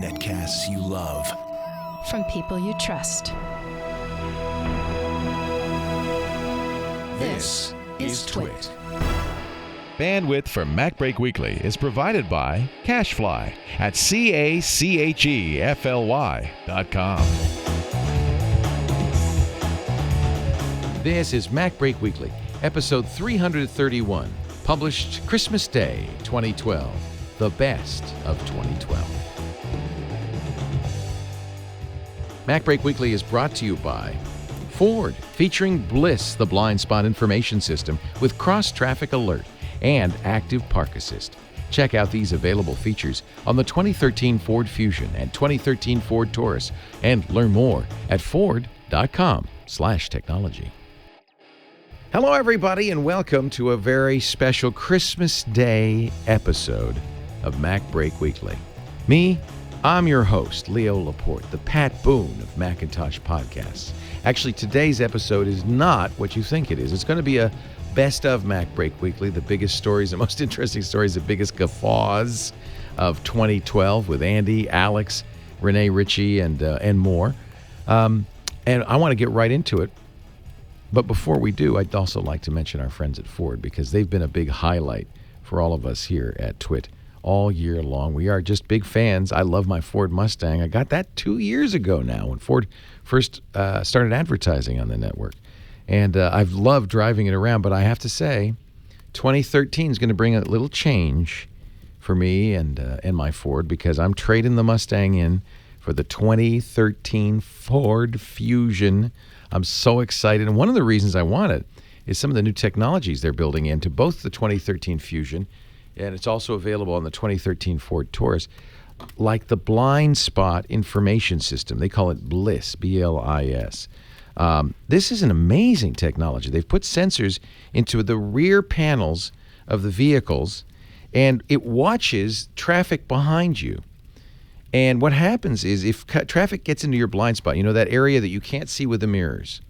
Netcasts you love. From people you trust. This is TWiT. Bandwidth for MacBreak Weekly is provided by CacheFly at CACHEFLY.com. This is MacBreak Weekly, episode 331, published Christmas Day 2012, the best of 2012. MacBreak Weekly is brought to you by Ford, featuring Bliss, the blind spot information system with cross-traffic alert and active park assist. Check out these available features on the 2013 Ford Fusion and 2013 Ford Taurus and learn more at ford.com/technology. Hello, everybody, and welcome to a very special Christmas Day episode of MacBreak Weekly. I'm your host, Leo Laporte, the Pat Boone of Macintosh Podcasts. Actually, today's episode is not what you think it is. It's going to be a best of MacBreak Weekly, the biggest stories, the most interesting stories, the biggest guffaws of 2012 with Andy, Alex, Renee Ritchie, and more. And I want to get right into it. But before we do, I'd also like to mention our friends at Ford because they've been a big highlight for all of us here at TWiT all year long. We are just big fans. I love my Ford Mustang. I got that 2 years ago now when Ford first started advertising on the network. And I've loved driving it around, but I have to say, 2013 is going to bring a little change for me and my Ford because I'm trading the Mustang in for the 2013 Ford Fusion. I'm so excited. And one of the reasons I want it is some of the new technologies they're building into both the 2013 Fusion, and it's also available on the 2013 Ford Taurus, like the blind spot information system. They call it Bliss, B-L-I-S. This is an amazing technology. They've put sensors into the rear panels of the vehicles, and it watches traffic behind you. And what happens is if traffic gets into your blind spot, you know, that area that you can't see with the mirrors,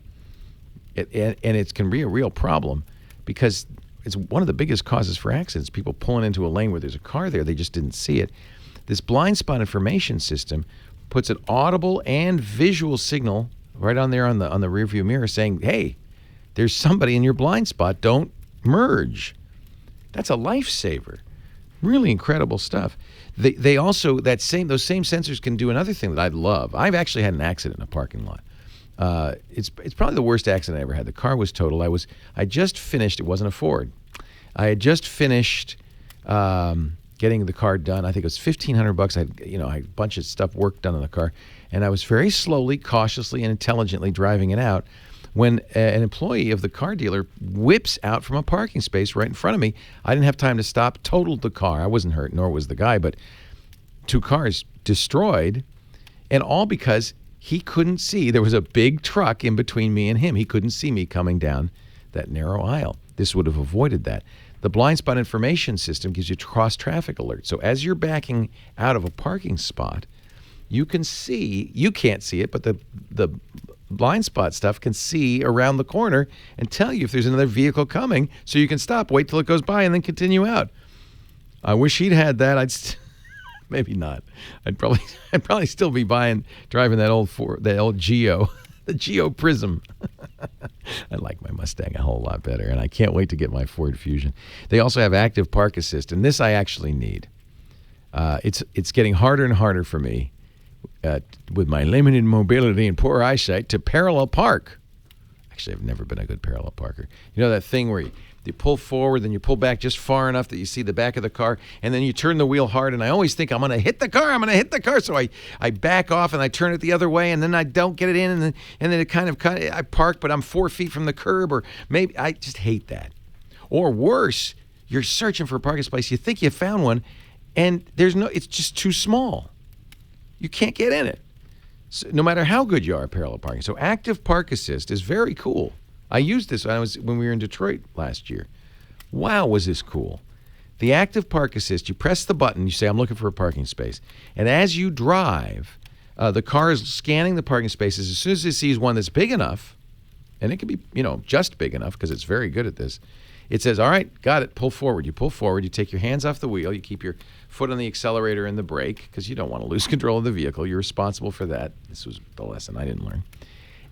and it can be a real problem because it's one of the biggest causes for accidents, people pulling into a lane where there's a car there, they just didn't see it. This blind spot information system puts an audible and visual signal right on there on the rearview mirror saying, hey, there's somebody in your blind spot, don't merge. That's a lifesaver. Really incredible stuff. They also, those same sensors can do another thing that I love. I've actually had an accident in a parking lot. It's probably the worst accident I ever had. The car was totaled. I just finished, it wasn't a Ford. I had just finished getting the car done. I think it was $1,500. I had a bunch of work done on the car. And I was very slowly, cautiously, and intelligently driving it out when an employee of the car dealer whips out from a parking space right in front of me. I didn't have time to stop, totaled the car. I wasn't hurt, nor was the guy, but 2 cars destroyed, and all because he couldn't see. There was a big truck in between me and him. He couldn't see me coming down that narrow aisle. This would have avoided that. The blind spot information system gives you cross-traffic alert. So as you're backing out of a parking spot, you can't see it, but the blind spot stuff can see around the corner and tell you if there's another vehicle coming so you can stop, wait till it goes by, and then continue out. I wish he'd had that. Maybe not. I'd probably still be driving that old Geo, the Geo Prism. I like my Mustang a whole lot better, and I can't wait to get my Ford Fusion. They also have active park assist, and this I actually need. It's getting harder and harder for me with my limited mobility and poor eyesight to parallel park. Actually, I've never been a good parallel parker. You know that thing where you pull forward, then you pull back just far enough that you see the back of the car, and then you turn the wheel hard, and I always think I'm going to hit the car, so I back off, and I turn it the other way, and then I don't get it in, and then it I park, but I'm 4 feet from the curb, or maybe I just hate that. Or worse, you're searching for a parking space, you think you found one, and it's just too small. You can't get in it. So no matter how good you are at parallel parking. So active park assist is very cool. I used this when we were in Detroit last year. Wow, was this cool. The active park assist, you press the button, you say, I'm looking for a parking space. And as you drive, the car is scanning the parking spaces. As soon as it sees one that's big enough, and it can be, just big enough because it's very good at this, It says, all right, got it, pull forward. You pull forward, you take your hands off the wheel, you keep your foot on the accelerator and the brake because you don't want to lose control of the vehicle. You're responsible for that. This was the lesson I didn't learn.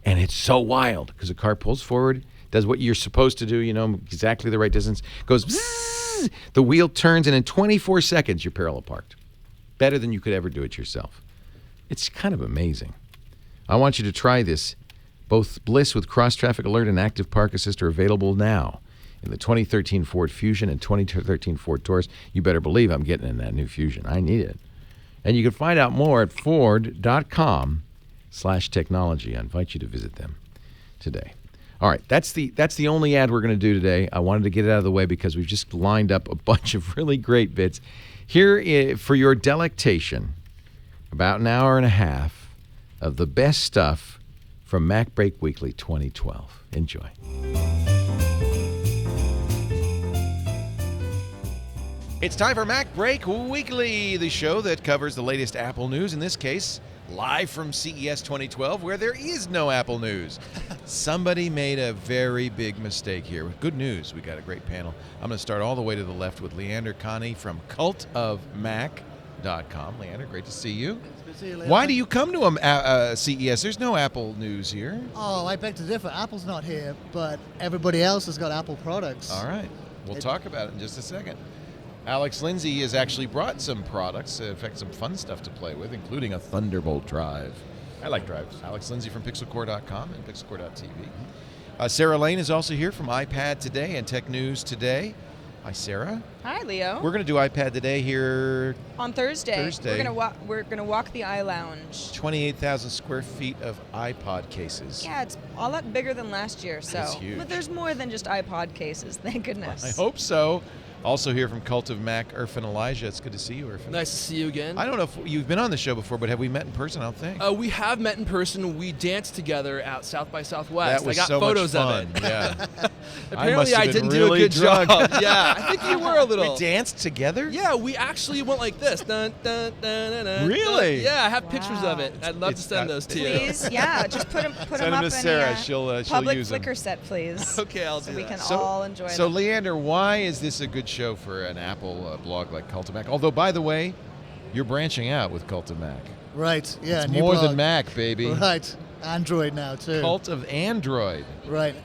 And it's so wild because the car pulls forward, does what you're supposed to do, exactly the right distance, goes bzzz, the wheel turns, and in 24 seconds, you're parallel parked. Better than you could ever do it yourself. It's kind of amazing. I want you to try this. Both Bliss with Cross Traffic Alert and Active Park Assist are available now in the 2013 Ford Fusion and 2013 Ford Taurus. You better believe I'm getting in that new Fusion. I need it. And you can find out more at ford.com/technology. I invite you to visit them today. All right, that's the only ad we're going to do today. I wanted to get it out of the way because we've just lined up a bunch of really great bits. Here for your delectation, about an hour and a half of the best stuff from MacBreak Weekly 2012. Enjoy. It's time for MacBreak Weekly, the show that covers the latest Apple news, in this case, live from CES 2012, where there is no Apple news. Somebody made a very big mistake here. Good news, we got a great panel. I'm going to start all the way to the left with Leander Connie from cultofmac.com. Leander, great to see you. Good to see you, Leo. Why do you come to CES? There's no Apple news here. Oh, I beg to differ. Apple's not here, but everybody else has got Apple products. All right. We'll talk about it in just a second. Alex Lindsay has actually brought some products, in fact, some fun stuff to play with, including a Thunderbolt drive. I like drives. Alex Lindsay from pixelcore.com and pixelcore.tv. Sarah Lane is also here from iPad Today and Tech News Today. Hi, Sarah. Hi, Leo. We're going to do iPad Today here on Thursday. We're gonna walk the iLounge. 28,000 square feet of iPod cases. Yeah, it's a lot bigger than last year. So, That's huge. But there's more than just iPod cases. Thank goodness. I hope so. Also here from Cult of Mac, Irfan Elijah. It's good to see you, Irfan. Nice to see you again. I don't know if you've been on the show before, but have we met in person? I don't think. We have met in person. We danced together at South by Southwest. That was I got so photos much fun. of it. Yeah. Apparently, I didn't do a really good drunk. job. Yeah, I think you were a little. We danced together? Yeah, we actually went like this. Dun, dun, dun, dun, dun, Really? Dun. Yeah, I have pictures of it. I'd love to send those to you. Please, yeah, just put them Send up to in Sarah. a She'll public use them. Flickr set, please. Okay, I'll do so we that. can all enjoy So, them. Leander, why is this a good show for an Apple blog like Cult of Mac? Although, by the way, you're branching out with Cult of Mac. Right, yeah. It's new more blog. than Mac, baby. Right, Android now, too. Cult of Android. Right.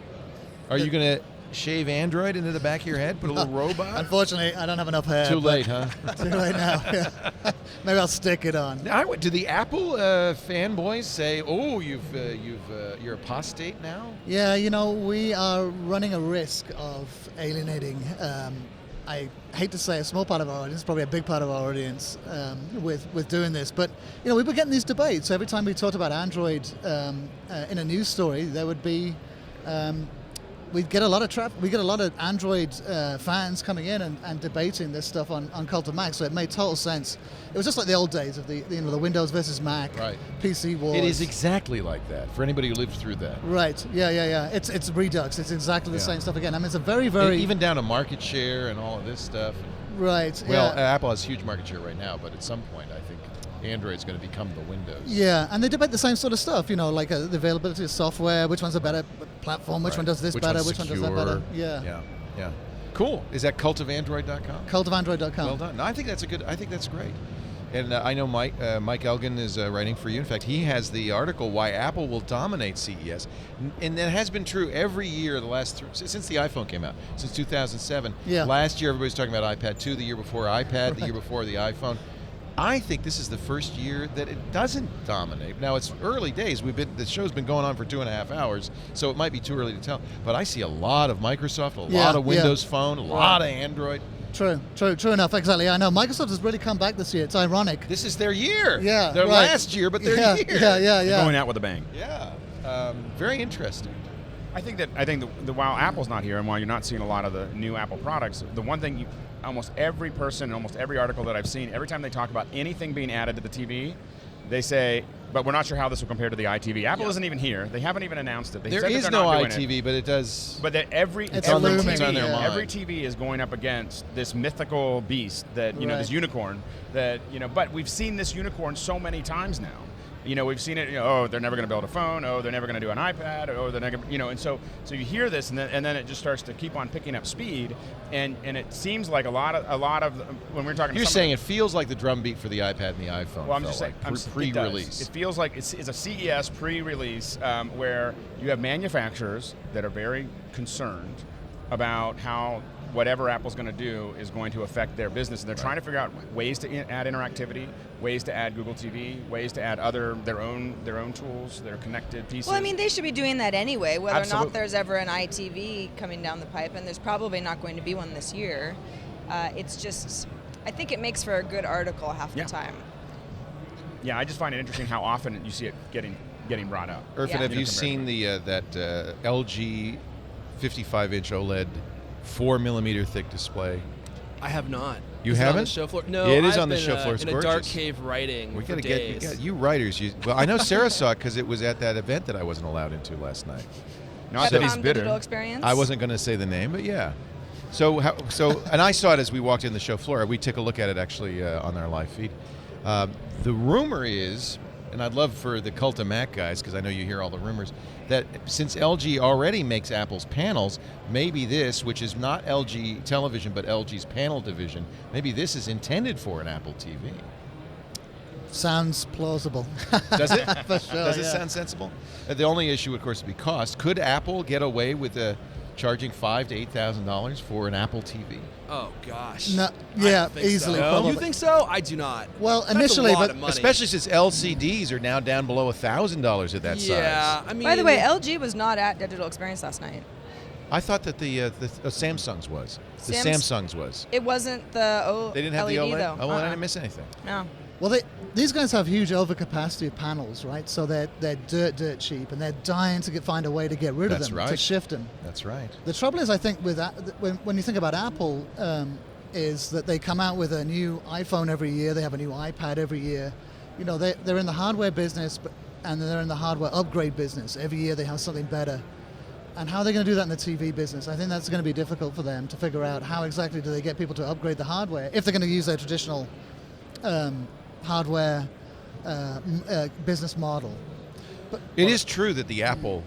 Are you going to shave Android into the back of your head? Put a little robot? Unfortunately, I don't have enough hair. Too late, huh? Too late now. Yeah. Maybe I'll stick it on. Now, do the Apple fanboys say, "Oh, you're apostate now"? Yeah, we are running a risk of alienating. I hate to say a small part of our audience, probably a big part of our audience, with doing this. But we were getting these debates. Every time we talked about Android in a news story, there would be. We'd get a lot of traffic. We get a lot of Android fans coming in and debating this stuff on Cult of Mac. So it made total sense. It was just like the old days of the Windows versus Mac, right. PC wars. It is exactly like that for anybody who lived through that. Right. Yeah. It's Redux. It's exactly the same stuff again. I mean, it's a very, very even down to market share and all of this stuff. Right. Well, yeah. Apple has huge market share right now, but at some point, I think Android's going to become the Windows. Yeah, and they debate the same sort of stuff, like the availability of software, which one's a better platform, which one does this better, which one does that better. Yeah. Cool. Is that cultofandroid.com? Cultofandroid.com. Well done. No, I think that's great. And I know Mike Elgin is writing for you. In fact, he has the article "Why Apple Will Dominate CES," and that has been true every year since the iPhone came out, since 2007. Yeah. Last year, everybody was talking about iPad 2. The year before iPad. The year before the iPhone. I think this is the first year that it doesn't dominate. Now, it's early days. The show's been going on for 2.5 hours, so it might be too early to tell. But I see a lot of Microsoft, a lot of Windows Phone, a lot of Android. True enough, exactly. I know. Microsoft has really come back this year. It's ironic. This is their year. Yeah, Their right. last year, but their year. Yeah. They're going out with a bang. Yeah. Very interesting. I think while Apple's not here and while you're not seeing a lot of the new Apple products, the one thing almost every person, almost every article that I've seen, every time they talk about anything being added to the TV, they say, but we're not sure how this will compare to the iTV. Apple isn't even here. They haven't even announced it. There is no iTV, but it does. But every on their mind. Every TV is going up against this mythical beast that this unicorn that but we've seen this unicorn so many times now. we've seen it. Oh, they're never going to build a phone. Oh, they're never going to do an iPad. Oh, they're never. And so you hear this, and then it just starts to keep on picking up speed, and it seems like a lot of when we're talking. You're saying it feels like the drumbeat for the iPad and the iPhone. Well, I'm just saying pre-release. It feels like it's a CES pre-release where you have manufacturers that are very concerned about how whatever Apple's going to do is going to affect their business, and they're trying to figure out ways to add interactivity, ways to add Google TV, ways to add their own tools, their connected pieces. Well, I mean, they should be doing that anyway, whether or Absolutely. not there's ever an iTV coming down the pipe, and there's probably not going to be one this year. It's just, I think it makes for a good article half the time. Yeah, I just find it interesting how often you see it getting brought up. Irfan, have you seen that LG 55-inch OLED 4mm thick display? I have not. You is haven't? It on the show floor? No, it is I've on the been, show floor. It's in gorgeous. a dark cave writing for days. You writers. Well, I know Sarah saw it because it was at that event that I wasn't allowed into last night. Not that he's bitter. Digital Experience? I wasn't going to say the name, but yeah. So and I saw it as we walked in the show floor. We took a look at it actually on our live feed. The rumor is, and I'd love for the Cult of Mac guys, because I know you hear all the rumors, that since LG already makes Apple's panels, maybe this, which is not LG television but LG's panel division, maybe this is intended for an Apple TV. Sounds plausible. Does it? For sure, Does it sound sensible? The only issue, of course, would be cost. Could Apple get away with charging $5,000 to $8,000 for an Apple TV? Oh gosh. No, I yeah, don't think easily. So. Probably. You think so? I do not. Well, That's initially, a lot but of money. Especially since LCDs are now down below $1,000 at that size. Yeah, I mean. By the way, LG was not at Digital Experience last night. I thought that the Samsung's was. The Samsung's was. It wasn't the They didn't have LED, the OLED? though. Oh, well, I didn't miss anything. No. Well, these guys have huge overcapacity of panels, right? So they're dirt cheap, and they're dying to find a way to get rid of That's them, right. to shift them. That's right. The trouble is, I think, with when you think about Apple, is that they come out with a new iPhone every year, they have a new iPad every year. They're in the hardware business, and they're in the hardware upgrade business. Every year they have something better. And how are they going to do that in the TV business? I think that's going to be difficult for them to figure out how exactly do they get people to upgrade the hardware if they're going to use their traditional hardware business model. But It is true that the Apple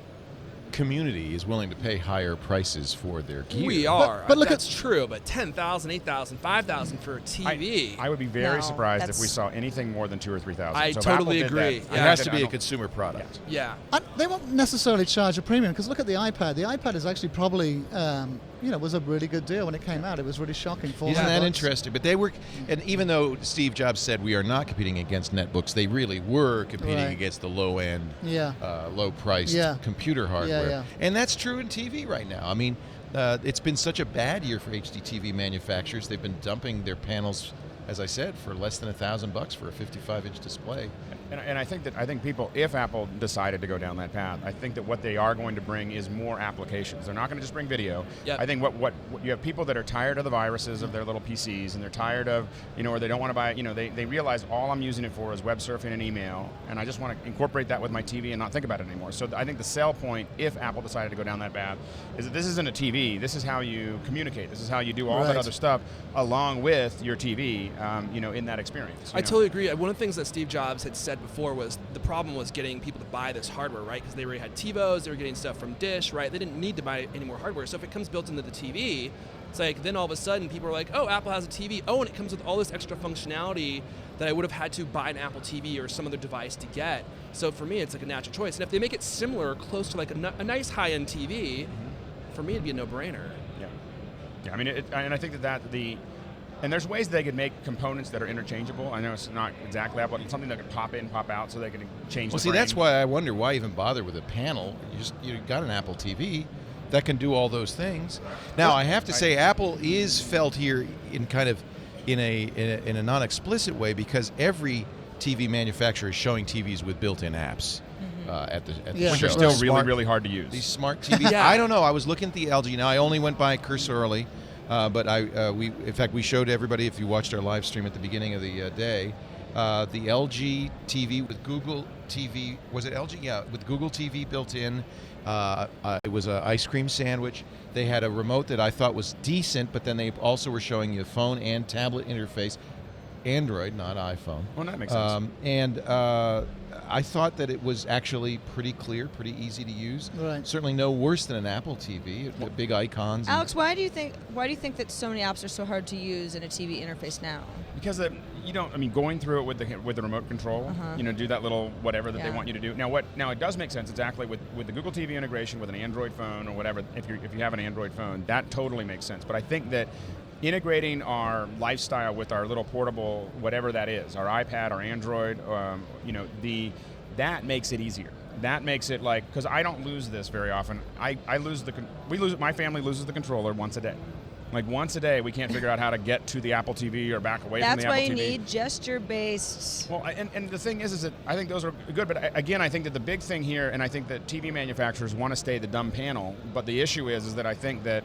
community is willing to pay higher prices for their gear. We are. But look that's true. But 10,000, 8,000, 5,000 for a TV. I would be very No, surprised if we that's- saw anything more than 2,000 or 3,000. I So if totally Apple did agree. that, Yeah. It has to I be a don't- consumer product. yeah. they won't necessarily charge a premium, because look at the iPad. The iPad is actually probably, was a really good deal when it came out. It was really shocking. Isn't that interesting? But they were, and even though Steve Jobs said we are not competing against netbooks, they really were competing Right. against the low-end, Yeah. low-priced Yeah. computer hardware. yeah. And that's true in TV right now. I mean, it's been such a bad year for HDTV manufacturers. They've been dumping their panels, as I said, for less than $1,000 for a 55-inch display. And I think people, if Apple decided to go down that path, I think that what they are going to bring is more applications. They're not going to just bring video. Yep. I think what you have people that are tired of the viruses of their little PCs, and they're tired of, or they don't want to buy, they realize all I'm using it for is web surfing and email, and I just want to incorporate that with my TV and not think about it anymore. So I think the sell point, if Apple decided to go down that path, is that this isn't a TV. This is how you communicate. This is how you do all that Right. other stuff along with your TV, in that experience. I totally agree. One of the things that Steve Jobs had said before was the problem was getting people to buy this hardware, right? Because they already had TiVos, they were getting stuff from Dish, right? They didn't need to buy any more hardware. So if it comes built into the TV, it's like then all of a sudden people are like, oh, Apple has a TV. Oh, and it comes with all this extra functionality that I would have had to buy an Apple TV or some other device to get. So for me, it's like a natural choice. And if they make it similar, close to like a nice high-end TV, for me, it'd be a no-brainer. Yeah. I mean, and I think and there's ways they could make components that are interchangeable. I know it's not exactly Apple, but something that could pop in, pop out, so they can change. Well, see, that's why I wonder why even bother with a panel. You got an Apple TV that can do all those things. Now, I have to say, Apple is felt here in kind of in a non-explicit way, because every TV manufacturer is showing TVs with built-in apps. At the Yeah. Which show. are still Smart- really, really hard to use. These smart TVs. Yeah. I don't know. I was looking at the LG. Now, I only went by cursorily, but in fact, we showed everybody, if you watched our live stream at the beginning of the day, the LG TV with Google TV. Was it LG? Yeah, with Google TV built in. It was an ice cream sandwich. They had a remote that I thought was decent, but then they also were showing you a phone and tablet interface. Android, not iPhone. Well, that makes sense. And I thought that it was actually pretty clear, pretty easy to use. Right. Certainly no worse than an Apple TV. The big icons. and- Alex, why do you think that so many apps are so hard to use in a TV interface now? Because you don't. I mean, going through it with the remote control, do that little whatever that they Yeah. want you to do. Now it does make sense exactly with the Google TV integration with an Android phone or whatever. If you have an Android phone, that totally makes sense. But I think that integrating our lifestyle with our little portable whatever that is, our iPad, our Android, that makes it easier. That makes it like, because I don't lose this very often. My family loses the controller once a day. Like once a day, we can't figure out how to get to the Apple TV or back away from That's the Apple why TV. you need gesture-based. Well, and the thing is that I think those are good, but again, I think that the big thing here, and I think that TV manufacturers want to stay the dumb panel, but the issue is that I think that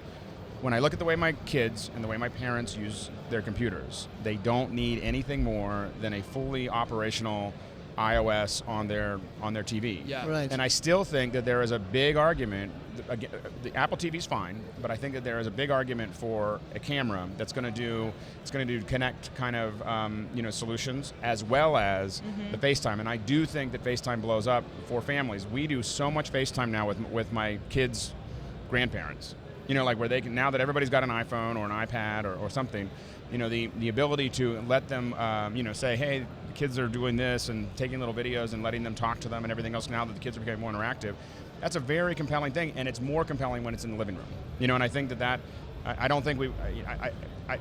when I look at the way my kids and the way my parents use their computers, they don't need anything more than a fully operational iOS on their TV. Yeah. Right. And I still think that there is a big argument. Again, the Apple TV's fine, but I think that there is a big argument for a camera that's going to do Connect kind of solutions as well as the FaceTime. And I do think that FaceTime blows up for families. We do so much FaceTime now with my kids' grandparents. Like where they can, now that everybody's got an iPhone or an iPad or something, the ability to let them, say, hey, the kids are doing this and taking little videos and letting them talk to them and everything else now that the kids are becoming more interactive. That's a very compelling thing, and it's more compelling when it's in the living room. And I think that I don't think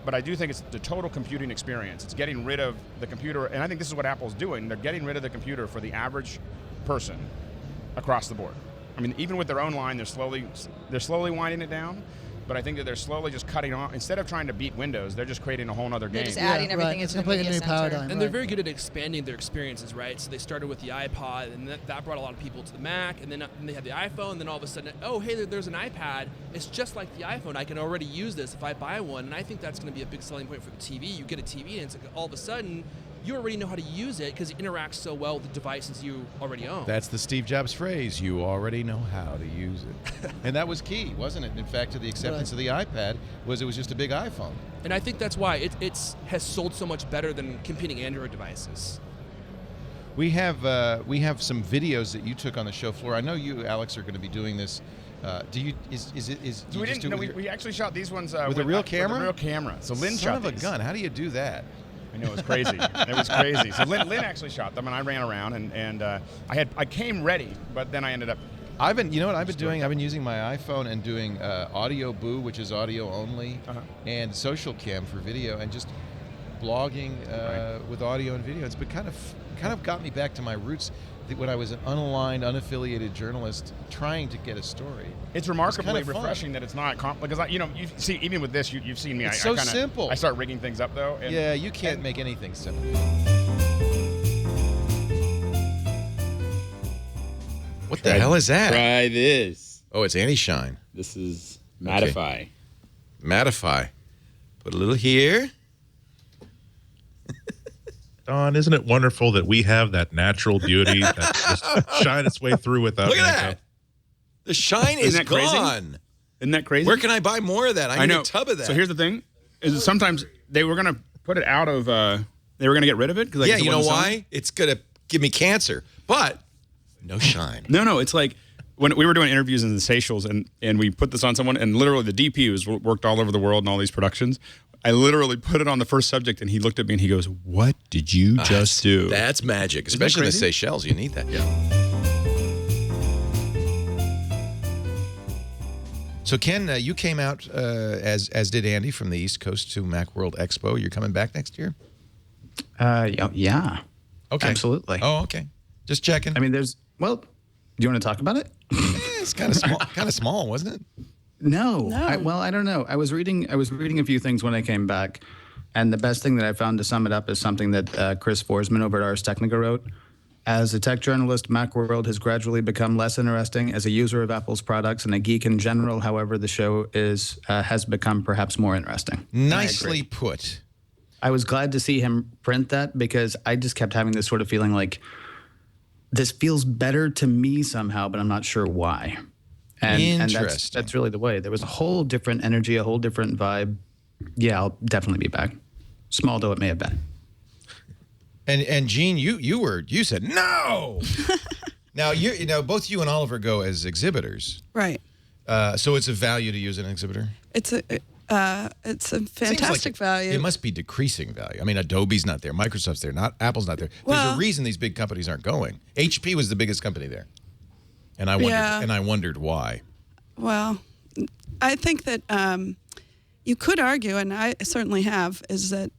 but I do think it's the total computing experience. It's getting rid of the computer, and I think this is what Apple's doing. They're getting rid of the computer for the average person across the board. I mean, even with their own line, they're slowly winding it down. But I think that they're slowly just cutting off. Instead of trying to beat Windows, they're just creating a whole other They're game. just adding everything It's into a completely the new media center. paradigm. And they're very good at expanding their experiences, right? So they started with the iPod, and that brought a lot of people to the Mac, and then they had the iPhone, and then all of a sudden, oh, hey, there's an iPad. It's just like the iPhone. I can already use this if I buy one, and I think that's going to be a big selling point for the TV. You get a TV, and it's like all of a sudden, you already know how to use it because it interacts so well with the devices you already own. That's the Steve Jobs phrase, you already know how to use it. And that was key, wasn't it? In fact, to the acceptance of the iPad, it was just a big iPhone. And I think that's why it has sold so much better than competing Android devices. We have some videos that you took on the show floor. I know you, Alex, are going to be doing this. We actually shot these ones with a real camera? With a real camera. So Lynn Son shot of a these. gun. How do you do that? I know, it was crazy. It was crazy. So Lynn actually shot them, and I ran around, and I came ready, but then I ended up. I've been doing? I've been using my iPhone and doing Audio Boo, which is audio only, and Social Cam for video, and just blogging with audio and video. It's been kind of got me back to my roots when I was an unaligned, unaffiliated journalist trying to get a story. It's remarkably It's kind of refreshing that it's not because you see, even with this, you've seen me. It's so simple. I start rigging things up though. Yeah, you can't make anything simple. What the hell is that? Try this. Oh, it's anti-shine. This is Mattify. Mattify. Put a little here. Don, isn't it wonderful that we have that natural beauty that just shine its way through without Look at makeup? that. The shine is that crazy? gone. Isn't that crazy? Where can I buy more of that? I need know. a tub of that. So here's the thing: is sometimes they were gonna put it out of. They were gonna get rid of it because yeah, you know why? It's gonna give me cancer, but no shine. No, it's like when we were doing interviews in the Seychelles, and we put this on someone, and literally the DP who's worked all over the world in all these productions. I literally put it on the first subject, and he looked at me and he goes, "What did you just do?" That's magic, especially in the Seychelles. You need that. Yeah. So Ken, you came out as did Andy from the East Coast to Macworld Expo. You're coming back next year? Yeah. Okay. Absolutely. Oh, okay. Just checking. I mean, do you want to talk about it? It's kind of small. Kind of small, wasn't it? No. I don't know. I was reading a few things when I came back, and the best thing that I found to sum it up is something that Chris Forsman over at Ars Technica wrote. As a tech journalist, Macworld has gradually become less interesting. As a user of Apple's products and a geek in general, however, the show has become perhaps more interesting. Nicely put. I was glad to see him print that because I just kept having this sort of feeling like this feels better to me somehow, but I'm not sure why. And that's really the way. There was a whole different energy, a whole different vibe. Yeah, I'll definitely be back. Small though it may have been. And Gene, you said no. Now both you and Oliver go as exhibitors, right? So it's a value to use an exhibitor. It's a fantastic value. It must be decreasing value. I mean, Adobe's not there, Microsoft's there, not Apple's not there. There's a reason these big companies aren't going. HP was the biggest company there, and I wondered why. Well, I think that you could argue, and I certainly have, is that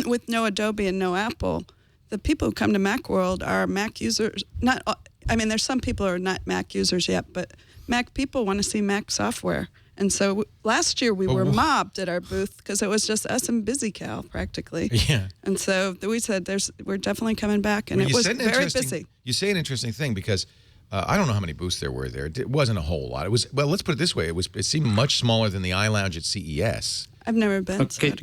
with no Adobe and no Apple, the people who come to Macworld are Mac users. There's some people who are not Mac users yet, but Mac people want to see Mac software. And so last year we were mobbed at our booth because it was just us and BusyCal practically. Yeah. And so we said we're definitely coming back, and it was very busy. You say an interesting thing because I don't know how many booths there were there. It wasn't a whole lot. It was, well, let's put it this way. It seemed much smaller than the iLounge at CES. I've never been. Okay,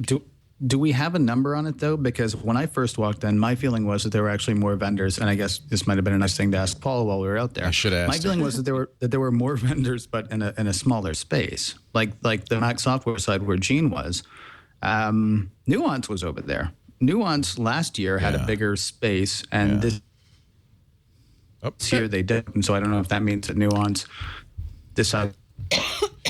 do we have a number on it, though? Because when I first walked in, my feeling was that there were actually more vendors, and I guess this might have been a nice thing to ask Paul while we were out there. I should ask. My feeling was that there were more vendors, but in a smaller space, like the Mac software side where Gene was. Nuance was over there. Nuance last year had a bigger space, and this year they didn't. So I don't know if that means that Nuance decided.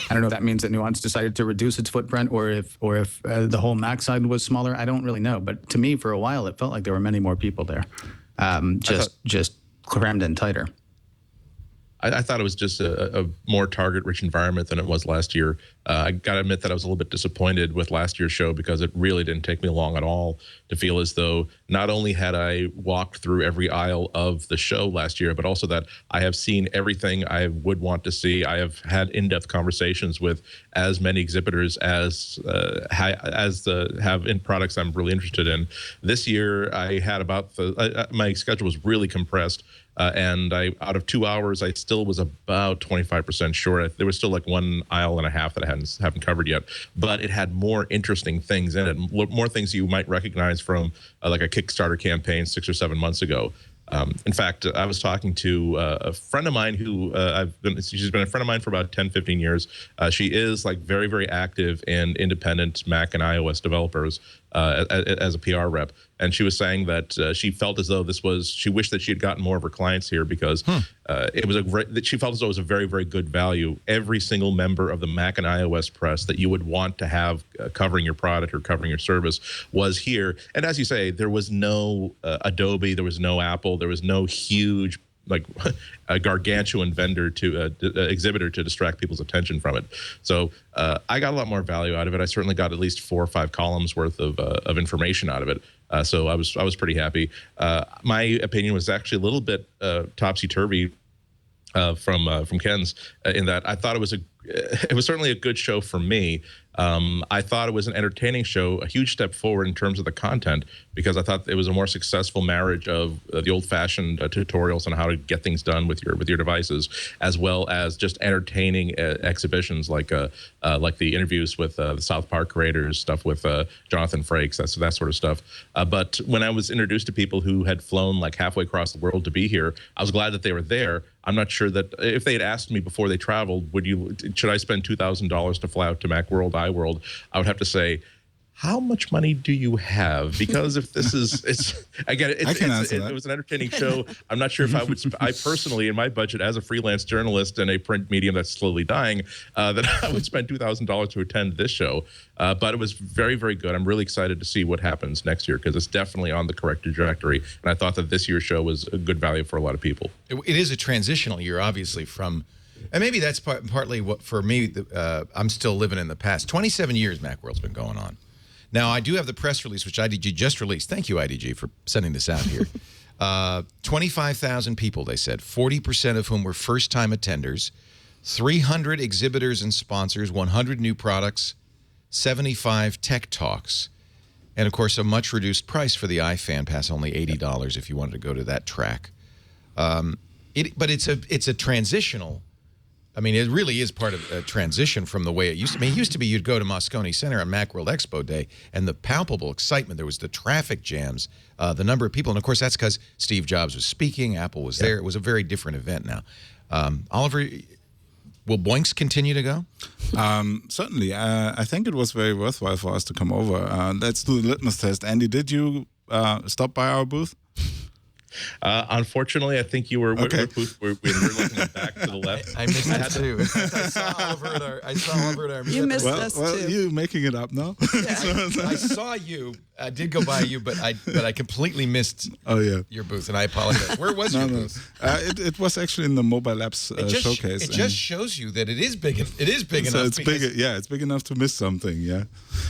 I don't know if that means that Nuance decided to reduce its footprint, or if the whole Mac side was smaller. I don't really know. But to me, for a while, it felt like there were many more people there, just crammed in tighter. I thought it was just a more target-rich environment than it was last year. I got to admit that I was a little bit disappointed with last year's show because it really didn't take me long at all to feel as though not only had I walked through every aisle of the show last year, but also that I have seen everything I would want to see. I have had in-depth conversations with as many exhibitors as have in products I'm really interested in. This year, I had my schedule was really compressed. And out of 2 hours, I still was about 25% short. There was still like 1 aisle and a half that I haven't covered yet. But it had more interesting things in it, more things you might recognize from like a Kickstarter campaign 6 or 7 months ago. In fact, I was talking to a friend of mine who she's been a friend of mine for about 10, 15 years. She is like very, very active in independent Mac and iOS developers as a PR rep. And she was saying that she felt as though she wished that she had gotten more of her clients here because she felt as though it was a very, very good value. Every single member of the Mac and iOS press that you would want to have covering your product or covering your service was here. And as you say, there was no Adobe, there was no Apple, there was no huge like a gargantuan vendor to exhibitor to distract people's attention from it. So I got a lot more value out of it. I certainly got at least 4 or 5 columns worth of information out of it. So I was pretty happy. My opinion was actually a little bit topsy-turvy from Ken's in that I thought it was certainly a good show for me. I thought it was an entertaining show, a huge step forward in terms of the content, because I thought it was a more successful marriage of the old-fashioned tutorials on how to get things done with your devices, as well as just entertaining exhibitions like the interviews with the South Park creators, stuff with Jonathan Frakes, that sort of stuff. But when I was introduced to people who had flown like halfway across the world to be here, I was glad that they were there. I'm not sure that if they had asked me before they traveled, should I spend $2,000 to fly out to Macworld, iWorld, I would have to say, how much money do you have? Because if this is, it was an entertaining show. I'm not sure if I personally, in my budget as a freelance journalist in a print medium that's slowly dying, that I would spend $2,000 to attend this show. But it was very, very good. I'm really excited to see what happens next year because it's definitely on the correct trajectory. And I thought that this year's show was a good value for a lot of people. It is a transitional year, obviously, from, and maybe that's partly what, for me, I'm still living in the past. 27 years Macworld's been going on. Now, I do have the press release, which IDG just released. Thank you, IDG, for sending this out here. 25,000 people, they said, 40% of whom were first-time attenders, 300 exhibitors and sponsors, 100 new products, 75 tech talks, and, of course, a much-reduced price for the iFan Pass, only $80 if you wanted to go to that track. But it's a transitional. I mean, it really is part of a transition from the way it used to be. It used to be you'd go to Moscone Center on Macworld Expo Day, and the palpable excitement, there was the traffic jams, the number of people. And, of course, that's because Steve Jobs was speaking, Apple was there. It was a very different event now. Oliver, will Boinks continue to go? Certainly. I think it was very worthwhile for us to come over. Let's do the litmus test. Andy, did you stop by our booth? Unfortunately, I think you were. Okay. We're looking back to the left. I missed that too. I saw Oliver at our meeting. You missed Well, us well, too. you making it up now? I saw you. I did go by you, but I completely missed your booth, and I apologize. Where was your booth? It was actually in the Mobile Apps showcase. It just shows you that it is big. It is big so enough. it's big. Yeah, it's big enough to miss something. Yeah.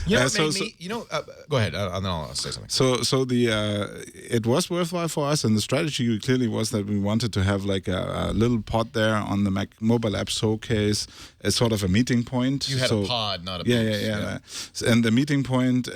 You know what made me? You know. Go ahead. Then I'll say something. So it was worthwhile for us, and the strategy clearly was that we wanted to have like a little pod there on the Mac Mobile App Showcase as sort of a meeting point. You had a pod, not a booth. Yeah. And the meeting point,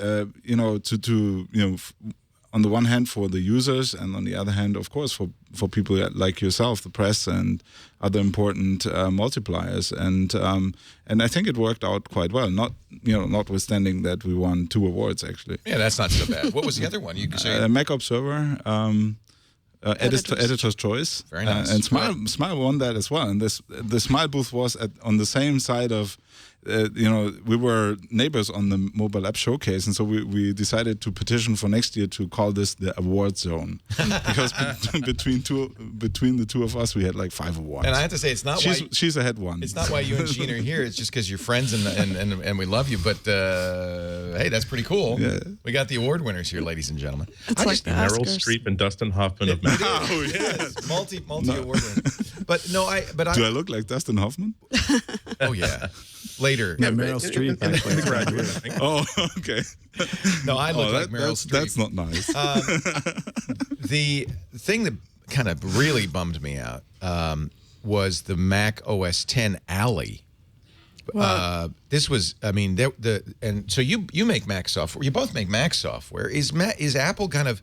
on the one hand for the users, and on the other hand, of course, for people like yourself, the press and other important multipliers, and I think it worked out quite well. Notwithstanding that we won 2 awards actually. Yeah, that's not so bad. What was the other one? You could say Mac Observer. Editor's Choice. Very nice. And Smile won that as well. And the Smile booth was on the same side of, we were neighbors on the Mobile App Showcase, and so we decided to petition for next year to call this the award zone, because between the two of us we had like 5 awards. And I have to say, it's not she's ahead one. It's not why you and Gene are here. It's just because you're friends and we love you. But hey, that's pretty cool. Yeah. We got the award winners here, ladies and gentlemen. It's like the Meryl Oscars. Streep and Dustin Hoffman of Mac. Oh yes, multi award winners. But do I look like Dustin Hoffman? Oh yeah. Later. Yeah, Meryl Streep. Oh, okay. No, I look like Meryl Streep. That's not nice. The thing that kind of really bummed me out was the Mac OS X Alley. This was, and so you make Mac software. You both make Mac software. Is Apple kind of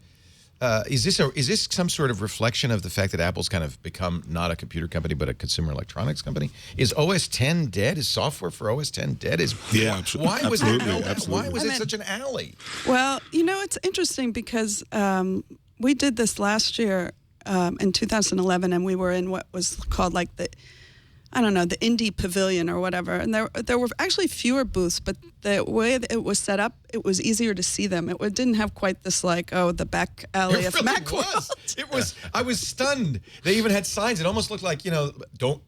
is this some sort of reflection of the fact that Apple's kind of become not a computer company but a consumer electronics company? Is OS X dead? Is software for OS X dead? Why was it such an alley? Well, it's interesting because we did this last year in 2011, and we were in what was called like the Indie Pavilion or whatever. And there were actually fewer booths, but the way that it was set up, it was easier to see them. It didn't have quite this the back alley of Mac was. It was. I was stunned. They even had signs. It almost looked like, don't.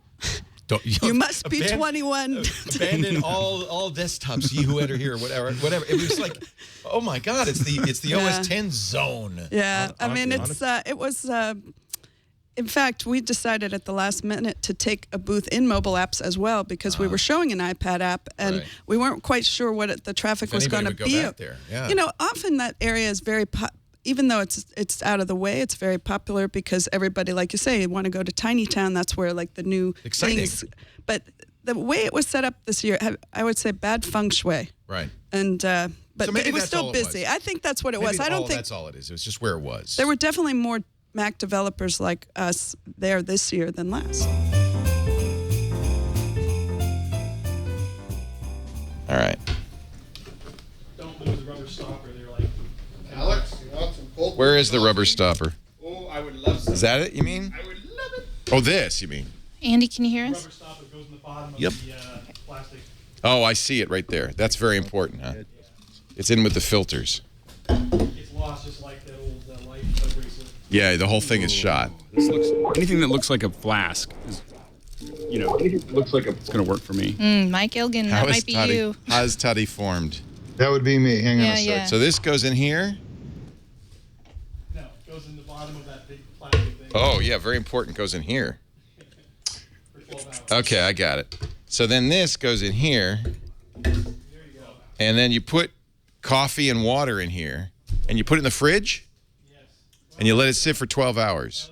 You must be 21. Abandon all desktops, ye who enter here, or whatever. It was like, oh my God, it's the OS X zone. Yeah, it was. In fact, we decided at the last minute to take a booth in mobile apps as well, because we were showing an iPad app, and we weren't quite sure what the traffic was going to be. Back there. Yeah. Often that area is very, even though it's out of the way, it's very popular because everybody, like you say, want to go to Tiny Town. That's where like the new things. But the way it was set up this year, I would say bad feng shui. Right. And but so maybe it was still busy. I think that's what it was. I don't think that's all it is. It was just where it was. There were definitely more Mac developers like us there this year than last. All right. Don't lose the rubber stopper. They're like, Alex, you want some cold? Where is the rubber stopper? Oh, I would love some. Is that it, you mean? I would love it. Oh, this, you mean? Andy, can you hear us? rubber stopper goes in the bottom of Yep. the plastic. Oh, I see it right there. That's very important, huh? It's in with the filters. It's lost just like that old light abrasive. Yeah, the whole thing is shot. Anything that looks like a flask is, anything that looks like it's going to work for me. Mike Ilgen, that might be you. How's Toddy formed? That would be me. Hang on a second. Yeah. So this goes in here? No, it goes in the bottom of that big plastic thing. Oh, yeah, very important. Goes in here. For 12 hours. Okay, I got it. So then this goes in here. There you go. And then you put coffee and water in here. And you put it in the fridge? Yes. And you let it sit for 12 hours.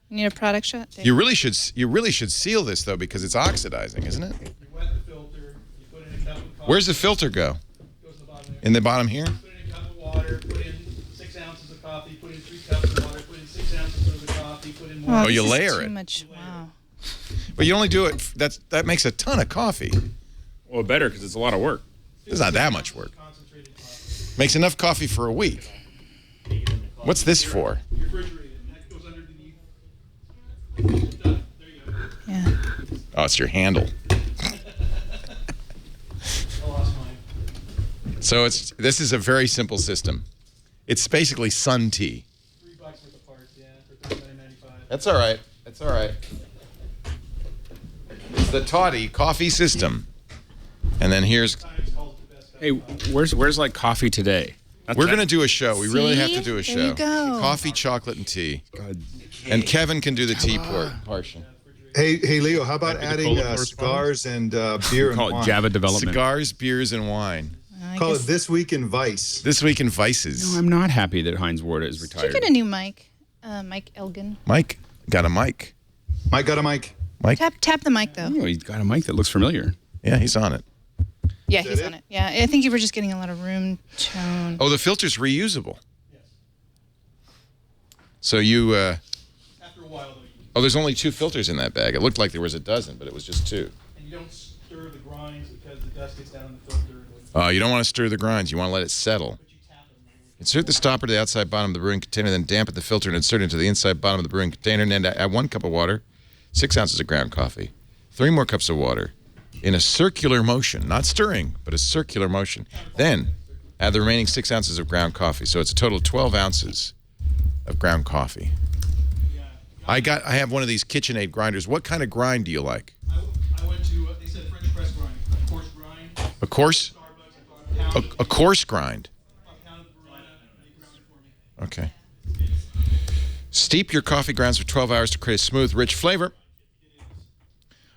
You need a product shot? You really should seal this, though, because it's oxidizing, isn't it? You wet the filter. You put in a cup of coffee. Where's the filter go? It goes in the bottom there. In the bottom here? Put in a cup of water. Put in 6 ounces of coffee. Put in 3 cups of water. Put in 6 ounces of the coffee. Put in more. Oh, you layer it. Too much. Wow. But you only do it. That makes a ton of coffee. Well, better because it's a lot of work. It's not that much work. Makes enough coffee for a week. What's this for? That goes underneath. Done. There you go. Yeah. Oh, it's your handle. I lost mine. So this is a very simple system. It's basically sun tea. $3 worth of parts, yeah, for $39.95. That's all right. That's all right. It's the Toddy coffee system. And then here's... Hey, where's like coffee today? We're going to do a show. We really have to do a See? show. There you go. Coffee, chocolate, and tea. And Kevin can do the tea portion. Hey, Leo, how about adding cigars and beer and Call it wine? Java development. Cigars, beers, and wine. Call it This Week in Vice. This Week in Vices. No, I'm not happy that Heinz Ward is Did retired. you get a new mic? Mike Elgin. Mike got a mic. Mike got a mic. Mike? Tap the mic, though. Oh, he's got a mic that looks familiar. Yeah, he's on it. Yeah, he's on it. Yeah, I think you were just getting a lot of room tone. Oh, the filter's reusable. So you... After a while, though, Oh, there's only 2 filters in that bag. It looked like there was a dozen, but it was just 2. and you don't stir the grinds because the dust gets down in the filter. You don't want to stir the grinds. You want to let it settle. Insert the stopper to the outside bottom of the brewing container, then dampen the filter and insert it into the inside bottom of the brewing container, and then add 1 cup of water, 6 ounces of ground coffee, 3 more cups of water in a circular motion, not stirring, but a circular motion. Then add the remaining 6 ounces of ground coffee. So it's a total of 12 ounces of ground coffee. I have one of these KitchenAid grinders. What kind of grind do you like? I went to, they said French press grind, a coarse grind. A coarse? A coarse grind. Okay. Steep your coffee grounds for 12 hours to create a smooth, rich flavor.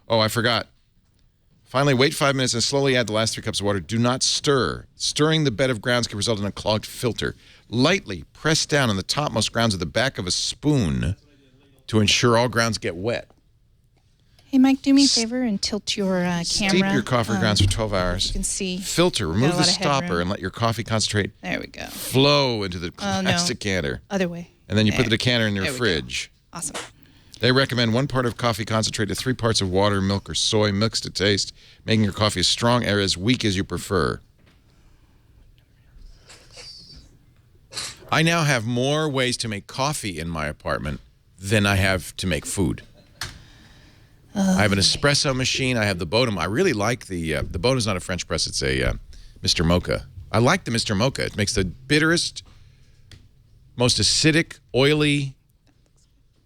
Oh, I forgot. Finally, wait 5 minutes and slowly add the last 3 cups of water. Do not stir. Stirring the bed of grounds can result in a clogged filter. Lightly press down on the topmost grounds with the back of a spoon to ensure all grounds get wet. Hey, Mike, do me a favor and tilt your camera. Steep your coffee grounds for 12 hours. You can see. Filter. Remove the stopper and let your coffee concentrate There we go. flow into the glass decanter. Other way. And then you put the There. decanter in your There we go. fridge. Awesome. They recommend 1 part of coffee concentrate to 3 parts of water, milk, or soy mixed to taste, making your coffee as strong or as weak as you prefer. I now have more ways to make coffee in my apartment than I have to make food. I have an espresso machine. I have the Bodum. I really like the Bodum's not a French press. It's a Mr. Mocha. I like the Mr. Mocha. It makes the bitterest, most acidic, oily,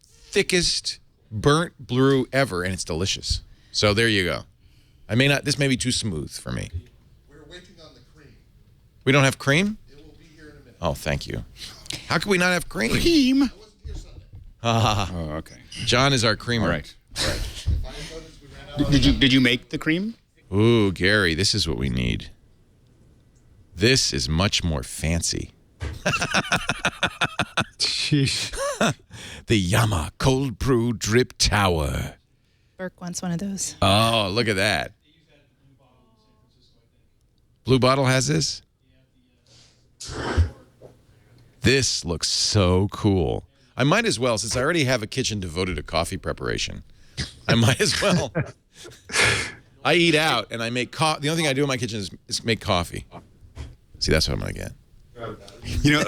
thickest burnt brew ever, and it's delicious. So there you go. This may be too smooth for me. We're waiting on the cream. We don't have cream? It will be here in a minute. Oh, thank you. How can we not have cream? Cream? I wasn't here Sunday. Oh, okay. John is our creamer. All right. Did you make the cream? Ooh, Gary, this is what we need. This is much more fancy. Sheesh. The Yama Cold Brew Drip Tower. Burke wants one of those. Oh, look at that. Blue Bottle has this? This looks so cool. I might as well, since I already have a kitchen devoted to coffee preparation, I might as well. I eat out and I make coffee. The only thing I do in my kitchen is make coffee. See, that's what I'm going to get.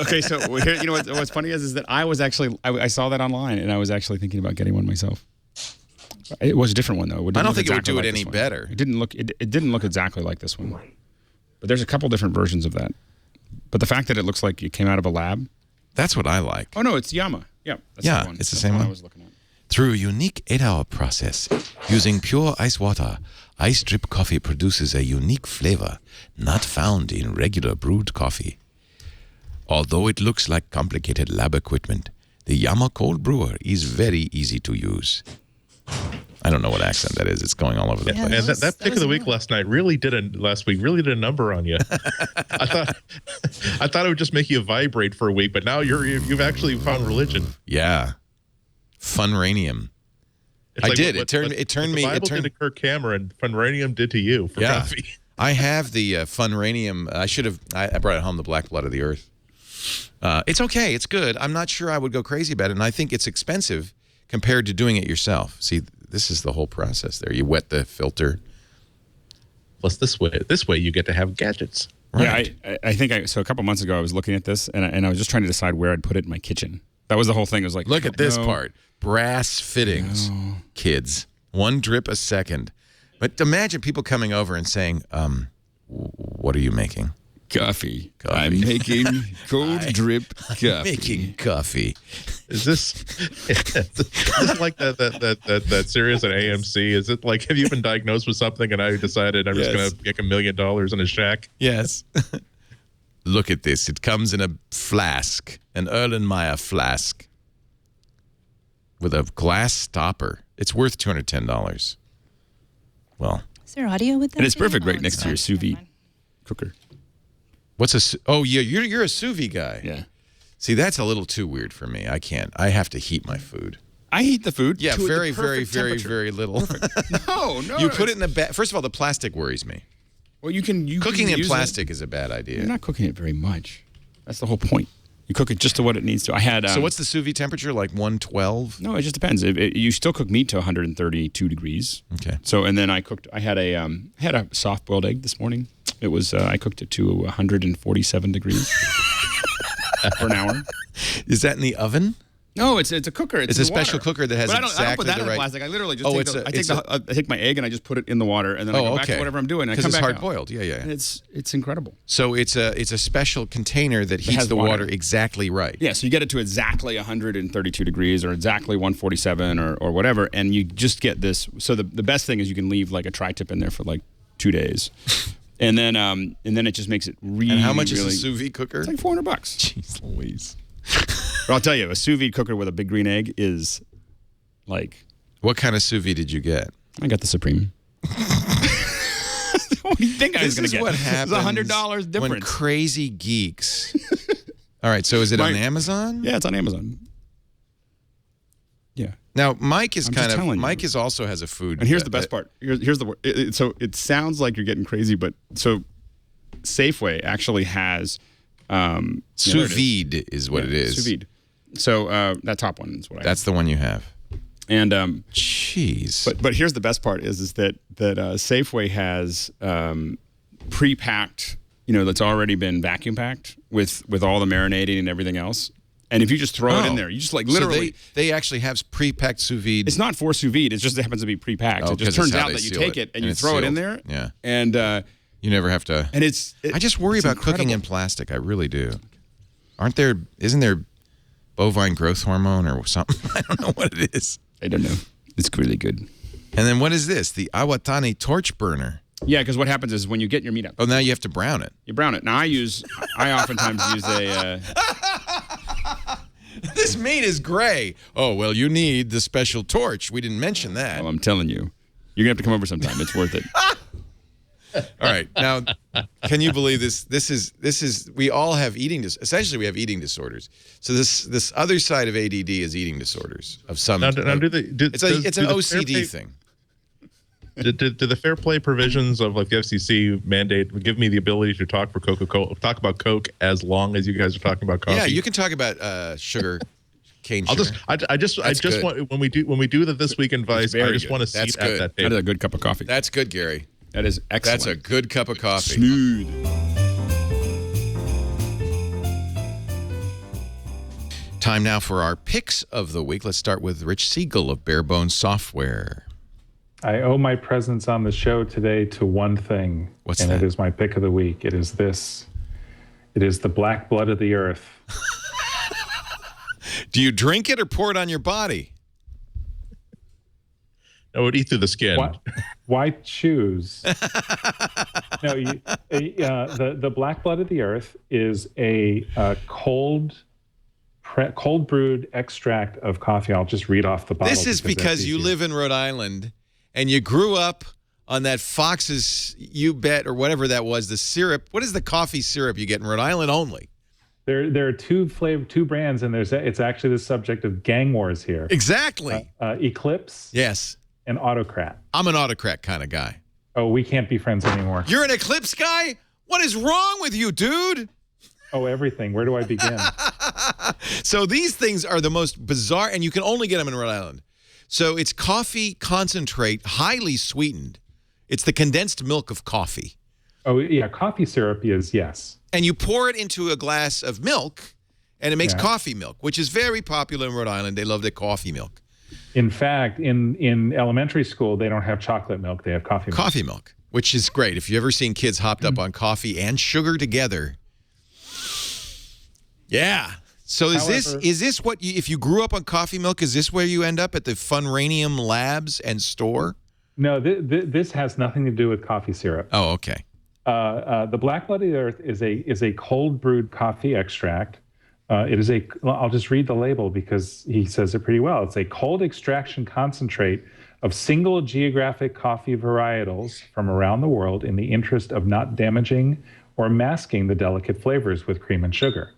Okay, so here, what's funny is that I was actually, I saw that online and I was actually thinking about getting one myself. It was a different one, though. I don't think it would do it any better. It didn't look exactly like this one. But there's a couple different versions of that. But the fact that it looks like it came out of a lab. That's what I like. Oh, no, it's Yama. Yeah, that's the one. It's the same one. I was looking at. Through a unique 8-hour process, using pure ice water, ice drip coffee produces a unique flavor not found in regular brewed coffee. Although it looks like complicated lab equipment, the Yama Cold Brewer is very easy to use. I don't know what accent that is. It's going all over the place. And that pick of the week last week really did a number on you. I thought it would just make you vibrate for a week, but now you've actually found religion. Yeah. Funranium. I did. It turned me. The Bible did to Kirk Cameron. Funranium did to you for coffee. I have the Funranium. I brought it home. The Black Blood of the Earth. It's okay. It's good. I'm not sure I would go crazy about it, and I think it's expensive compared to doing it yourself. See, this is the whole process. There, you wet the filter. Plus, this way you get to have gadgets. Right. Yeah, I think so. A couple months ago, I was looking at this, and I was just trying to decide where I'd put it in my kitchen. That was the whole thing. It was like, look at this part. Brass fittings, kids. 1 drip a second. But imagine people coming over and saying, what are you making? Coffee. I'm making cold drip coffee. Making coffee. Is this like that series at AMC? Is it like, have you been diagnosed with something and I decided I'm just going to make $1 million in a shack? Yes. Look at this. It comes in a flask, an Erlenmeyer flask with a glass stopper. It's worth $210. Well, Is there audio with that? And it's thing? perfect right it's next to not. your sous vide Never mind. cooker. what's a? Oh yeah, you're a sous vide guy. Yeah. See, that's a little too weird for me. I can't. I have to heat my food. I heat the food. Yeah, to the very, perfect temperature. very little. No. You put it in the bag. First of all, the plastic worries me. Well, you can Cooking in use plastic is a bad idea. You're not cooking it very much. That's the whole point. You cook it just to what it needs to. I had. So what's the sous vide temperature? Like 112? No, it just depends. You still cook meat to 132 degrees. Okay. So and then I cooked. I had a soft boiled egg this morning. It was I cooked it to 147 degrees for an hour. Is that in the oven? No, it's a cooker. It's a special cooker that has but I don't exactly put that the in right. plastic. I literally just I take my egg and I just put it in the water and then I go back to whatever I'm doing. Because it's hard boiled. Yeah. And it's incredible. So it's a special container that heats has the water. water exactly right. Yeah, so you get it to exactly 132 degrees or exactly 147 or whatever, and you just get this. So the best thing is you can leave like a tri-tip in there for like 2 days. And then it just makes it really. And how much really, is a sous vide cooker? It's like $400. Jeez Louise. But I'll tell you, a sous vide cooker with a big green egg is like. What kind of sous vide did you get? I got the Supreme. What do you think I was going to get? What happens? It's $100 difference. When crazy geeks. All right, so is it on Amazon? Yeah, it's on Amazon. Yeah. Now Mike is Mike is also has a food. And here's the best part. Here's the word. So it sounds like you're getting crazy, but so Safeway actually has sous vide is what it is. Sous vide. So that top one is what I. That's the one you have. And jeez. But here's the best part is that Safeway has pre-packed, that's already been vacuum packed with all the marinating and everything else. And if you just throw it in there, you just like literally. So they actually have pre-packed sous vide. It's not for sous vide. It just happens to be pre-packed. Oh, it just turns out that you take it and you throw it in there. Yeah. And you never have to. And I just worry about cooking in plastic. I really do. Isn't there bovine growth hormone or something? I don't know what it is. I don't know. It's really good. And then what is this? The Awatani torch burner. Yeah, because what happens is when you get your meat up. Oh, now you have to brown it. You brown it. Now I oftentimes use a. This meat is gray. Oh, well, you need the special torch. We didn't mention that. Well, I'm telling you. You're going to have to come over sometime. It's worth it. All right. Now, can you believe this? This is we all have essentially we have eating disorders. So this other side of ADD is eating disorders of some. Now, it's an OCD thing. Do the fair play provisions of like the FCC mandate give me the ability to talk for Coca-Cola, talk about Coke as long as you guys are talking about coffee? Yeah, you can talk about sugar, cane sugar. I just want when we do the This Week in Vice, I just want to seat at that table. That is a good cup of coffee. That's good, Gary. That is excellent. That's a good cup of coffee. Smooth. Time now for our picks of the week. Let's start with Rich Siegel of Barebones Software. I owe my presence on the show today to one thing. What's and that? It is my pick of the week. It is this. It is the black blood of the earth. Do you drink it or pour it on your body? I would eat through the skin. Why choose? No, the black blood of the earth is a cold brewed extract of coffee. I'll just read off the bottle. This is because you live in Rhode Island and you grew up on that Fox's You Bet or whatever that was, the syrup. What is the coffee syrup you get in Rhode Island only? There are two brands, and it's actually the subject of gang wars here. Exactly. Eclipse. Yes. And Autocrat. I'm an Autocrat kind of guy. Oh, we can't be friends anymore. You're an Eclipse guy? What is wrong with you, dude? Oh, everything. Where do I begin? So these things are the most bizarre, and you can only get them in Rhode Island. So it's coffee concentrate, highly sweetened. It's the condensed milk of coffee. Oh, yeah. Coffee syrup is, yes. And you pour it into a glass of milk, and it makes coffee milk, which is very popular in Rhode Island. They love their coffee milk. In fact, in elementary school, they don't have chocolate milk. They have coffee milk. Coffee milk. which is great. If you've ever seen kids hopped up on coffee and sugar together. Yeah. So is this what you, if you grew up on coffee milk, is this where you end up at the Funranium Labs and store? No, this has nothing to do with coffee syrup. Oh, okay. The Black Blood of the Earth is a cold brewed coffee extract. It is I'll just read the label because he says it pretty well. It's a cold extraction concentrate of single geographic coffee varietals from around the world in the interest of not damaging or masking the delicate flavors with cream and sugar.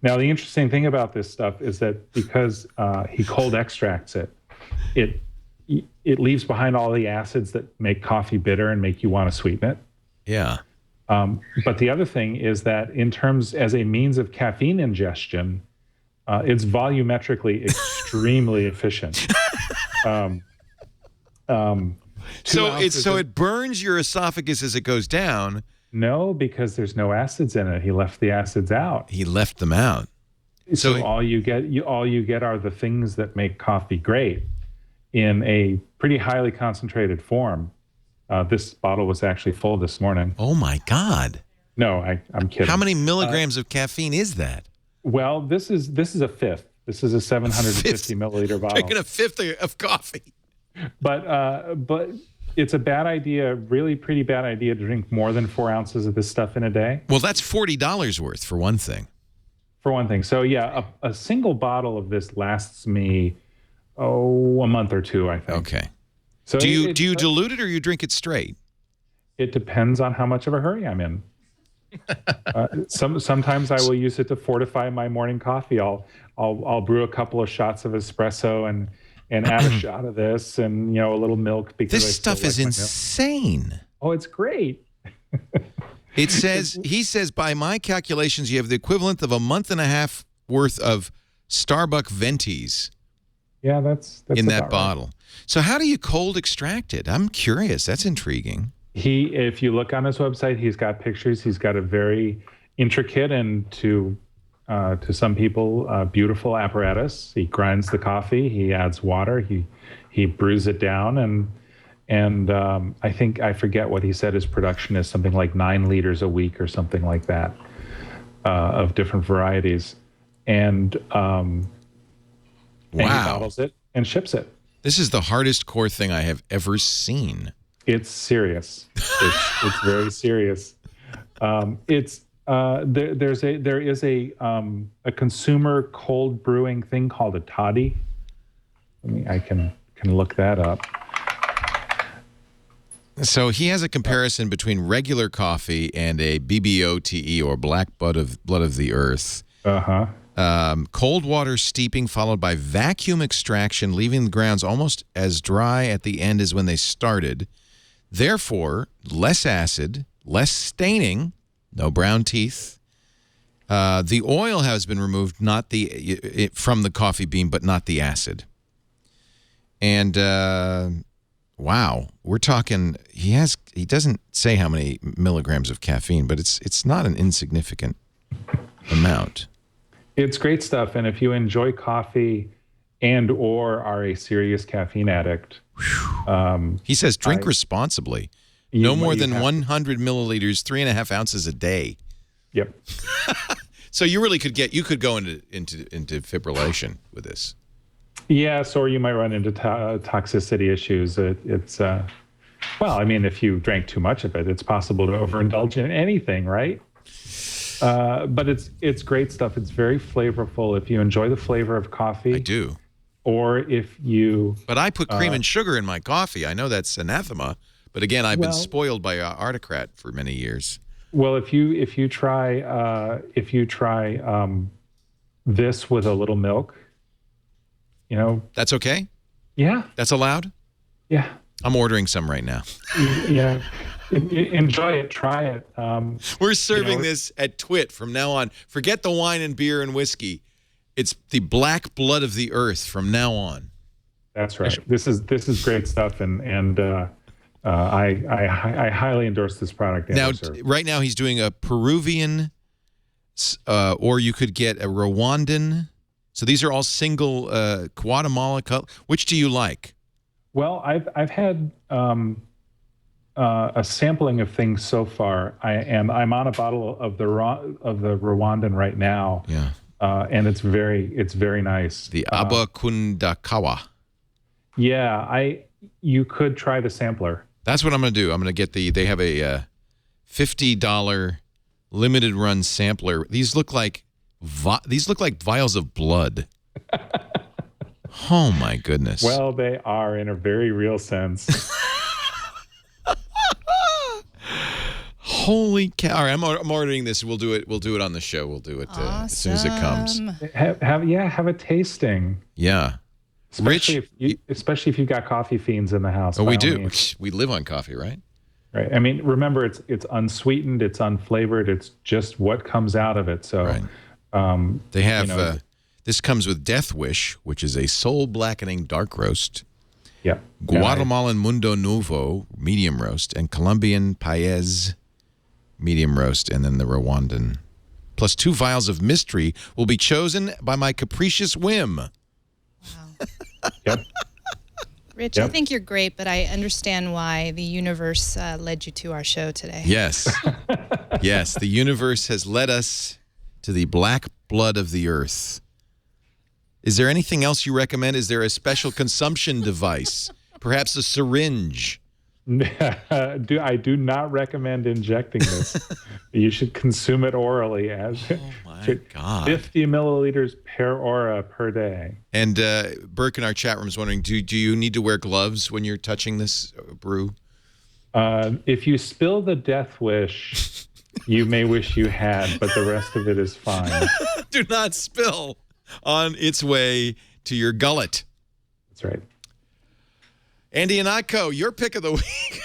Now, the interesting thing about this stuff is that because he cold extracts it, it leaves behind all the acids that make coffee bitter and make you want to sweeten it. Yeah. But the other thing is that in terms as a means of caffeine ingestion, it's volumetrically extremely efficient. So it burns your esophagus as it goes down. No, because there's no acids in it. He left the acids out. He left them out. So all you get are the things that make coffee great in a pretty highly concentrated form. This bottle was actually full this morning. Oh my God! No, I'm kidding. How many milligrams of caffeine is that? Well, this is a fifth. This is a 750 milliliter bottle. Drinking a fifth of coffee. But it's a bad idea, really pretty bad idea, to drink more than 4 ounces of this stuff in a day. Well, that's $40 worth for one thing. So yeah, a single bottle of this lasts me a month or two, I think. Okay. So do you dilute it or you drink it straight? It depends on how much of a hurry I'm in. Sometimes I will use it to fortify my morning coffee. I'll brew a couple of shots of espresso and add a shot of this and a little milk because this stuff is insane. Oh, it's great. He says by my calculations you have the equivalent of a month and a half worth of Starbucks Ventis. Yeah, that's in that bottle. Right. So how do you cold extract it? I'm curious. That's intriguing. If you look on his website, he's got pictures. He's got a very intricate and to some people beautiful apparatus. He grinds the coffee. He adds water. He brews it down and I forget what he said his production is, something like 9 liters a week or something like that of different varieties. And he bottles it and ships it. This is the hardest core thing I have ever seen. It's serious. It's very serious. There is a consumer cold brewing thing called a toddy. I can look that up. So he has a comparison between regular coffee and a BBOTE or black blood of the earth. Cold water steeping followed by vacuum extraction, leaving the grounds almost as dry at the end as when they started. Therefore, less acid, less staining, no brown teeth. The oil has been removed, from the coffee bean, but not the acid. And wow, we're talking. He doesn't say how many milligrams of caffeine, but it's not an insignificant amount. It's great stuff, and if you enjoy coffee and/or are a serious caffeine addict, he says drink responsibly. No more than 100 milliliters, 3.5 ounces a day. Yep. So you really could go into fibrillation with this. Yes, or you might run into toxicity issues. Well, I mean, if you drank too much of it, it's possible to overindulge in anything, right? But it's great stuff. It's very flavorful. If you enjoy the flavor of coffee, I do. Or if you, but I put cream and sugar in my coffee. I know that's anathema, but again, I've been spoiled by Artocrat for many years. Well, if you try this with a little milk, that's okay. Yeah, that's allowed. Yeah, I'm ordering some right now. Yeah. Enjoy it. Try it. We're serving this at TWiT from now on. Forget the wine and beer and whiskey. It's the black blood of the earth from now on. That's right. This is great stuff, and I highly endorse this product. Now, right now he's doing a Peruvian, or you could get a Rwandan. So these are all single Guatemala. Which do you like? Well, I've had. a sampling of things so far. I'm on a bottle of the Rwandan right now. Yeah. And it's very nice. The Abakundakawa. Yeah, you could try the sampler. That's what I'm going to do. I'm going to get they have a $50 limited run sampler. These look like vials of blood. Oh my goodness. Well, they are in a very real sense. Holy cow! All right, I'm ordering this. We'll do it on the show. We'll do it as soon as it comes. Have a tasting. Yeah. Especially if you've got coffee fiends in the house. Oh, we do. We live on coffee, right? Right. I mean, remember, it's unsweetened, it's unflavored, it's just what comes out of it. So they have this comes with Death Wish, which is a soul blackening dark roast. Yeah. Guatemalan Mundo Nuevo medium roast, and Colombian Paez medium roast, and then the Rwandan. Plus 2 vials of mystery will be chosen by my capricious whim. Yep. Rich, I think you're great, but I understand why the universe led you to our show today. Yes. Yes, the universe has led us to the black blood of the earth. Is there anything else you recommend? Is there a special consumption device? Perhaps a syringe? I do not recommend injecting this. You should consume it orally. God. 50 milliliters per aura per day. And Burke in our chat room is wondering, do you need to wear gloves when you're touching this brew? If you spill the Death Wish, you may wish you had, but the rest of it is fine. Do not spill on its way to your gullet. That's right. Andy and Iko, your pick of the week.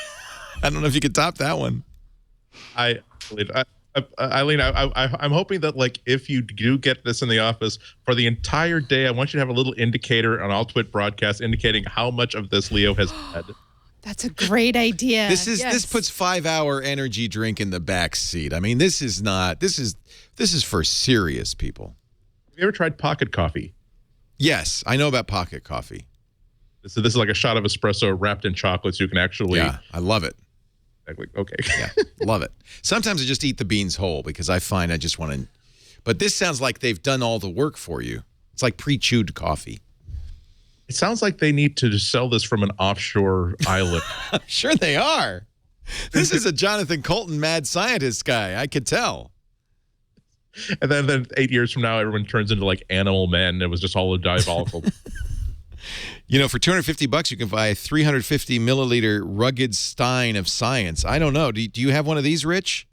I don't know if you could top that one. Eileen, I'm hoping that, like, if you do get this in the office for the entire day, I want you to have a little indicator on all TWiT broadcasts indicating how much of this Leo has had. That's a great idea. This puts 5-hour energy drink in the back seat. I mean, this is for serious people. Have you ever tried pocket coffee? Yes, I know about pocket coffee. So this is like a shot of espresso wrapped in chocolates. You can actually... Yeah, I love it. Okay. Yeah, love it. Sometimes I just eat the beans whole because I find I just want to... But this sounds like they've done all the work for you. It's like pre-chewed coffee. It sounds like they need to sell this from an offshore island. I'm sure they are. This is a Jonathan Colton mad scientist guy. I could tell. And then 8 years from now, everyone turns into like Animal Man. It was just all a diabolical... You know, for $250, you can buy a 350 milliliter rugged stein of science. I don't know. Do you have one of these, Rich?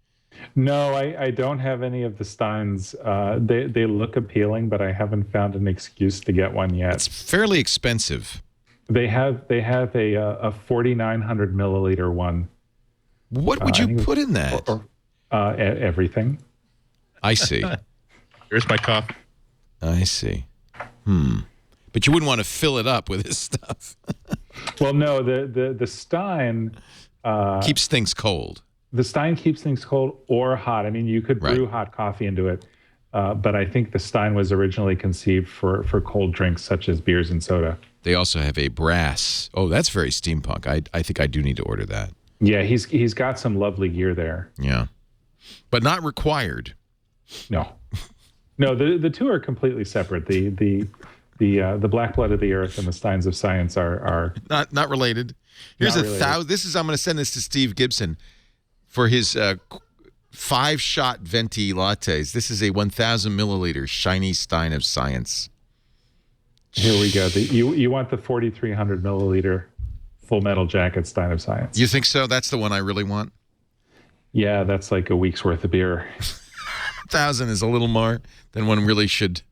No, I don't have any of the steins. They look appealing, but I haven't found an excuse to get one yet. It's fairly expensive. They have a 4,900 milliliter one. What would you put in that? Everything. I see. Here's my coffee. I see. But you wouldn't want to fill it up with this stuff. Well, no, the stein keeps things cold. The stein keeps things cold or hot. I mean, you could brew hot coffee into it, but I think the stein was originally conceived for cold drinks such as beers and soda. They also have a brass. Oh, that's very steampunk. I think I do need to order that. Yeah, he's got some lovely gear there. Yeah, but not required. No, the two are completely separate. The black blood of the earth and the steins of science are not related. Here's This is I'm going to send this to Steve Gibson for his 5-shot venti lattes. This is a 1,000 milliliter shiny stein of science. Here we go. You want the 4,300 milliliter Full Metal Jacket stein of science? You think so? That's the one I really want. Yeah, that's like a week's worth of beer. 1,000 is a little more than one really should.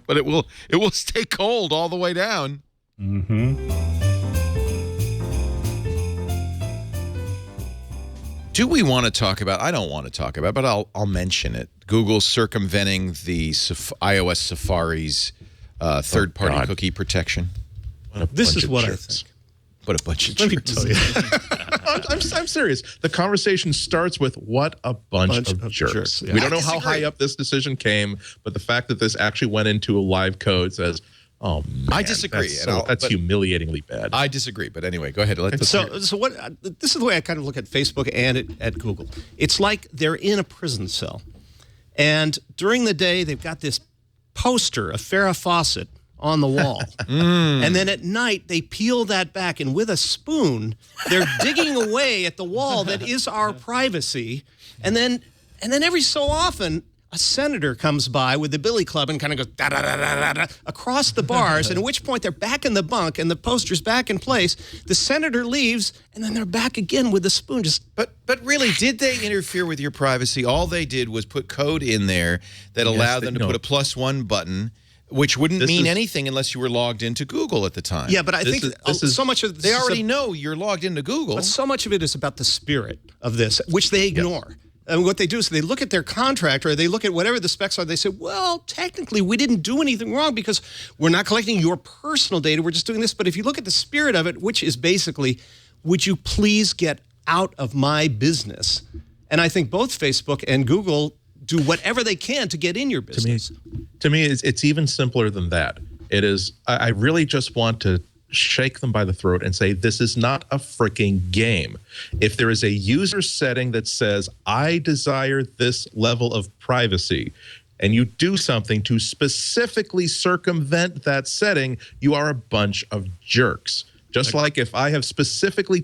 But it will stay cold all the way down. Mm-hmm. Do we want to talk about? I don't want to talk about, but I'll mention it. Google circumventing the iOS Safari's third-party cookie protection. This is what I think. What a bunch of Let me jerks. tell you. I'm serious. The conversation starts with what a bunch of jerks. Yeah. We don't know how high up this decision came, but the fact that this actually went into a live code says, Oh, man, I disagree. That's humiliatingly bad. I disagree. But anyway, go ahead. So what? This is the way I kind of look at Facebook and at Google. It's like they're in a prison cell, and during the day they've got this poster of Farrah Fawcett on the wall, and then at night they peel that back, and with a spoon they're digging away at the wall that is our privacy, and then every so often a senator comes by with the billy club and kind of goes da da da da da across the bars, and at which point they're back in the bunk and the poster's back in place. The senator leaves, and then they're back again with the spoon. But really, did they interfere with your privacy? All they did was put code in there that allowed them to put a +1 button, which wouldn't mean anything unless you were logged into Google at the time. Yeah, but I think so much of they already know you're logged into Google. But so much of it is about the spirit of this, which they ignore. And what they do is they look at their contract or they look at whatever the specs are. They say, well, technically, we didn't do anything wrong because we're not collecting your personal data. We're just doing this. But if you look at the spirit of it, which is basically, would you please get out of my business? And I think both Facebook and Google do whatever they can to get in your business. To me, it's even simpler than that. It is, I really just want to shake them by the throat and say, this is not a freaking game. If there is a user setting that says, I desire this level of privacy, and you do something to specifically circumvent that setting, you are a bunch of jerks. Just like if I have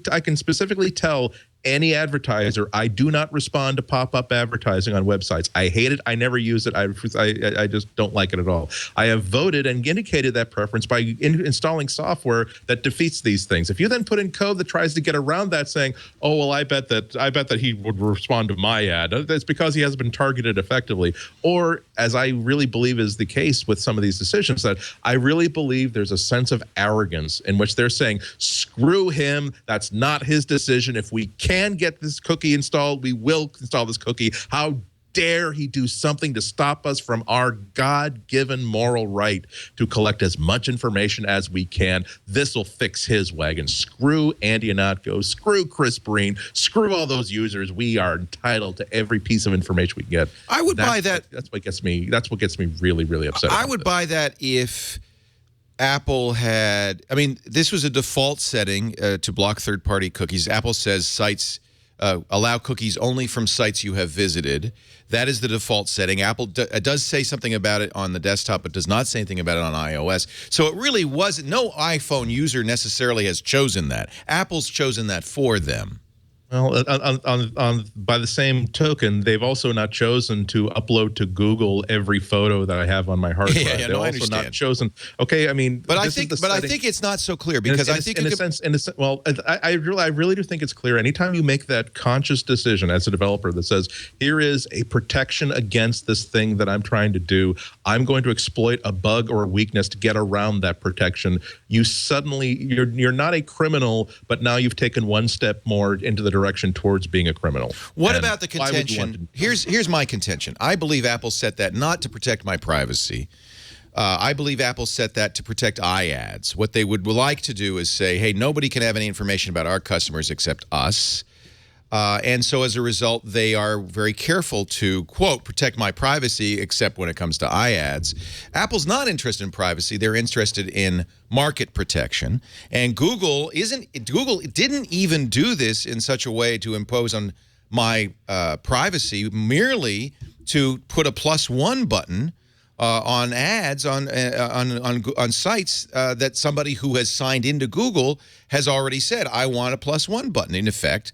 I can specifically tell any advertiser, I do not respond to pop-up advertising on websites. I hate it. I never use it. I just don't like it at all. I have voted and indicated that preference by installing software that defeats these things. If you then put in code that tries to get around that, saying, "Oh well, I bet that he would respond to my ad," that's because he hasn't been targeted effectively. Or, as I really believe is the case with some of these decisions, that I really believe there's a sense of arrogance in which they're saying, "Screw him. That's not his decision. If we can get this cookie installed, we will install this cookie. How dare he do something to stop us from our God-given moral right to collect as much information as we can. This will fix his wagon." Screw Andy Ihnatko, screw Chris Breen, screw all those users. We are entitled to every piece of information we can get. I would buy that. That's what gets me really, really upset. I would buy that if Apple had, I mean, this was a default setting to block third-party cookies. Apple says sites allow cookies only from sites you have visited. That is the default setting. Apple does say something about it on the desktop, but does not say anything about it on iOS. So it really wasn't, no iPhone user necessarily has chosen that. Apple's chosen that for them. Well, by the same token, they've also not chosen to upload to Google every photo that I have on my hard drive. They've also understand. Not chosen. Okay, I mean, but I think it's not so clear because I think I really do think it's clear. Anytime you make that conscious decision as a developer that says, here is a protection against this thing that I'm trying to do, I'm going to exploit a bug or a weakness to get around that protection. You're not a criminal, but now you've taken one step more into the direction towards being a criminal. What about the contention? Here's my contention. I believe Apple set that not to protect my privacy. I believe Apple set that to protect iAds. What they would like to do is say, hey, nobody can have any information about our customers except us. And so as a result, they are very careful to, quote, protect my privacy, except when it comes to iAds. Apple's not interested in privacy. They're interested in market protection. And Google didn't even do this in such a way to impose on my privacy, merely to put a +1 button on ads on sites that somebody who has signed into Google has already said, I want a +1 button, in effect.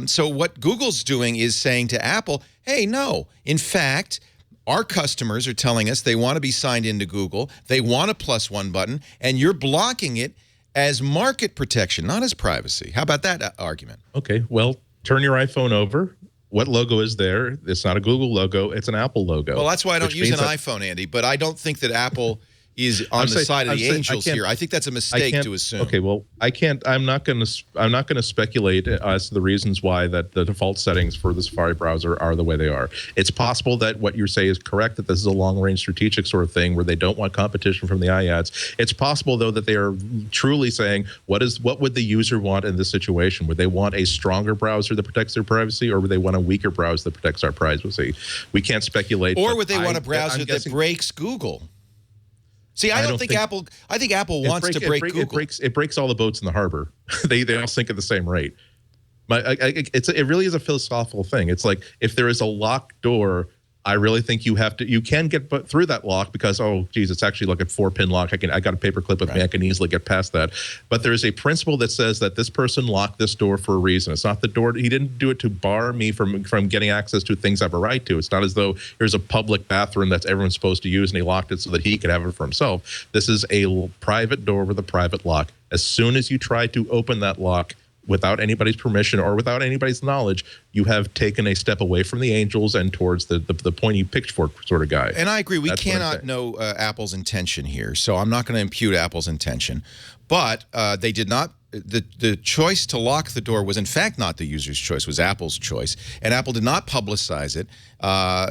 So what Google's doing is saying to Apple, hey, no, in fact, our customers are telling us they want to be signed into Google, they want a +1 button, and you're blocking it as market protection, not as privacy. How about that argument? Okay, well, turn your iPhone over. What logo is there? It's not a Google logo, it's an Apple logo. Well, that's why I don't use an iPhone, Andy, but I don't think that Apple is on the side of the angels here. I think that's a mistake to assume. Okay, well, I'm not going to speculate as to the reasons why that the default settings for the Safari browser are the way they are. It's possible that what you say is correct, that this is a long-range strategic sort of thing where they don't want competition from the iAds. It's possible, though, that they are truly saying, what would the user want in this situation? Would they want a stronger browser that protects their privacy, or would they want a weaker browser that protects our privacy? We can't speculate. Or would they want a browser that breaks Google? See, I don't think Apple wants to break Google. It breaks all the boats in the harbor. they all sink at the same rate. It really is a philosophical thing. It's like if there is a locked door, I really think you can get through that lock because, oh, geez, it's actually like a 4-pin lock. I got a paper clip with me. I can easily get past that. But there is a principle that says that this person locked this door for a reason. It's not the door. He didn't do it to bar me from getting access to things I have a right to. It's not as though there's a public bathroom that everyone's supposed to use and he locked it so that he could have it for himself. This is a private door with a private lock. As soon as you try to open that lock without anybody's permission or without anybody's knowledge, you have taken a step away from the angels and towards the pointy pitchfork sort of guy. And I agree. We cannot know Apple's intention here, so I'm not going to impute Apple's intention. But they did not. The choice to lock the door was in fact not the user's choice; was Apple's choice, and Apple did not publicize it.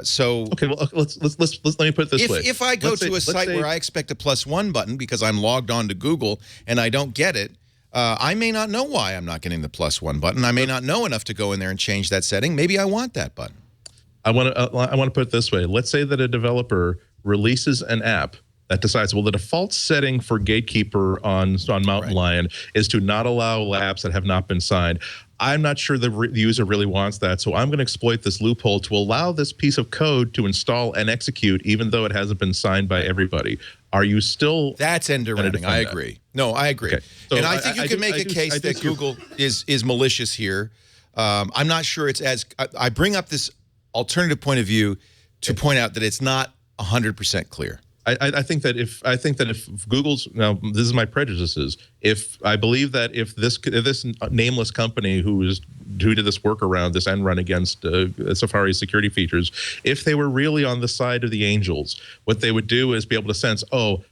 So okay, well, let me put it this way: if I go to a site where I expect a +1 button because I'm logged on to Google and I don't get it, I may not know why I'm not getting the +1 button. I may not know enough to go in there and change that setting. Maybe I want that button. I want to put it this way. Let's say that a developer releases an app that decides, well, the default setting for Gatekeeper on Mountain Lion is to not allow apps that have not been signed. I'm not sure the user really wants that, so I'm going to exploit this loophole to allow this piece of code to install and execute even though it hasn't been signed by everybody. Are you still... That's end-arounding. I agree. No, I agree. Okay. So and I think you can make a case that Google is malicious here. I'm not sure it's as... I bring up this alternative point of view to point out that it's not 100% clear. I think that if Google's, now this is my prejudices, if I believe that if this nameless company who did this workaround, this end run against Safari's security features, if they were really on the side of the angels, what they would do is be able to sense, oh,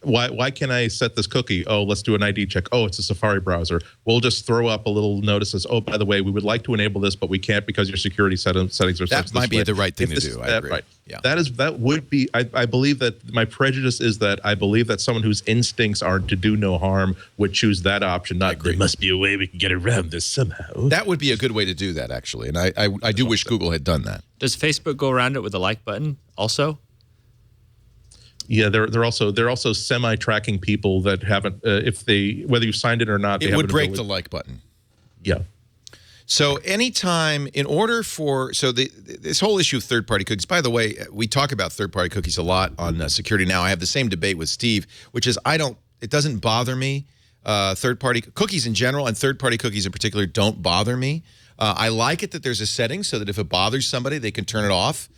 why can I set this cookie? Oh, let's do an ID check. Oh, it's a Safari browser. We'll just throw up a little notice that says, oh, by the way, we would like to enable this, but we can't because your security settings are that might be the right thing to do. I agree. Right. Yeah. That would be. I believe that my prejudice is that I believe that someone whose instincts are to do no harm would choose that option. Not there must be a way we can get around this somehow. That would be a good way to do that, actually. And I do wish Google had done that. Does Facebook go around it with a like button also? Yeah, they're also semi-tracking people that haven't whether you've signed it or not. It would break the like button. Yeah. So anytime, in order for this whole issue of third-party cookies. By the way, we talk about third-party cookies a lot on Security Now. I have the same debate with Steve, which is it doesn't bother me. Third-party cookies in general and third-party cookies in particular don't bother me. I like it that there's a setting so that if it bothers somebody, they can turn it off.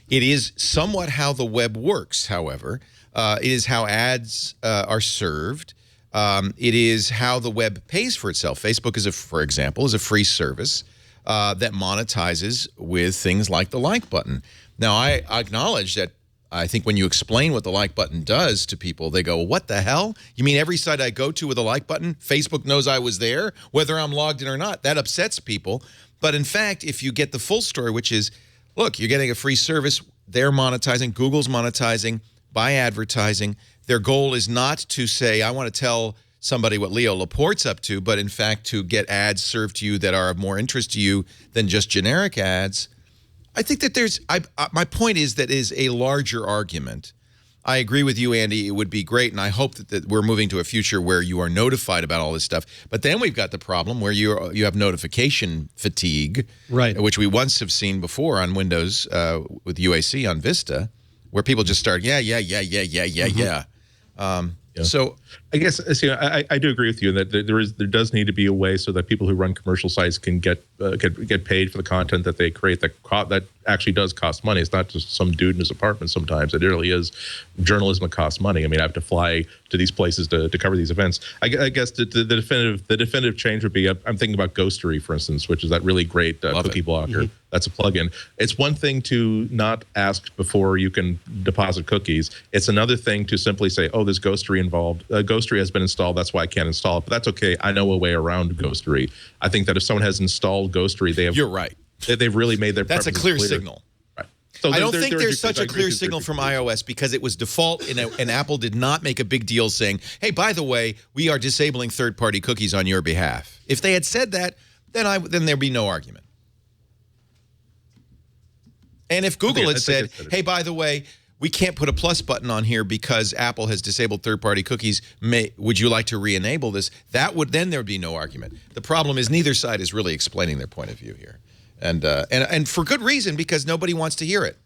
It is somewhat how the web works, however. It is how ads are served. It is how the web pays for itself. Facebook, for example, is a free service that monetizes with things like the like button. Now, I acknowledge that I think when you explain what the like button does to people, they go, well, what the hell? You mean every site I go to with a like button, Facebook knows I was there, whether I'm logged in or not? That upsets people. But in fact, if you get the full story, which is, look, you're getting a free service, they're monetizing, Google's monetizing by advertising. Their goal is not to say, I want to tell somebody what Leo Laporte's up to, but in fact to get ads served to you that are of more interest to you than just generic ads. I think that my point is that is a larger argument. I agree with you, Andy. It would be great, and I hope that we're moving to a future where you are notified about all this stuff. But then we've got the problem where you have notification fatigue, right? Which we once have seen before on Windows with UAC on Vista, where people just start, yeah. So I guess I do agree with you that there does need to be a way so that people who run commercial sites can get paid for the content that they create that actually does cost money. It's not just some dude in his apartment. Sometimes it really is journalism that costs money. I mean, I have to fly to these places to cover these events. I guess the definitive change would be I'm thinking about Ghostery, for instance, which is that really great cookie blocker. Mm-hmm. That's a plugin. It's one thing to not ask before you can deposit cookies. It's another thing to simply say, oh, there's Ghostery involved. Ghostery has been installed. That's why I can't install it. But that's okay. I know a way around Ghostery. I think that if someone has installed Ghostery, they have. You're right. They've really made their. That's a clear signal. Right. So I don't think there's such a clear signal from iOS because it was default, and Apple did not make a big deal saying, "Hey, by the way, we are disabling third-party cookies on your behalf." If they had said that, then there'd be no argument. And if Google had said, "Hey, by the way, we can't put a plus button on here because Apple has disabled third-party cookies. Would you like to re-enable this? That would then there would be no argument. The problem is neither side is really explaining their point of view here, and for good reason, because nobody wants to hear it.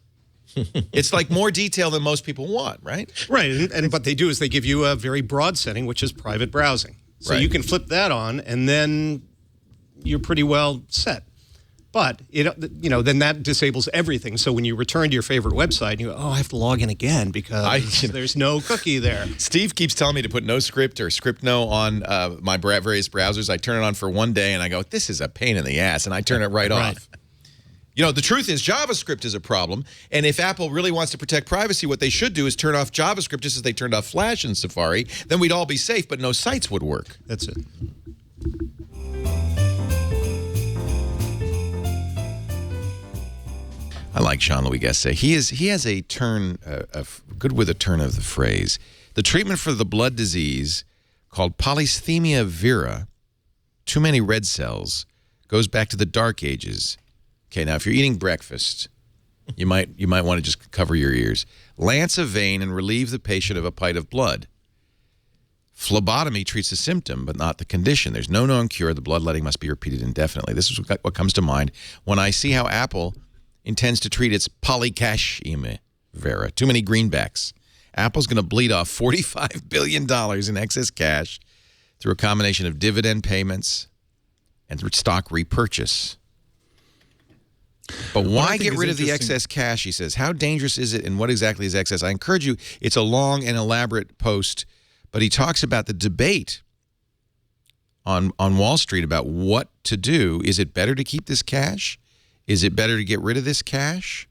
It's like more detail than most people want, right? Right, and what they do is they give you a very broad setting, which is private browsing. So you can flip that on, and then you're pretty well set. But then that disables everything. So when you return to your favorite website, you go, oh, I have to log in again because there's no cookie there. Steve keeps telling me to put no script or script no on my various browsers. I turn it on for one day, and I go, this is a pain in the ass, and I turn it right off. You know, the truth is JavaScript is a problem, and if Apple really wants to protect privacy, what they should do is turn off JavaScript just as they turned off Flash in Safari. Then we'd all be safe, but no sites would work. That's it. I like Jean-Louis Gasset. He has a turn, good with a turn of the phrase. The treatment for the blood disease called polycythemia vera, too many red cells, goes back to the Dark Ages. Okay, now if you're eating breakfast, you might want to just cover your ears. Lance a vein and relieve the patient of a pint of blood. Phlebotomy treats the symptom, but not the condition. There's no known cure. The bloodletting must be repeated indefinitely. This is what comes to mind when I see how Apple intends to treat its polycythemia vera. Too many greenbacks. Apple's going to bleed off $45 billion in excess cash through a combination of dividend payments and stock repurchase. But why get rid of the excess cash, he says? How dangerous is it, and what exactly is excess? I encourage you, it's a long and elaborate post, but he talks about the debate on Wall Street about what to do. Is it better to keep this cash? Is it better to get rid of this cash?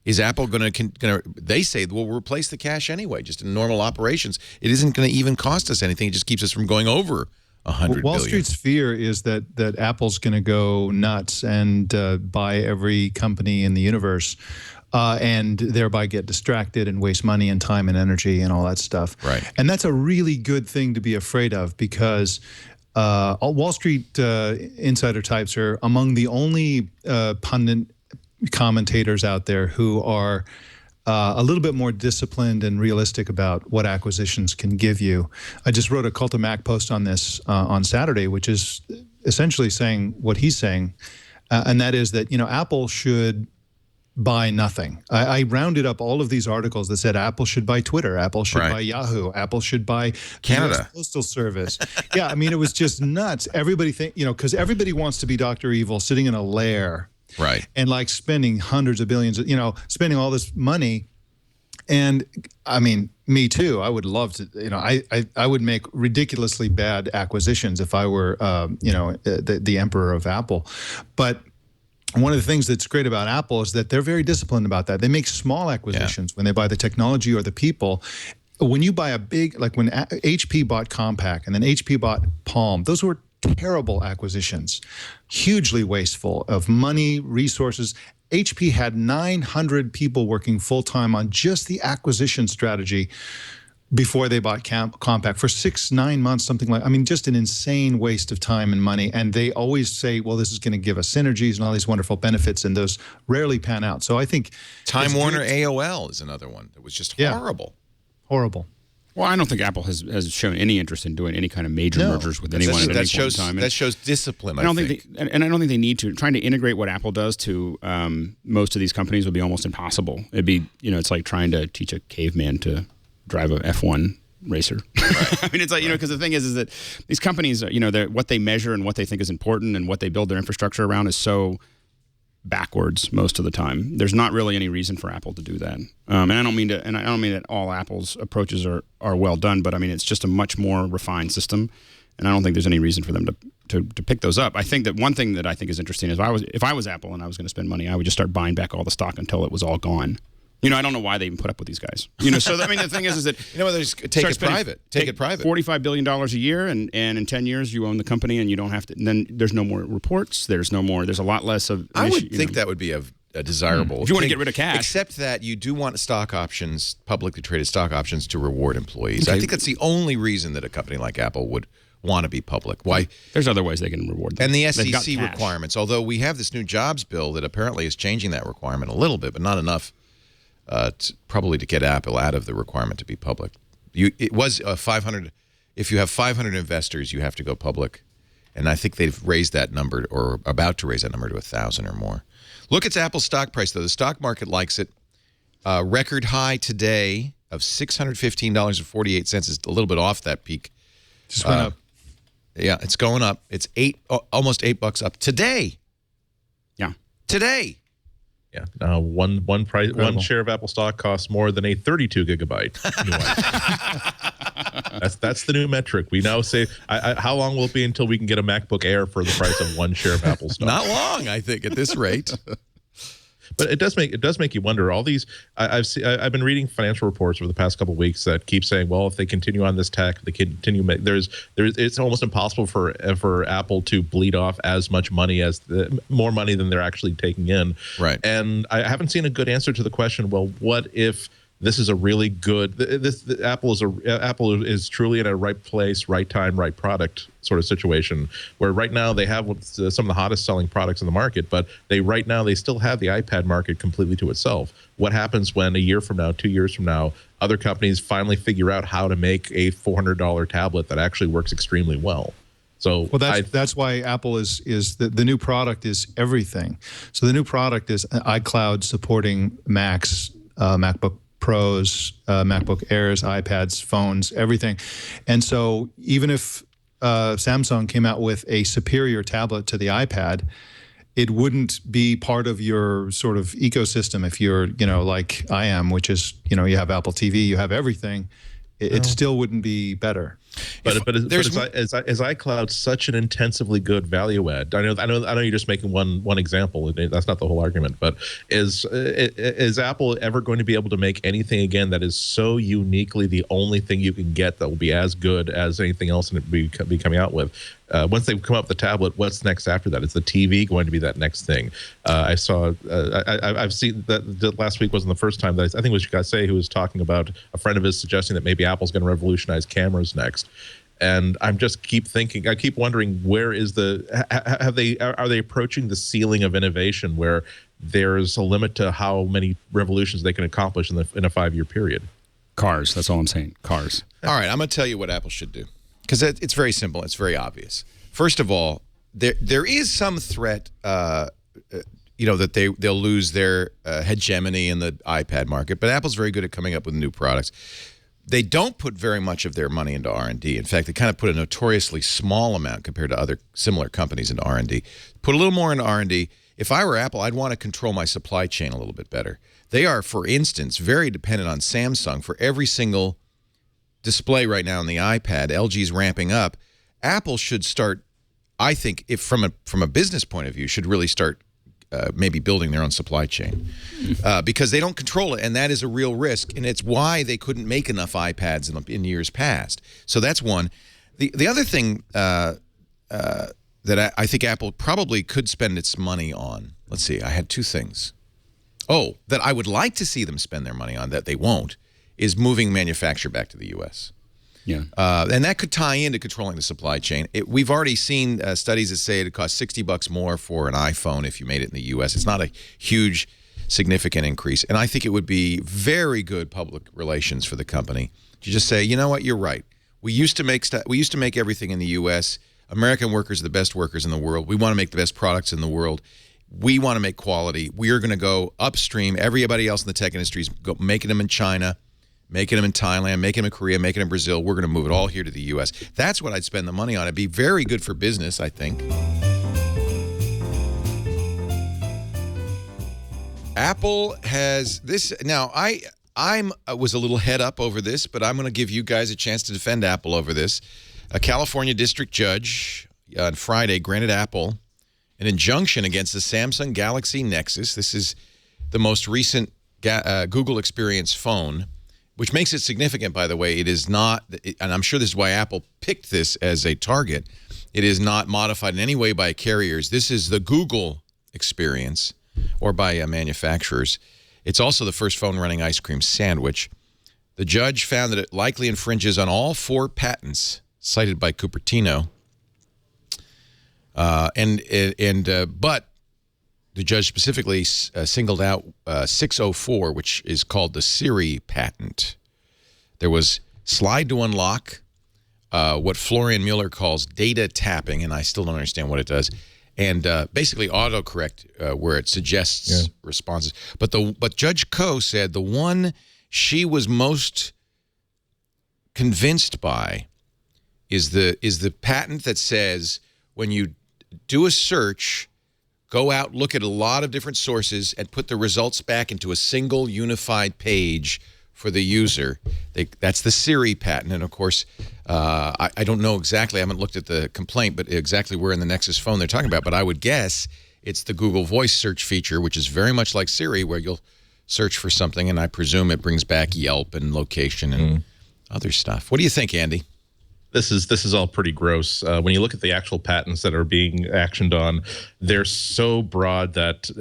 Is Apple going to, they say, well, we'll replace the cash anyway, just in normal operations. It isn't going to even cost us anything. It just keeps us from going over $100 Wall billion. Street's fear is that Apple's going to go nuts and buy every company in the universe and thereby get distracted and waste money and time and energy and all that stuff. Right. And that's a really good thing to be afraid of because Wall Street insider types are among the only pundit commentators out there who are a little bit more disciplined and realistic about what acquisitions can give you. I just wrote a Cult of Mac post on this on Saturday, which is essentially saying what he's saying, and that is that, Apple should buy nothing. I rounded up all of these articles that said Apple should buy Twitter, Apple should buy Yahoo, Apple should buy Canada Postal Service. Yeah, I mean, it was just nuts. Everybody because everybody wants to be Dr. Evil sitting in a lair. Right. And like spending hundreds of billions, spending all this money. And I mean, me too. I would love to, I would make ridiculously bad acquisitions if I were, the emperor of Apple. But one of the things that's great about Apple is that they're very disciplined about that. They make small acquisitions when they buy the technology or the people. When you buy a big, like when HP bought Compaq and then HP bought Palm, those were terrible acquisitions, hugely wasteful of money, resources. HP had 900 people working full-time on just the acquisition strategy before they bought Compaq for 6-9 months, something like, just an insane waste of time and money. And they always say, well, this is going to give us synergies and all these wonderful benefits, and those rarely pan out. So I think Time Warner AOL is another one that was just horrible. Horrible. Well, I don't think Apple has shown any interest in doing any kind of major mergers with anyone at any point in time. That shows discipline, I don't think I don't think they need to. Trying to integrate what Apple does to most of these companies would be almost impossible. It'd be, it's like trying to teach a caveman to drive a F1 racer. Right. It's like, because the thing is that these companies, what they measure and what they think is important and what they build their infrastructure around is so backwards most of the time. There's not really any reason for Apple to do that. And I don't mean that all Apple's approaches are well done, but it's just a much more refined system, and I don't think there's any reason for them to pick those up. I think that one thing that I think is interesting is if I was Apple and I was going to spend money, I would just start buying back all the stock until it was all gone. I don't know why they even put up with these guys. So the thing is that take it private. Take it private. $45 billion a year, and in 10 years you own the company, and you don't have to. And then there's no more reports. There's a lot less of. I would think that would be a desirable. If you want to get rid of cash, except that you do want stock options, publicly traded stock options, to reward employees. Okay. I think that's the only reason that a company like Apple would want to be public. Why? There's other ways they can reward them. And the SEC requirements. Although we have this new jobs bill that apparently is changing that requirement a little bit, but not enough. probably to get Apple out of the requirement to be public. It was 500. If you have 500 investors, you have to go public. And I think they've raised that number, or about to raise that number, to 1,000 or more. Look at Apple's stock price, though. The stock market likes it. Record high today of $615.48 is a little bit off that peak. Just went up. Yeah, it's going up. It's almost $8 up today. Yeah, today. Yeah. Now one share of Apple stock costs more than a 32 gigabyte. That's the new metric. We now say, how long will it be until we can get a MacBook Air for the price of one share of Apple stock? Not long, I think, at this rate. But it does make you wonder. All these, I've been reading financial reports over the past couple of weeks that keep saying, well, if they continue on this tack, they continue. It's almost impossible for Apple to bleed off as much money more money than they're actually taking in. Right. And I haven't seen a good answer to the question. Well, what if this is a really good? Apple is truly in a right place, right time, right product sort of situation, where right now they have some of the hottest selling products in the market, but they still have the iPad market completely to itself. What happens when a year from now, 2 years from now, other companies finally figure out how to make a $400 tablet that actually works extremely well? So that's why Apple is the new product is everything. So the new product is iCloud supporting Macs, MacBook Pros, MacBook Airs, iPads, phones, everything. And so even if Samsung came out with a superior tablet to the iPad, it wouldn't be part of your sort of ecosystem if you're, like I am, which is, you have Apple TV, you have everything. It still wouldn't be better. But is iCloud such an intensively good value add? I know you're just making one example. That's not the whole argument. But is Apple ever going to be able to make anything again that is so uniquely the only thing you can get that will be as good as anything else and be coming out with? Once they come up with the tablet, what's next after that? Is the TV going to be that next thing? I've seen that last week wasn't the first time that I think it was Gassé who was talking about a friend of his suggesting that maybe Apple's going to revolutionize cameras next. And I keep wondering, where is are they approaching the ceiling of innovation where there's a limit to how many revolutions they can accomplish in a 5-year period? Cars. That's all I'm saying. Cars. All right. I'm going to tell you what Apple should do, because it's very simple. It's very obvious. First of all, there is some threat, that they'll lose their hegemony in the iPad market. But Apple's very good at coming up with new products. They don't put very much of their money into R&D. In fact, they kind of put a notoriously small amount compared to other similar companies into R&D. Put a little more into R&D. If I were Apple, I'd want to control my supply chain a little bit better. They are, for instance, very dependent on Samsung for every single display right now on the iPad. LG's ramping up. Apple should start, I think, if from a business point of view, should really start maybe building their own supply chain, because they don't control it, and that is a real risk, and it's why they couldn't make enough iPads in years past. So that's one. The other thing that I think Apple probably could spend its money on, let's see, I had two things. That I would like to see them spend their money on that they won't, is moving manufacture back to the U.S. Yeah. And that could tie into controlling the supply chain. We've already seen studies that say it costs $60 more for an iPhone if you made it in the U.S. It's not a huge, significant increase. And I think it would be very good public relations for the company to just say, you know what, you're right. We used to make everything in the U.S. American workers are the best workers in the world. We want to make the best products in the world. We want to make quality. We are going to go upstream. Everybody else in the tech industry is making them in China, making them in Thailand, making them in Korea, making them in Brazil. We're going to move it all here to the U.S. That's what I'd spend the money on. It'd be very good for business, I think. Apple has this. Now, I was a little head up over this, but I'm going to give you guys a chance to defend Apple over this. A California district judge on Friday granted Apple an injunction against the Samsung Galaxy Nexus. This is the most recent Google Experience phone, which makes it significant, by the way. It is not, and I'm sure this is why Apple picked this as a target, it is not modified in any way by carriers. This is the Google Experience, or by manufacturers. It's also the first phone running Ice Cream Sandwich. The judge found that it likely infringes on all 4 patents cited by Cupertino. But the judge specifically singled out 604, which is called the Siri patent. There was slide to unlock, what Florian Mueller calls data tapping, and I still don't understand what it does, and basically autocorrect where it suggests responses. But Judge Koh said the one she was most convinced by is the patent that says when you do a search, go out, look at a lot of different sources, and put the results back into a single unified page for the user. That's the Siri patent. And of course, I don't know exactly, I haven't looked at the complaint, but exactly where in the Nexus phone they're talking about. But I would guess it's the Google Voice search feature, which is very much like Siri, where you'll search for something, and I presume it brings back Yelp and location and other stuff. What do you think, Andy? This is all pretty gross. When you look at the actual patents that are being actioned on, they're so broad that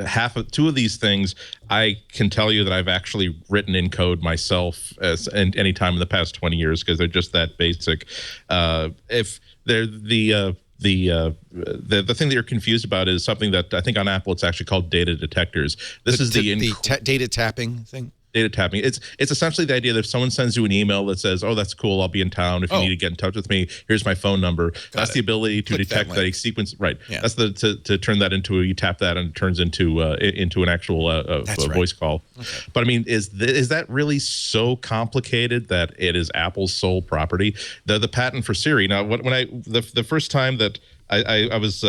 two of these things I can tell you that I've actually written in code myself any time in the past 20 years because they're just that basic. If they're the thing that you're confused about is something that I think on Apple it's actually called data detectors. This is the data tapping thing. Data tapping. It's essentially the idea that if someone sends you an email that says, "Oh, that's cool. I'll be in town. If you need to get in touch with me, here's my phone number." That's the ability to detect that a sequence. Right. Yeah. That's to turn that into you tap that and it turns into an actual voice call. Okay. But I mean, is that really so complicated that it is Apple's sole property? The patent for Siri. Now, when the first time that I was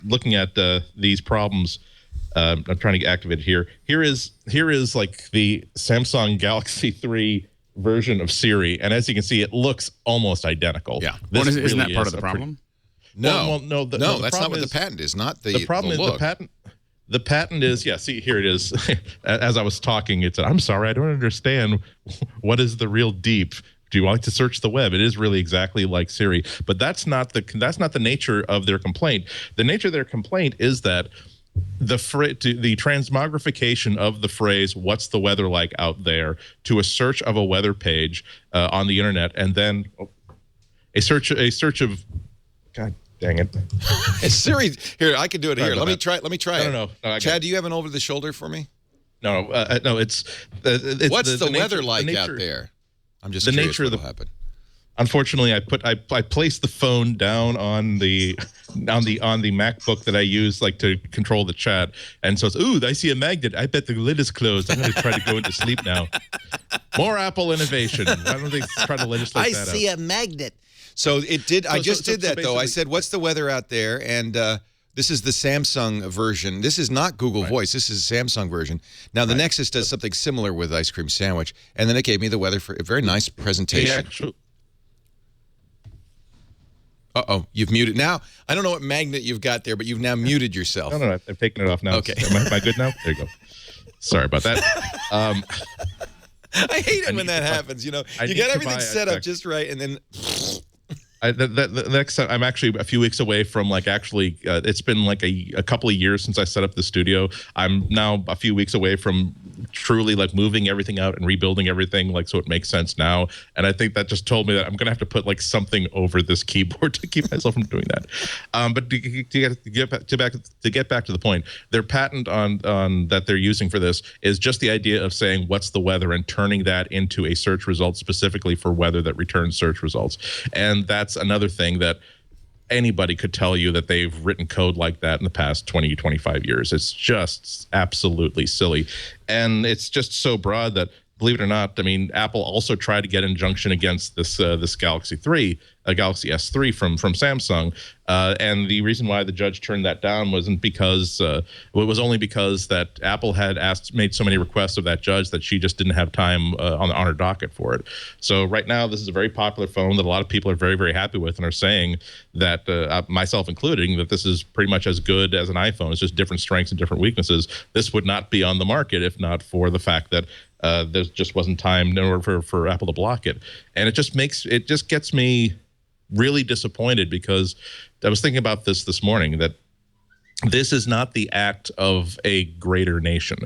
looking at these problems. I'm trying to activate it here. Here is like the Samsung Galaxy 3 version of Siri, and as you can see, it looks almost identical. Yeah, isn't that part of the problem? No, that's not what the patent is. Not the problem is look. the patent. The patent is see here it is. As I was talking, it said, "I'm sorry, I don't understand. What is the real deep? Do you like to search the web?" It is really exactly like Siri, but that's not the nature of their complaint. The nature of their complaint is that the transmogrification of the phrase "What's the weather like out there?" to a search of a weather page on the internet, and then a search of, God dang it, it's Siri. Here, I can do it here. Let me try. I don't know. Chad, do you have an over the shoulder for me? No, it's what's the weather like out there? I'm just curious what will happen. Unfortunately, I placed the phone down on the MacBook that I use to control the chat, and so it's I see a magnet. I bet the lid is closed. I'm going to try to go into sleep now. More Apple innovation. Why don't they try to legislate that out? I see a magnet. So it did. I just did that though. I said, "What's the weather out there?" And this is the Samsung version. This is not Google Voice. This is a Samsung version. Now the Nexus does something similar with Ice Cream Sandwich, and then it gave me the weather for a very nice presentation. Uh-oh, you've muted. Now, I don't know what magnet you've got there, but you've now muted yourself. No, I've taken it off now. Okay. Am I good now? There you go. Sorry about that. I hate it when that happens. You got everything set up just right, and then... The next time, I'm actually a few weeks away from it's been a couple of years since I set up the studio. I'm now a few weeks away from truly moving everything out and rebuilding everything so it makes sense now. And I think that just told me that I'm gonna have to put something over this keyboard to keep myself from doing that. But to get back to the point, their patent on that they're using for this is just the idea of saying what's the weather and turning that into a search result specifically for weather that returns search results. And that's another thing that anybody could tell you that they've written code like that in the past 20, 25 years. It's just absolutely silly. And it's just so broad that, believe it or not, I mean, Apple also tried to get an injunction against this Galaxy S3 from Samsung. And the reason why the judge turned that down wasn't because it was only because that Apple had made so many requests of that judge that she just didn't have time on her docket for it. So right now, this is a very popular phone that a lot of people are very, very happy with and are saying that, myself including, that this is pretty much as good as an iPhone. It's just different strengths and different weaknesses. This would not be on the market if not for the fact that there just wasn't time in order for Apple to block it. And it just gets me really disappointed because I was thinking about this morning, that this is not the act of a greater nation.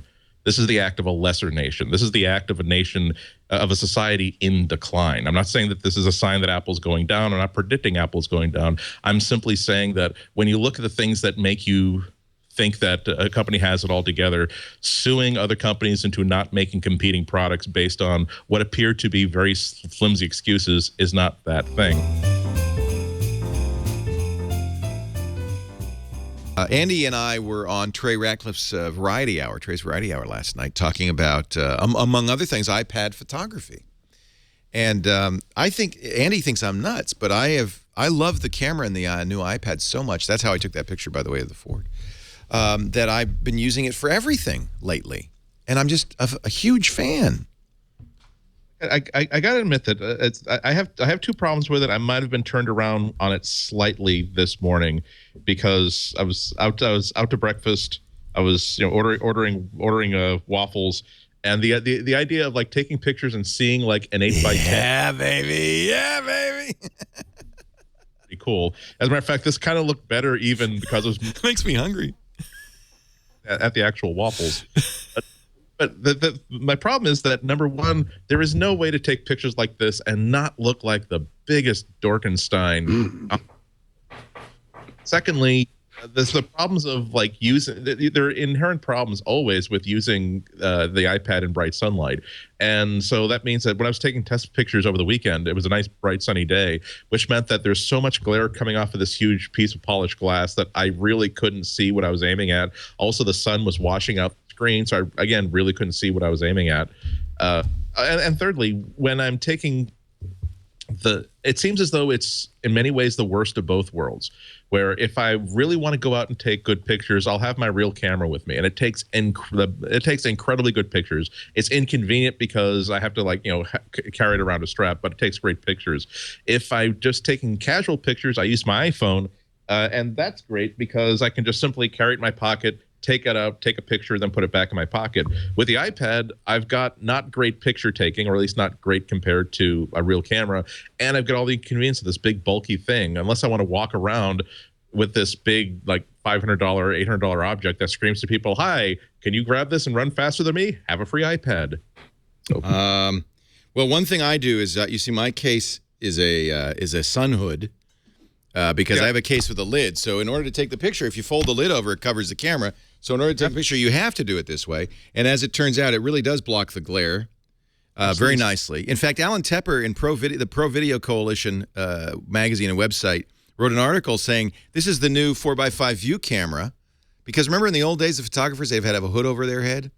This is the act of a lesser nation. This is the act of a nation, of a society in decline. I'm not saying that this is a sign that Apple's going down. I'm not predicting Apple's going down. I'm simply saying that when you look at the things that make you think that a company has it all together. Suing other companies into not making competing products based on what appear to be very flimsy excuses is not that thing. Andy and I were on Trey Ratcliffe's Variety Hour, Trey's Variety Hour last night, talking about, among other things, iPad photography. And I think Andy thinks I'm nuts, but I love the camera in the new iPad so much. That's how I took that picture, by the way, of the Ford. That I've been using it for everything lately, and I'm just a huge fan. I got to admit that I have two problems with it. I might have been turned around on it slightly this morning because I was out to breakfast. I was ordering waffles, and the idea of like taking pictures and seeing like an 8x10. Yeah, baby. Pretty cool. As a matter of fact, this kind of looked better even because it was makes me hungry at the actual waffles. But my problem is that, number one, there is no way to take pictures like this and not look like the biggest Dorkenstein. Secondly, there's the problems of like using. There are inherent problems always with using the iPad in bright sunlight, and so that means that when I was taking test pictures over the weekend, it was a nice bright sunny day, which meant that there's so much glare coming off of this huge piece of polished glass that I really couldn't see what I was aiming at. Also, the sun was washing out screen, so I again really couldn't see what I was aiming at. And thirdly, when I'm taking it seems as though it's in many ways the worst of both worlds, where if I really want to go out and take good pictures, I'll have my real camera with me, and it takes incredibly good pictures. It's inconvenient because I have to carry it around a strap, but it takes great pictures. If I'm just taking casual pictures, I use my iPhone, and that's great because I can just simply carry it in my pocket, take it up, take a picture, then put it back in my pocket. With the iPad, I've got not great picture taking, or at least not great compared to a real camera, and I've got all the inconvenience of this big bulky thing. Unless I want to walk around with this big like $500, $800 object that screams to people, "Hi, can you grab this and run faster than me? Have a free iPad." So. Well, one thing I do is you see my case is a sun hood. Because I have a case with a lid. So in order to take the picture, if you fold the lid over, it covers the camera. So in order to take a picture, you have to do it this way. And as it turns out, it really does block the glare very nicely. In fact, Alan Tepper in the Pro Video Coalition magazine and website wrote an article saying this is the new 4x5 view camera. Because remember in the old days, the photographers, they've had to have a hood over their head.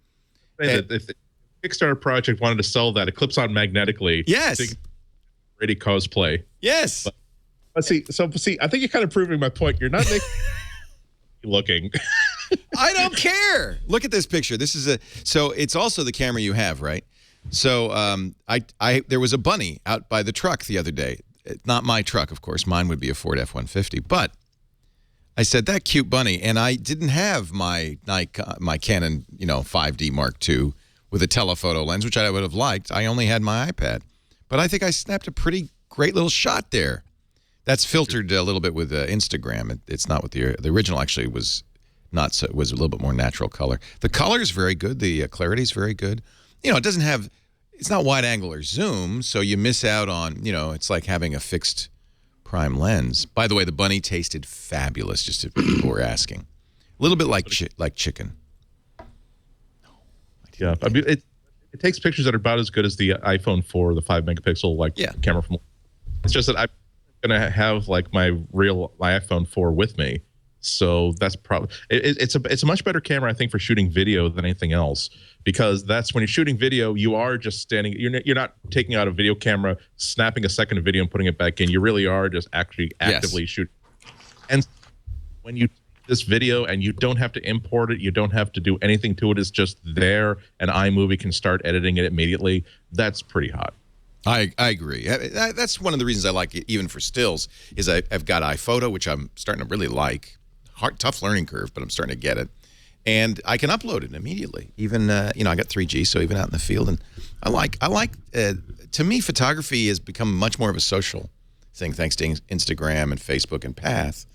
If the Kickstarter project wanted to sell that, it clips on magnetically. Yes. Ready cosplay. Yes. Let's see. So, I think you're kind of proving my point. You're not making looking. I don't care. Look at this picture. So it's also the camera you have, right? So there was a bunny out by the truck the other day. Not my truck, of course. Mine would be a Ford F-150. But I said, that cute bunny. And I didn't have my Canon, 5D Mark II with a telephoto lens, which I would have liked. I only had my iPad. But I think I snapped a pretty great little shot there. That's filtered a little bit with Instagram. It's not with the original. Actually, was not so. It was a little bit more natural color. The color is very good. The clarity is very good. It doesn't have. It's not wide angle or zoom, so you miss out on. It's like having a fixed prime lens. By the way, the bunny tasted fabulous. Just if people were asking, a little bit like chicken. Yeah, I mean, it takes pictures that are about as good as the iPhone 4, the 5 megapixel camera from. It's just that I'm gonna have like my iPhone 4 with me, so that's probably it's a much better camera, I think, for shooting video than anything else, because that's when you're shooting video, you are just standing. You're not taking out a video camera, snapping a second of video and putting it back in. You really are just actually actively shooting. And when you this video and you don't have to import it, you don't have to do anything to it. It's just there, and iMovie can start editing it immediately. That's pretty hot. I agree. That's one of the reasons I like it, even for stills, is I've got iPhoto, which I'm starting to really like. Tough learning curve, but I'm starting to get it. And I can upload it immediately. Even, I got 3G, so even out in the field. And I like. To me, photography has become much more of a social thing, thanks to Instagram and Facebook and Path.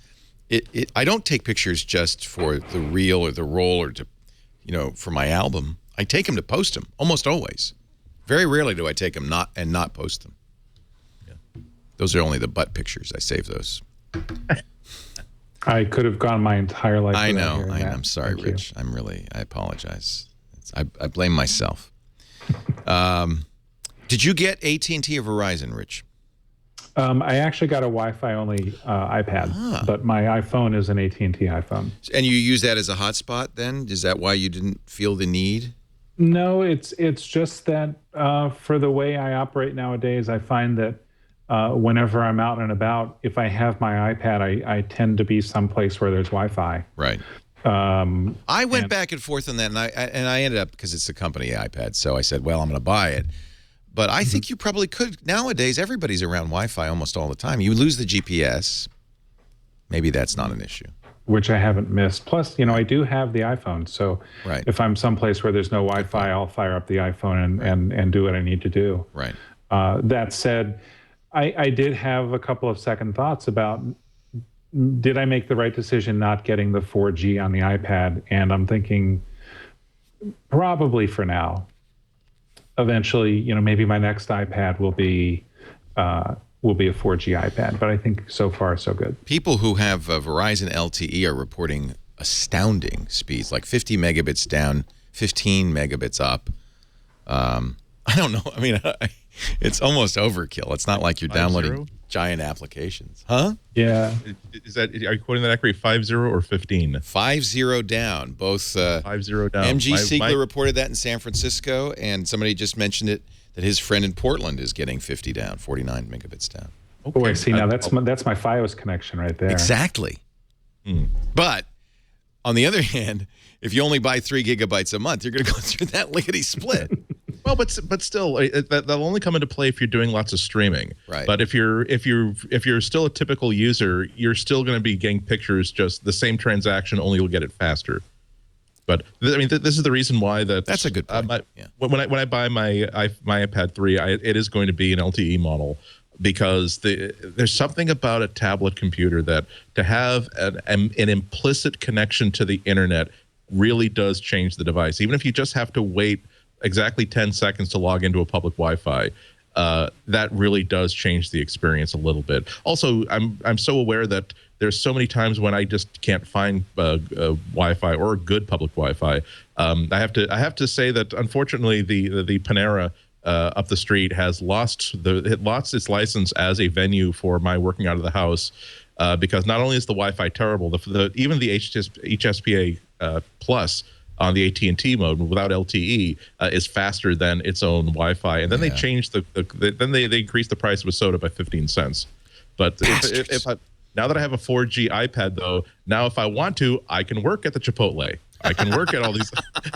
I don't take pictures just for the reel or the roll or to, for my album. I take them to post them, almost always. Very rarely do I take them not post them. Yeah. Those are only the butt pictures. I save those. I could have gone my entire life. I without know. hearing that. I'm sorry, Thank you. Rich. I apologize. I blame myself. Did you get AT&T or Verizon, Rich? I actually got a Wi-Fi only iPad, but my iPhone is an AT&T iPhone. And you use that as a hotspot then? Is that why you didn't feel the need? No, it's just that for the way I operate nowadays, I find that whenever I'm out and about, if I have my iPad, I tend to be someplace where there's Wi-Fi. Right. I went back and forth on that, and I ended up, because it's a company iPad, so I said, well, I'm going to buy it. But I think you probably could. Nowadays, everybody's around Wi-Fi almost all the time. You lose the GPS. Maybe that's not an issue. Which I haven't missed. Plus, I do have the iPhone, so if I'm someplace where there's no Wi-Fi, I'll fire up the iPhone and do what I need to do. Right. That said, I did have a couple of second thoughts about, did I make the right decision not getting the 4G on the iPad? And I'm thinking, probably for now. Eventually, maybe my next iPad will be a 4G iPad, but I think so far so good. People who have Verizon LTE are reporting astounding speeds, like 50 megabits down, 15 megabits up. I don't know. I mean, it's almost overkill. It's not like you're downloading giant applications, huh? Yeah. Are you quoting that accurately? 50 or 15? 50 down. Both 50 down. MG Siegler reported that in San Francisco, and somebody just mentioned it that his friend in Portland is getting 50 down, 49 megabits down. Okay. Oh, I see. Now that's my FiOS connection right there. Exactly. But on the other hand, if you only buy 3 gigabytes a month, you're going to go through that lickety split. Well, but still, that'll only come into play if you're doing lots of streaming. Right. But if you're still a typical user, you're still going to be getting pictures, just the same transaction, only you'll get it faster. But I mean, this is the reason why that's a good point. When I buy my iPad 3, it is going to be an LTE model, because there's something about a tablet computer that to have an implicit connection to the internet really does change the device. Even if you just have to wait exactly 10 seconds to log into a public Wi-Fi, that really does change the experience a little bit. Also, I'm so aware that there's so many times when I just can't find Wi-Fi or good public Wi-Fi. I have to say that unfortunately the Panera up the street has lost its license as a venue for my working out of the house, because not only is the Wi-Fi terrible, even the HSPA Plus on the AT&T mode without LTE is faster than its own Wi-Fi. And then they changed then they increased the price of a soda by 15 cents. But now that I have a 4G iPad, though, now if I want to, I can work at the Chipotle. I can work at all these.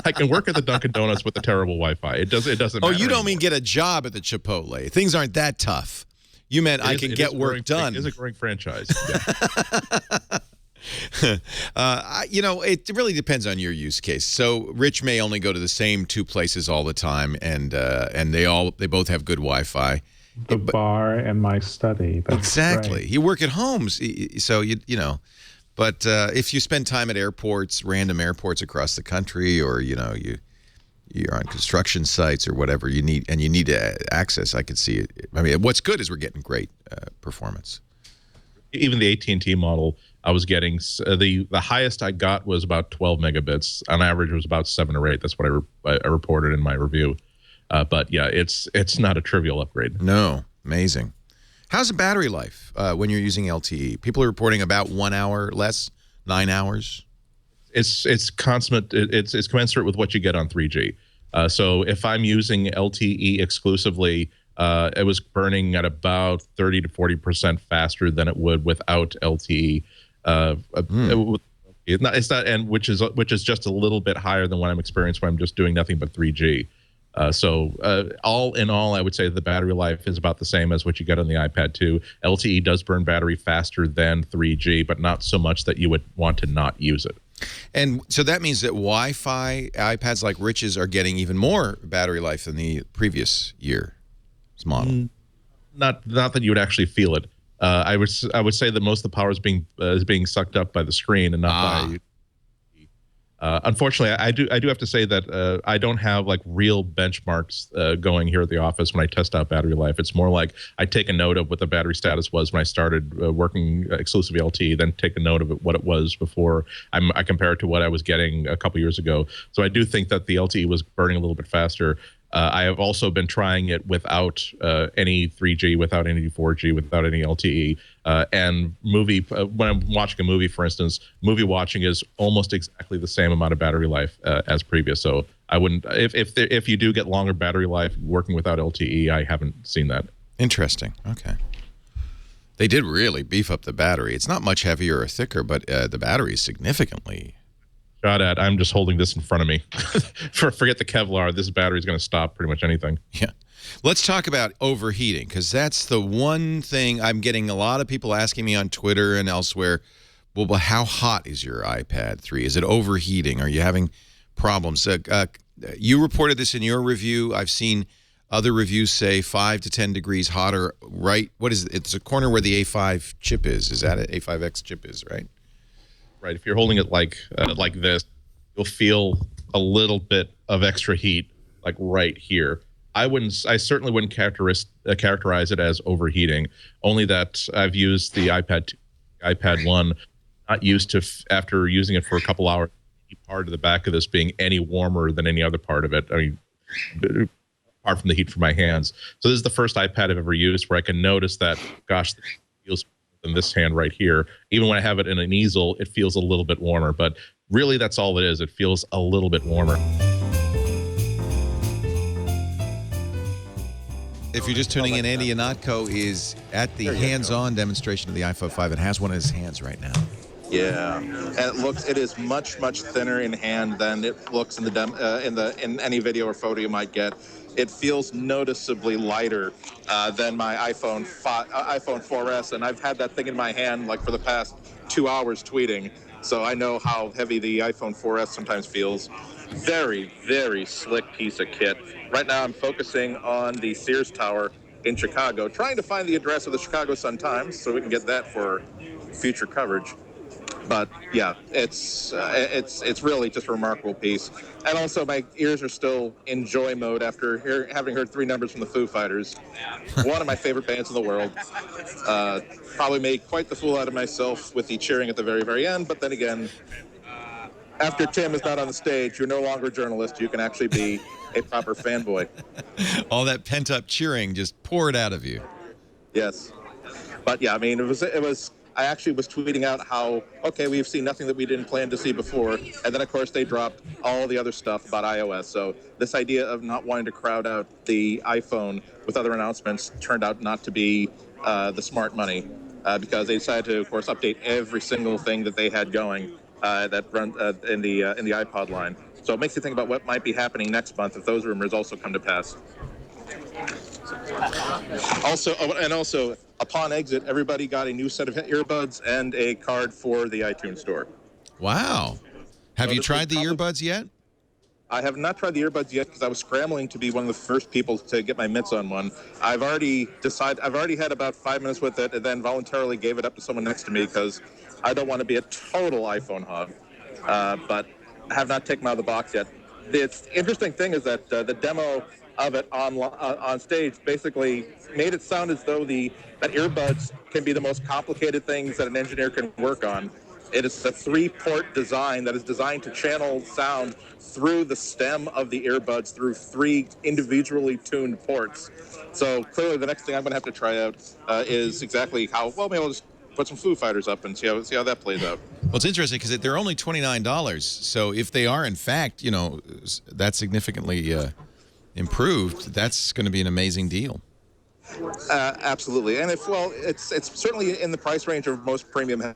I can work at the Dunkin' Donuts with the terrible Wi-Fi. It doesn't matter. Oh, you don't mean get a job at the Chipotle? Things aren't that tough. You meant I can get work done. It is a growing franchise. It really depends on your use case. So Rich may only go to the same 2 places all the time, and they both have good Wi-Fi. The bar and my study. That's exactly. right. You work at home, so But if you spend time at random airports across the country, or you're on construction sites or whatever, you need access, I could see it. I mean, what's good is we're getting great performance. Even the AT&T model, I was getting the highest I got was about 12 megabits. On average, it was about 7 or 8. That's what I reported in my review. But yeah, it's not a trivial upgrade. No, amazing. How's the battery life when you're using LTE? People are reporting about 1 hour less, 9 hours. It's consummate. It's commensurate with what you get on 3G. So if I'm using LTE exclusively, it was burning at about 30 to 40% faster than it would without LTE. It's not, and which is just a little bit higher than what I'm experiencing when I'm just doing nothing but 3G. All in all, I would say the battery life is about the same as what you get on the iPad 2. LTE does burn battery faster than 3G, but not so much that you would want to not use it. And so that means that Wi-Fi iPads like Rich's are getting even more battery life than the previous year's model. Not that you would actually feel it. I would say that most of the power is being sucked up by the screen and not by. Unfortunately, I do have to say that I don't have like real benchmarks going here at the office when I test out battery life. It's more like I take a note of what the battery status was when I started working exclusively LTE, then take a note of what it was before. I compare it to what I was getting a couple years ago. So I do think that the LTE was burning a little bit faster. I have also been trying it without any 3G, without any 4G, without any LTE. And when I'm watching a movie, for instance, movie watching is almost exactly the same amount of battery life as previous. So I wouldn't, if you do get longer battery life working without LTE, I haven't seen that. Interesting. Okay. They did really beef up the battery. It's not much heavier or thicker, but the battery is significantly. Shot at. I'm just holding this in front of me. Forget the Kevlar. This battery is going to stop pretty much anything. Yeah. Let's talk about overheating, because that's the one thing I'm getting a lot of people asking me on Twitter and elsewhere. Well, how hot is your iPad 3? Is it overheating? Are you having problems? You reported this in your review. I've seen other reviews say 5 to 10 degrees hotter, right? What is it? It's a corner where the A5 chip is. Is that it? A5X chip is, right? Right. If you're holding it like this, you'll feel a little bit of extra heat, like right here. I certainly wouldn't characterize it as overheating. Only that I've used the iPad 1, not used to after using it for a couple hours, part of the back of this being any warmer than any other part of it. I mean, apart from the heat from my hands. So this is the first iPad I've ever used where I can notice that, gosh, this feels in this hand right here. Even when I have it in an easel, it feels a little bit warmer. But really, that's all it is. It feels a little bit warmer. If you're just tuning in, Andy Ihnatko is at the hands-on demonstration of the iPhone 5 and has one in his hands right now. Yeah, and it is much thinner in hand than it looks in in any video or photo you might get. It feels noticeably lighter than my iPhone 4S, and I've had that thing in my hand like for the past 2 hours tweeting, so I know how heavy the iPhone 4S sometimes feels. Very, very slick piece of kit. Right now I'm focusing on the Sears Tower in Chicago, trying to find the address of the Chicago Sun-Times so we can get that for future coverage. But yeah, it's really just a remarkable piece. And also my ears are still in joy mode after having heard 3 numbers from the Foo Fighters, one of my favorite bands in the world. Probably made quite the fool out of myself with the cheering at the very, very end. But then again, after Tim is not on the stage, you're no longer a journalist. You can actually be a proper fanboy. All that pent-up cheering just poured out of you. Yes. But yeah, I mean, it was. I actually was tweeting out how, okay, we've seen nothing that we didn't plan to see before. And then, of course, they dropped all the other stuff about iOS. So this idea of not wanting to crowd out the iPhone with other announcements turned out not to be the smart money because they decided to, of course, update every single thing that they had going that run in the iPod line. So it makes you think about what might be happening next month if those rumors also come to pass. Also, upon exit, everybody got a new set of earbuds and a card for the iTunes store. Wow. Have you tried the earbuds yet? I have not tried the earbuds yet because I was scrambling to be one of the first people to get my mitts on one. I've already had about 5 minutes with it and then voluntarily gave it up to someone next to me because I don't want to be a total iPhone hog. But I have not taken them out of the box yet. The interesting thing is that the demo of it on stage basically made it sound as though that earbuds can be the most complicated things that an engineer can work on. It is a 3-port design that is designed to channel sound through the stem of the earbuds through 3 individually tuned ports. So clearly the next thing I'm going to have to try out is exactly how, well, maybe I'll just put some Foo Fighters up and see how that plays out. Well, it's interesting because they're only $29. So if they are, in fact, that significantly improved, that's going to be an amazing deal. Absolutely. And it's certainly in the price range of most premium.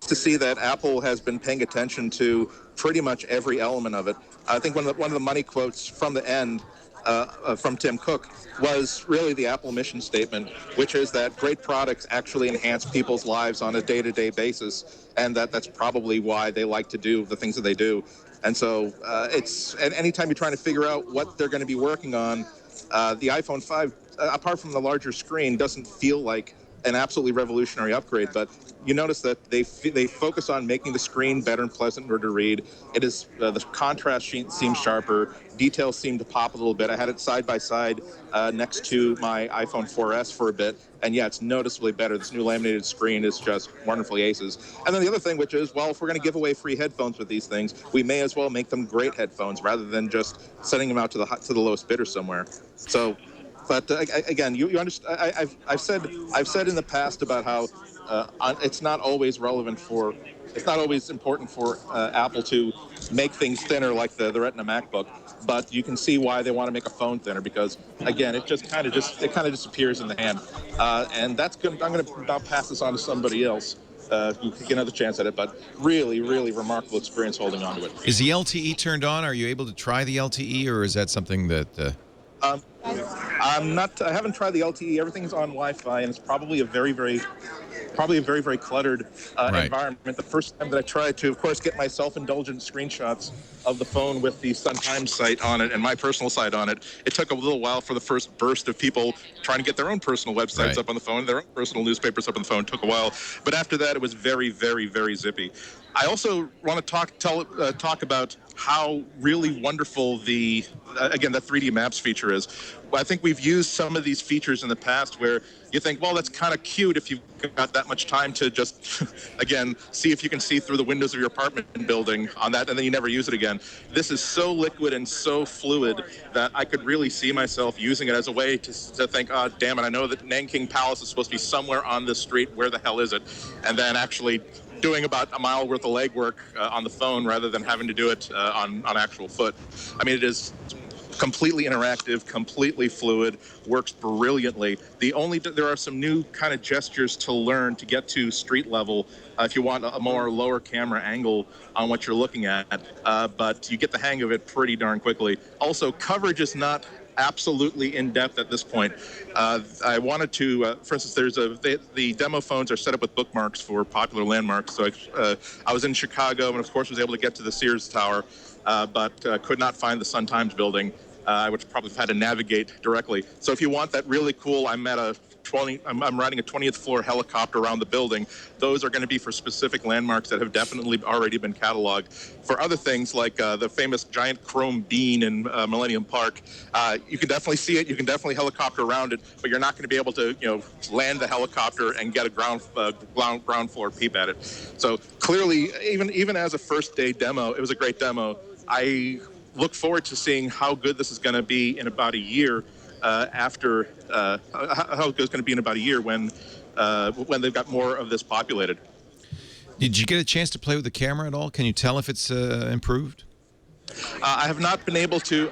To see that Apple has been paying attention to pretty much every element of it. I think one of the money quotes from the end from Tim Cook was really the Apple mission statement, which is that great products actually enhance people's lives on a day-to-day basis, and that's probably why they like to do the things that they do. And so and anytime you're trying to figure out what they're going to be working on, the iPhone 5, apart from the larger screen, doesn't feel like an absolutely revolutionary upgrade, but you notice that they focus on making the screen better and pleasanter to read. It is the contrast seems sharper, details seem to pop a little bit. I had it side by side next to my iPhone 4S for a bit, and yeah, it's noticeably better. This new laminated screen is just wonderfully aces. And then the other thing, which is, well, if we're going to give away free headphones with these things, we may as well make them great headphones rather than just sending them out to the lowest bidder somewhere. So. But again, you understand. I've said in the past about how it's not always important for Apple to make things thinner like the Retina MacBook, but you can see why they want to make a phone thinner because again, it kind of disappears in the hand, and that's good. I'm going to now pass this on to somebody else. You get another chance at it, but really, really remarkable experience holding on to it. Is the LTE turned on? Are you able to try the LTE, or is that something that? I'm not. I haven't tried the LTE. Everything's on Wi-Fi, and it's probably a very, very cluttered environment. The first time that I tried to, of course, get my self-indulgent screenshots of the phone with the Sun Times site on it and my personal site on it, it took a little while for the first burst of people trying to get their own personal websites up on the phone, their own personal newspapers up on the phone. It took a while, but after that, it was very, very, very zippy. I also want to talk about how really wonderful the again, that 3D Maps feature is. I think we've used some of these features in the past where you think, well, that's kind of cute if you've got that much time to just, again, see if you can see through the windows of your apartment building on that, and then you never use it again. This is so liquid and so fluid that I could really see myself using it as a way to think, oh, damn it, I know that Nanking Palace is supposed to be somewhere on this street. Where the hell is it? And then actually doing about a mile worth of legwork on the phone rather than having to do it on actual foot. I mean, it is completely interactive, completely fluid, works brilliantly. There are some new kind of gestures to learn to get to street level if you want a more lower camera angle on what you're looking at, but you get the hang of it pretty darn quickly. Also, coverage is not absolutely in depth at this point. I wanted to, for instance, the demo phones are set up with bookmarks for popular landmarks. So I was in Chicago and of course was able to get to the Sears Tower, but could not find the Sun Times building, which probably had to navigate directly. So if you want that really cool, I'm riding a 20th floor helicopter around the building. Those are going to be for specific landmarks that have definitely already been cataloged. For other things like the famous giant chrome bean in Millennium Park, you can definitely see it. You can definitely helicopter around it, but you're not going to be able to, land the helicopter and get a ground floor peep at it. So clearly, even as a first day demo, it was a great demo. I look forward to seeing how good this is going to be in about a year. How good it's going to be in about a year when they've got more of this populated. Did you get a chance to play with the camera at all? Can you tell if it's improved? I have not been able to.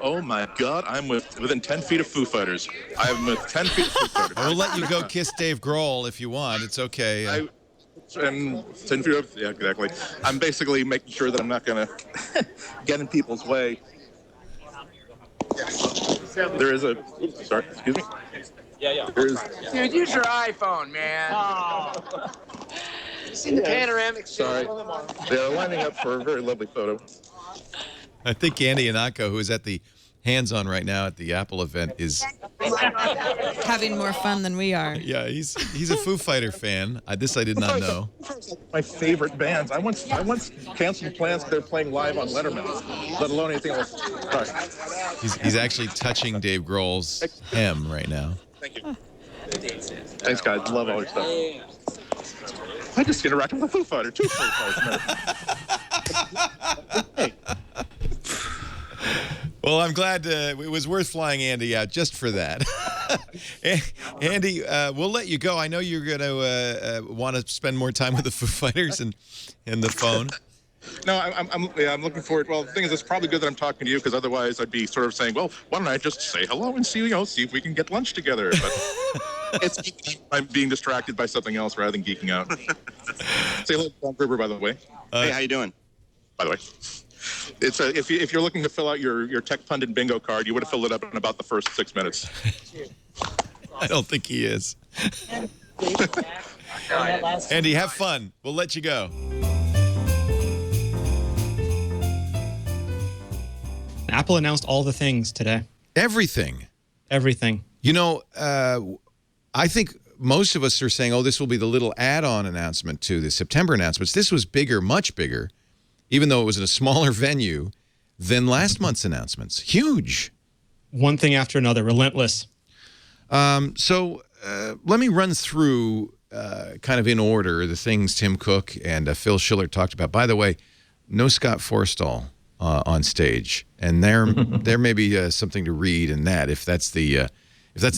Oh my God, I'm within 10 feet of Foo Fighters. I am with 10 feet of Foo Fighters. We'll let you go kiss Dave Grohl if you want. It's okay. And 10 feet of, yeah, exactly. I'm basically making sure that I'm not going to get in people's way. There is a, sorry, excuse me. Yeah. Dude, use your iPhone, man. See the panoramic. Sorry. They're lining up for a very lovely photo. I think Andy Anako, who is at the hands-on right now at the Apple event, is having more fun than we are. Yeah, he's a Foo Fighter fan. This I did not know. My favorite bands. I once canceled plans. They're playing live on Letterman, let alone anything else. Sorry. He's actually touching Dave Grohl's hem right now. Thank you. Thanks, guys. Love all your stuff. I just interacted with a Foo Fighter. Two Foo Fighters. Well, I'm glad it was worth flying Andy out just for that. Andy, we'll let you go. I know you're going to want to spend more time with the Foo Fighters and the phone. No, I'm looking forward. Well, the thing is, it's probably good that I'm talking to you because otherwise I'd be sort of saying, well, why don't I just say hello and see if we can get lunch together. But I'm being distracted by something else rather than geeking out. Say hello to John Gruber, by the way. Hey, how you doing? By the way. It's if you're looking to fill out your Tech Pundit bingo card, you would have filled it up in about the first 6 minutes. I don't think he is. Andy, have fun. We'll let you go. Apple announced all the things today. Everything. Everything. You know, I think most of us are saying, oh, this will be the little add-on announcement to the September announcements. This was bigger, much bigger, even though it was in a smaller venue than last month's announcements. Huge. One thing after another, relentless. So let me run through kind of in order the things Tim Cook and Phil Schiller talked about. By the way, no Scott Forstall on stage, and there may be something to read in that if that's the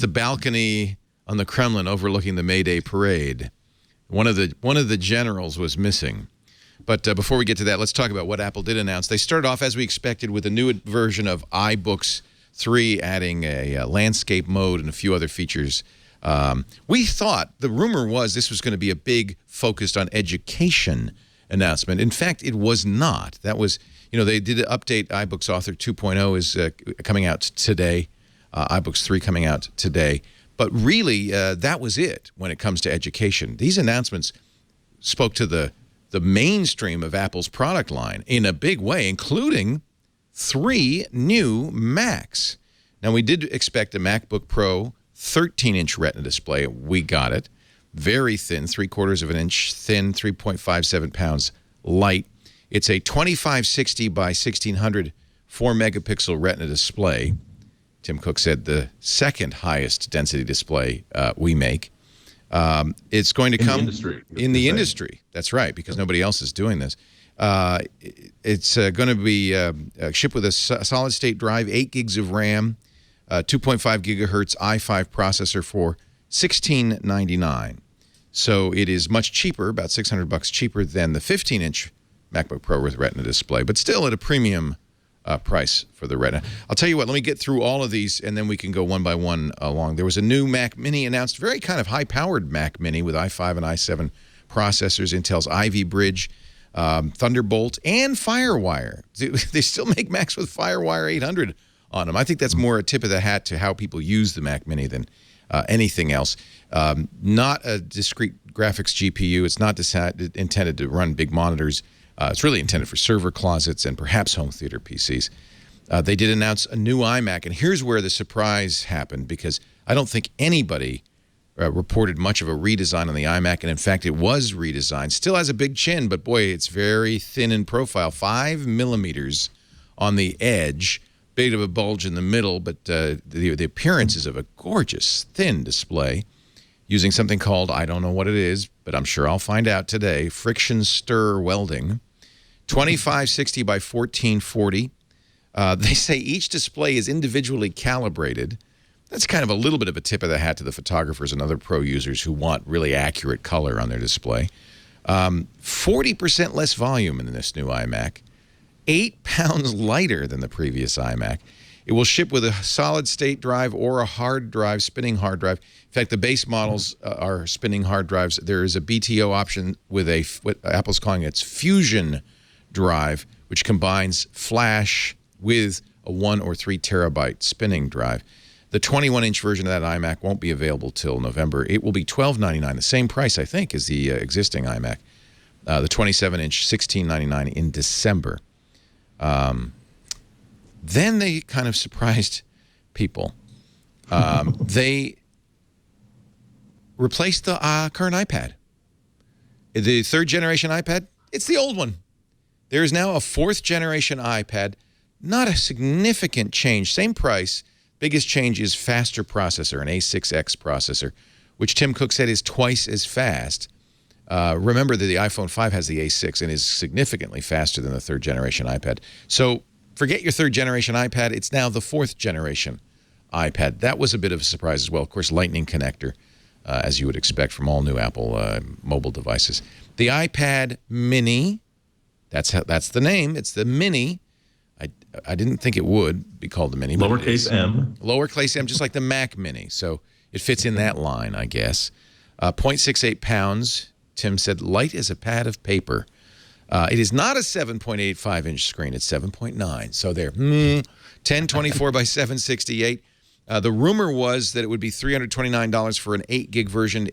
balcony on the Kremlin overlooking the May Day parade. One of the generals was missing. But before we get to that, let's talk about what Apple did announce. They started off, as we expected, with a new version of iBooks 3, adding a landscape mode and a few other features. We thought, the rumor was this was going to be a big focused on education announcement. In fact, it was not. That was, they did update iBooks Author 2.0 is coming out today. iBooks 3 coming out today. But really, that was it when it comes to education. These announcements spoke to the mainstream of Apple's product line in a big way, including 3 new Macs. Now, we did expect a MacBook Pro 13-inch Retina display. We got it. Very thin, 3/4 of an inch thin, 3.57 pounds light. It's a 2560 by 1600 4-megapixel Retina display. Tim Cook said the second highest density display we make. It's going to come in the industry. That's right, because nobody else is doing this. It's going to be shipped with a solid-state drive, 8 gigs of RAM, 2.5 gigahertz i5 processor for $1699. So it is much cheaper, about $600 cheaper than the 15-inch MacBook Pro with Retina display, but still at a premium price for the Retina. I'll tell you what, let me get through all of these, and then we can go one by one along. There was a new Mac Mini announced, very kind of high-powered Mac Mini with i5 and i7 processors, Intel's Ivy Bridge, Thunderbolt, and FireWire. They still make Macs with FireWire 800 on them. I think that's more a tip of the hat to how people use the Mac Mini than anything else. Not a discrete graphics GPU. It's not intended to run big monitors. It's really intended for server closets and perhaps home theater PCs. They did announce a new iMac, and here's where the surprise happened, because I don't think anybody reported much of a redesign on the iMac, and in fact, it was redesigned. Still has a big chin, but boy, it's very thin in profile, 5 millimeters on the edge, bit of a bulge in the middle, but the appearance is of a gorgeous, thin display using something called, I don't know what it is, but I'm sure I'll find out today, friction stir welding. 2560 by 1440. They say each display is individually calibrated. That's kind of a little bit of a tip of the hat to the photographers and other pro users who want really accurate color on their display. 40% less volume in this new iMac. 8 pounds lighter than the previous iMac. It will ship with a solid-state drive or a hard drive, spinning hard drive. In fact, the base models are spinning hard drives. There is a BTO option with what Apple's calling its Fusion drive, which combines flash with a 1 or 3 terabyte spinning drive. The 21-inch version of that iMac won't be available till November. It will be $1299, the same price, I think, as the existing iMac. The 27-inch, $1699 in December. Then they kind of surprised people. They replaced the current iPad. The 3rd generation iPad, it's the old one. There is now a 4th generation iPad. Not a significant change. Same price. Biggest change is faster processor, an A6X processor, which Tim Cook said is twice as fast. Remember that the iPhone 5 has the A6 and is significantly faster than the 3rd generation iPad. So forget your 3rd generation iPad. It's now the 4th generation iPad. That was a bit of a surprise as well. Of course, Lightning connector, as you would expect from all new Apple mobile devices. The iPad Mini, that's the name. It's the Mini. I didn't think it would be called the Mini. Lowercase m. Lowercase m, just like the Mac Mini. So it fits in that line, I guess. 0.68 pounds. Tim said, light as a pad of paper. It is not a 7.85-inch screen. It's 7.9. So there. 1024 by 768. The rumor was that it would be $329 for an 8-gig version.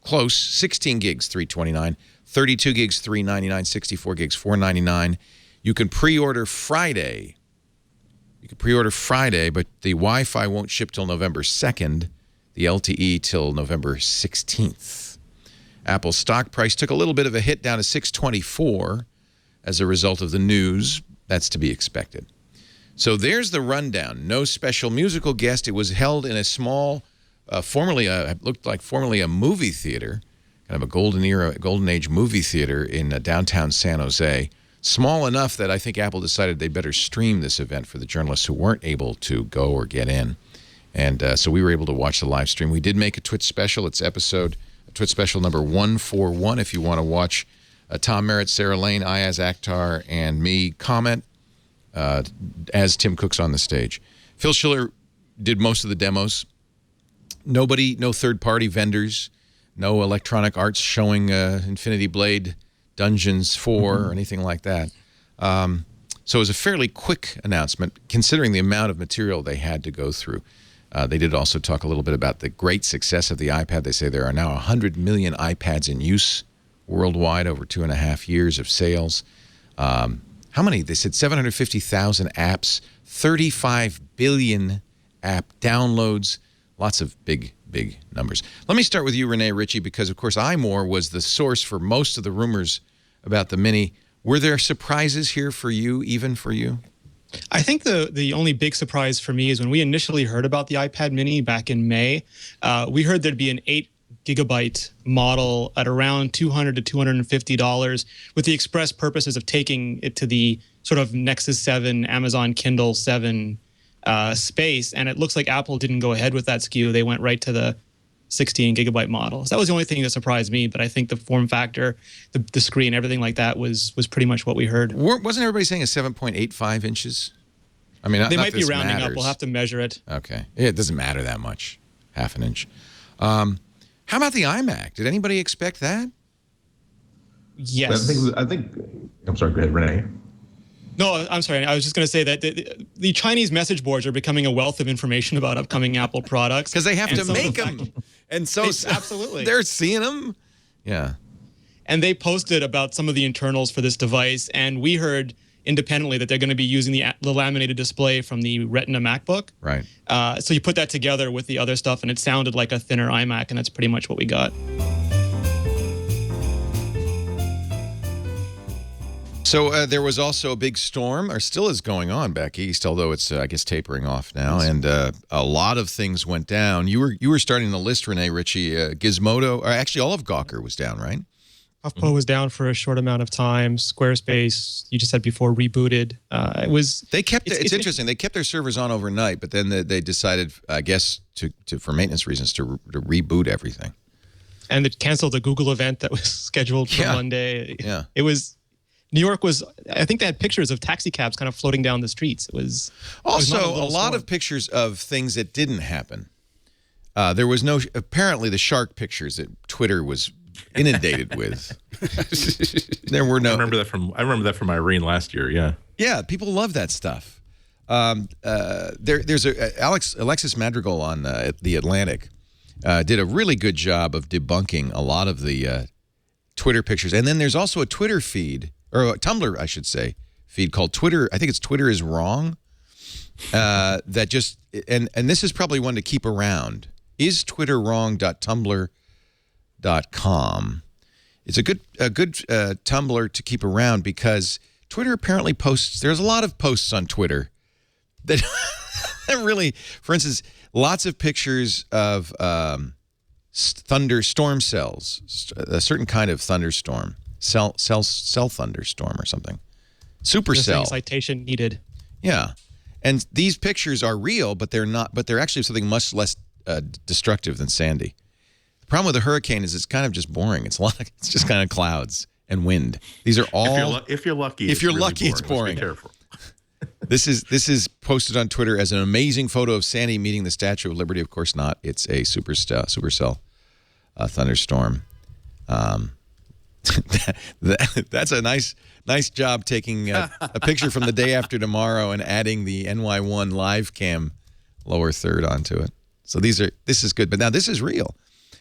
Close. 16 gigs, $329. 32 gigs, $399. 64 gigs, $499. You can pre-order Friday. but the Wi-Fi won't ship till November 2nd. the LTE till November 16th. Apple's stock price took a little bit of a hit down to $624 as a result of the news. That's to be expected. So there's the rundown. No special musical guest. It was held in a small, formerly a movie theater, kind of a golden age movie theater in downtown San Jose. Small enough that I think Apple decided they better stream this event for the journalists who weren't able to go or get in. And so we were able to watch the live stream. We did make a TWiT special. It's TWiT special number 141 if you want to watch Tom Merritt, Sarah Lane, Ayaz Akhtar, and me comment as Tim Cook's on the stage. Phil Schiller did most of the demos. No third-party vendors, no Electronic Arts showing Infinity Blade Dungeons 4 or anything like that. So it was a fairly quick announcement, considering the amount of material they had to go through. They did also talk a little bit about the great success of the iPad. They say there are now 100 million iPads in use worldwide over 2.5 years of sales. How many? They said 750,000 apps, 35 billion app downloads, lots of big numbers. Let me start with you, Rene Ritchie, because, of course, iMore was the source for most of the rumors about the Mini. Were there surprises here for you, even for you? I think the only big surprise for me is when we initially heard about the iPad Mini back in May, we heard there'd be an 8-gigabyte model at around $200 to $250 with the express purposes of taking it to the sort of Nexus 7, Amazon Kindle 7 space. And it looks like Apple didn't go ahead with that SKU. They went right to the 16-gigabyte model. So that was the only thing that surprised me. But I think the form factor, the screen, everything like that was pretty much what we heard. Wasn't everybody saying a 7.85 inches? I mean, they might be rounding up. We'll have to measure it. Okay. Yeah, it doesn't matter that much. Half an inch. How about the iMac? Did anybody expect that? Yes. I think. I'm sorry. Go ahead, Renee. No, I'm sorry. I was just going to say that the Chinese message boards are becoming a wealth of information about upcoming Apple products. Because they have to make them. And so absolutely. They're seeing them. Yeah. And they posted about some of the internals for this device. And we heard independently that they're going to be using the laminated display from the Retina MacBook. Right. So you put that together with the other stuff, and it sounded like a thinner iMac, and that's pretty much what we got. So there was also a big storm, or still is going on back east, although it's, I guess, tapering off now. And a lot of things went down. You were starting the list, Rene Ritchie. Gizmodo, or actually all of Gawker was down, right? HuffPo was down for a short amount of time. Squarespace, you just said before, rebooted. It's interesting. They kept their servers on overnight, but then they decided, I guess, for maintenance reasons, to reboot everything. And it canceled the Google event that was scheduled for Monday. Yeah. It was... New York was, I think they had pictures of taxi cabs kind of floating down the streets. It was also a lot of pictures of things that didn't happen. There was apparently the shark pictures that Twitter was inundated with. There were no. I remember that from Irene last year. Yeah. Yeah, people love that stuff. There's Alexis Madrigal on The Atlantic did a really good job of debunking a lot of the Twitter pictures, and then there's also a Twitter feed. Or a Tumblr, I should say, feed called Twitter. I think it's Twitter is Wrong. That just and this is probably one to keep around. Is twitterwrong.tumblr.com. It's a good Tumblr to keep around because Twitter apparently posts. There's a lot of posts on Twitter that really, for instance, lots of pictures of thunderstorm cells, a certain kind of thunderstorm. Cell thunderstorm or something. Supercell. Citation needed. Yeah. And these pictures are real, but they're not. But they're actually something much less destructive than Sandy. The problem with a hurricane is it's kind of just boring. It's just kind of clouds and wind. These are all. If you're lucky. If you're lucky, it's boring. Be careful. This is posted on Twitter as an amazing photo of Sandy meeting the Statue of Liberty. Of course not. It's a supercell thunderstorm. That's a nice job taking a picture from the day after tomorrow and adding the NY1 live cam lower third onto it. So this is good, but now this is real,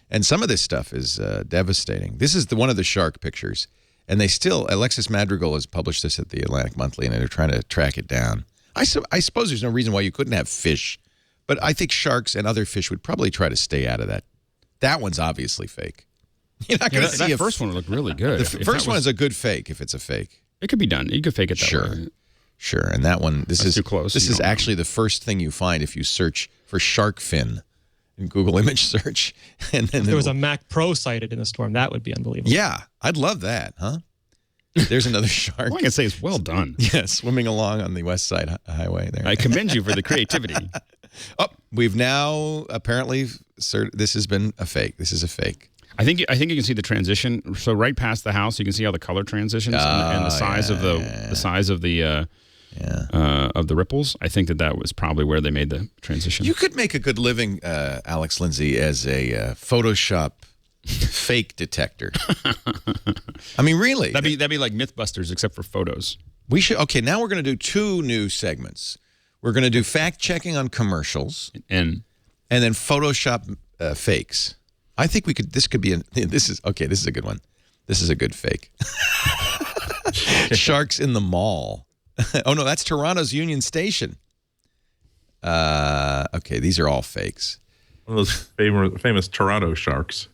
and some of this stuff is devastating. This is one of the shark pictures, and Alexis Madrigal has published this at the Atlantic Monthly, and they're trying to track it down. I suppose there's no reason why you couldn't have fish But I think sharks and other fish would probably try to stay out of that. That one's obviously fake. You're not going to see that first one would look really good. The first one is a good fake if it's a fake. It could be done. You could fake it that way. Sure. And that one, this is too close. This is actually the first thing you find if you search for shark fin in Google image search. And then If there was a Mac Pro sighted in the storm, that would be unbelievable. Yeah, I'd love that, huh? There's another shark. All I can say is well done. Yeah, swimming along on the West Side Highway there. I commend you for the creativity. We've now apparently this has been a fake. This is a fake. I think you can see the transition. So right past the house, you can see how the color transitions and the size of the size of the ripples. I think that was probably where they made the transition. You could make a good living, Alex Lindsay, as a Photoshop fake detector. I mean, really, that'd be like MythBusters except for photos. We should. Okay, now we're going to do 2 new segments. We're going to do fact checking on commercials and then Photoshop fakes. I think we could. This could be. This is a good one. This is a good fake. Sharks in the mall. Oh no, that's Toronto's Union Station. Okay, these are all fakes. One of those famous Toronto sharks.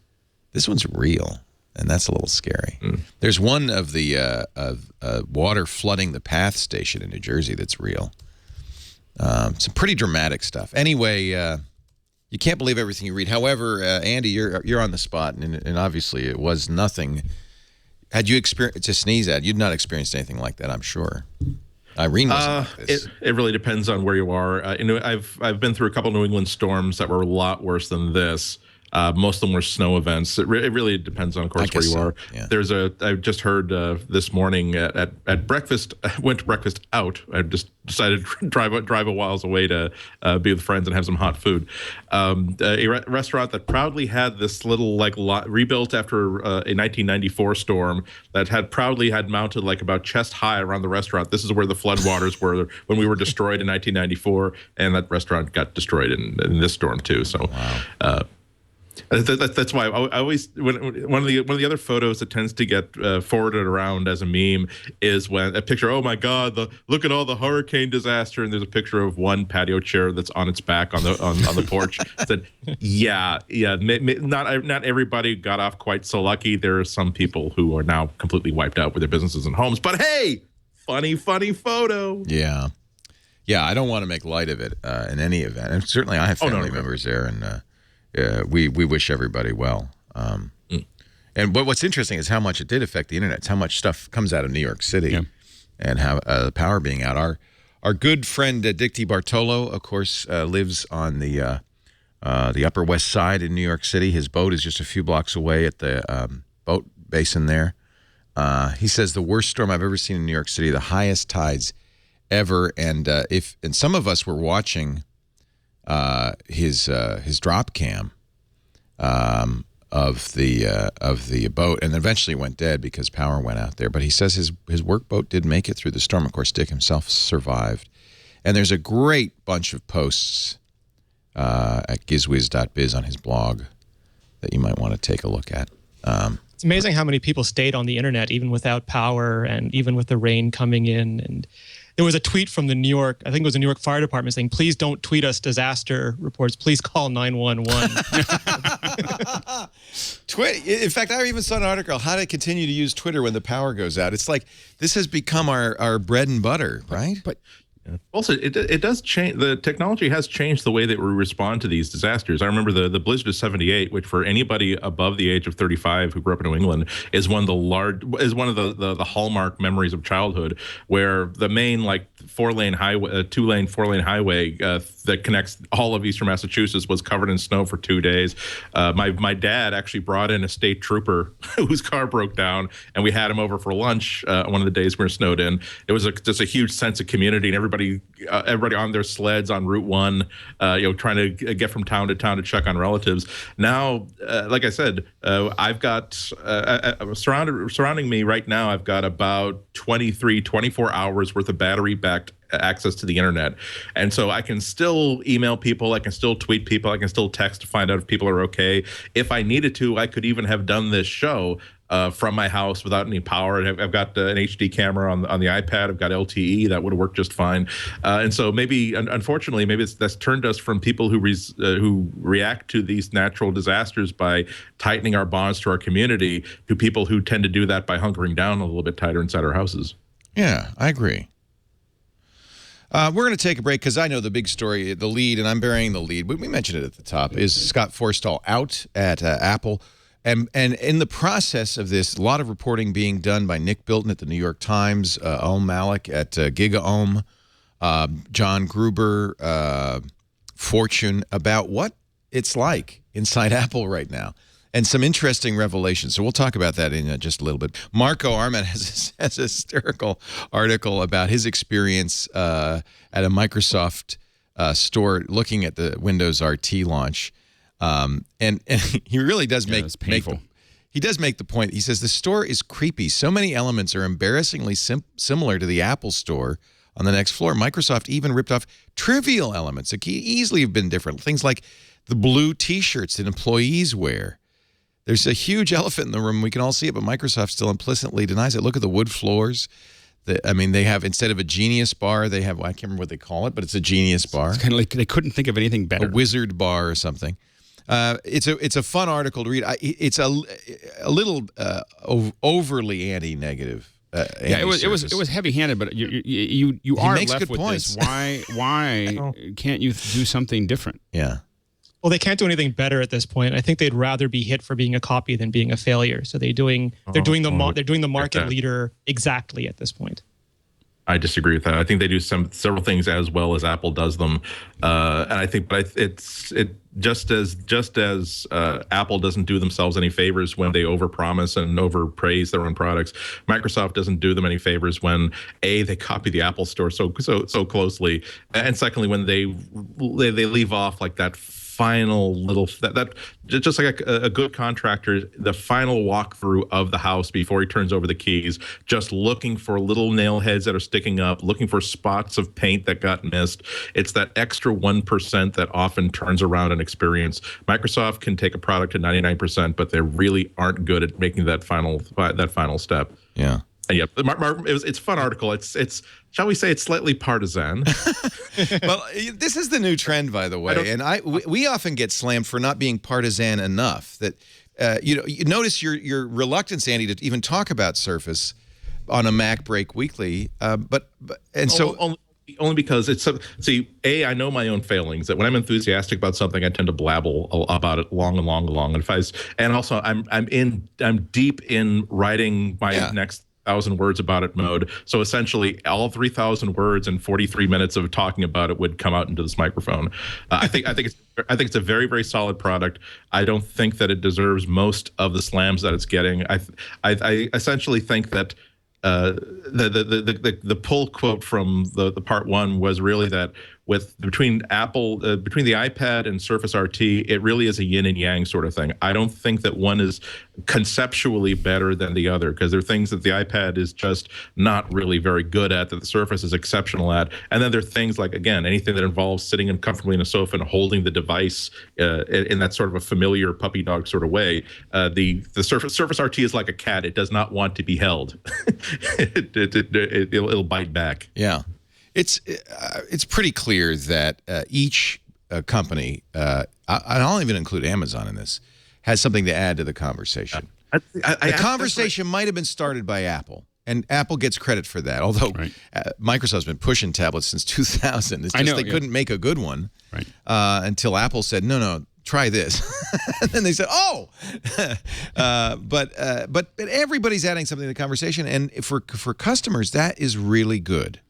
This one's real, and that's a little scary. There's one of the water flooding the PATH station in New Jersey that's real. Some pretty dramatic stuff. Anyway. You can't believe everything you read. However, Andy, you're on the spot, and obviously it was nothing. Had you experienced to sneeze at? You'd not experienced anything like that, I'm sure. Irene wasn't like this. It really depends on where you are. I've been through a couple New England storms that were a lot worse than this. Most of them were snow events. It really depends on, of course, where you are. Yeah. I just heard this morning at breakfast. I went to breakfast out. I just decided to drive a whiles away to be with friends and have some hot food. A restaurant that proudly had this little rebuilt after a 1994 storm that had mounted about chest high around the restaurant. This is where the floodwaters were when we were destroyed in 1994, and that restaurant got destroyed in this storm too. So. Wow. That's why I always one of the other photos that tends to get forwarded around as a meme is when a picture. Oh my God! Look at all the hurricane disaster, and there's a picture of one patio chair that's on its back on the porch. Said, not everybody got off quite so lucky. There are some people who are now completely wiped out with their businesses and homes. But hey, funny photo. Yeah. I don't want to make light of it in any event, and certainly I have family members there, and. We wish everybody well. And what's interesting is how much it did affect the internet. It's how much stuff comes out of New York City, and how the power being out. Our good friend Dick DiBartolo, of course, lives on the Upper West Side in New York City. His boat is just a few blocks away at the boat basin there. He says the worst storm I've ever seen in New York City, the highest tides ever. And some of us were watching. His drop cam of the boat, and eventually went dead because power went out there. But he says his workboat did make it through the storm. Of course, Dick himself survived. And there's a great bunch of posts at gizwiz.biz on his blog that you might want to take a look at. It's amazing how many people stayed on the internet even without power and even with the rain coming in. And there was a tweet from the New York Fire Department saying, please don't tweet us disaster reports. Please call 911. In fact, I even saw an article, how to continue to use Twitter when the power goes out. It's like, this has become our bread and butter, right? But also, it does change. The technology has changed the way that we respond to these disasters. I remember the blizzard of '78, which for anybody above the age of 35 who grew up in New England is one of the hallmark memories of childhood, where the main 4-lane highway, 2-lane 4-lane highway that connects all of eastern Massachusetts was covered in snow for 2 days. My dad actually brought in a state trooper whose car broke down, and we had him over for lunch one of the days we were snowed in. It was just a huge sense of community, and everybody on their sleds on Route 1, trying to get from town to town to check on relatives. Now, like I said, I've got surrounding me right now, I've got about 24 hours worth of battery-backed access to the internet. And so I can still email people, I can still tweet people, I can still text to find out if people are okay. If I needed to, I could even have done this show from my house without any power. I've got an HD camera on the iPad. I've got LTE that would have worked just fine. And so maybe, unfortunately, maybe that's turned us from people who react to these natural disasters by tightening our bonds to our community to people who tend to do that by hunkering down a little bit tighter inside our houses. Yeah, I agree. We're going to take a break because I know the big story, the lead, and I'm burying the lead. We mentioned it at the top, is Scott Forstall out at Apple. And in the process of this, a lot of reporting being done by Nick Bilton at the New York Times, Om Malik at GigaOM, John Gruber, Fortune, about what it's like inside Apple right now. And some interesting revelations. So we'll talk about that in just a little bit. Marco Arment has a hysterical article about his experience at a Microsoft store looking at the Windows RT launch. And he really does make the point. He says the store is creepy. So many elements are embarrassingly similar to the Apple store on the next floor. Microsoft even ripped off trivial elements that could easily have been different. Things like the blue T-shirts that employees wear. There's a huge elephant in the room. We can all see it, but Microsoft still implicitly denies it. Look at the wood floors. They have, instead of a Genius bar, they have, I can't remember what they call it, but it's a Genius bar. It's kind of like they couldn't think of anything better. A Wizard bar or something. It's a fun article to read. It's a little overly anti-negative. Yeah, it was heavy-handed, but you are left with points. this. Why can't you do something different? Yeah. Well, they can't do anything better at this point. I think they'd rather be hit for being a copy than being a failure. So they're doing the market leader exactly at this point. I disagree with that. I think they do several things as well as Apple does them, and I think, just as Apple doesn't do themselves any favors when they overpromise and overpraise their own products, Microsoft doesn't do them any favors when they copy the Apple Store so closely, and secondly when they leave off like that final little that just like a good contractor, the final walkthrough of the house before he turns over the keys, just looking for little nail heads that are sticking up, looking for spots of paint that got missed. It's that extra 1% that often turns around an experience. Microsoft can take a product to 99%, but they really aren't good at making that final step. Yeah. And yeah, it's a fun article. It's shall we say it's slightly partisan. Well, this is the new trend, by the way, and we often get slammed for not being partisan enough. That you notice your reluctance, Andy, to even talk about Surface on a MacBreak Weekly, only because it's I know my own failings, that when I'm enthusiastic about something I tend to blabble about it long and also I'm deep in writing my next 1,000 words about it mode. So essentially all 3,000 words and 43 minutes of talking about it would come out into this microphone. I think it's a very, very solid product. I don't think that it deserves most of the slams that it's getting. I essentially think that the pull quote from the part one was really that between the iPad and Surface RT, it really is a yin and yang sort of thing. I don't think that one is conceptually better than the other, because there are things that the iPad is just not really very good at that the Surface is exceptional at. And then there are things like, again, anything that involves sitting comfortably in a sofa and holding the device in that sort of a familiar puppy dog sort of way. The Surface RT is like a cat. It does not want to be held. It'll bite back. Yeah. It's pretty clear that each company, and I'll even include Amazon in this, has something to add to the conversation. The conversation might have been started by Apple, and Apple gets credit for that, although Microsoft's been pushing tablets since 2000. It's just they couldn't make a good one until Apple said, no, try this. And then they said, oh! But everybody's adding something to the conversation, and for customers, that is really good.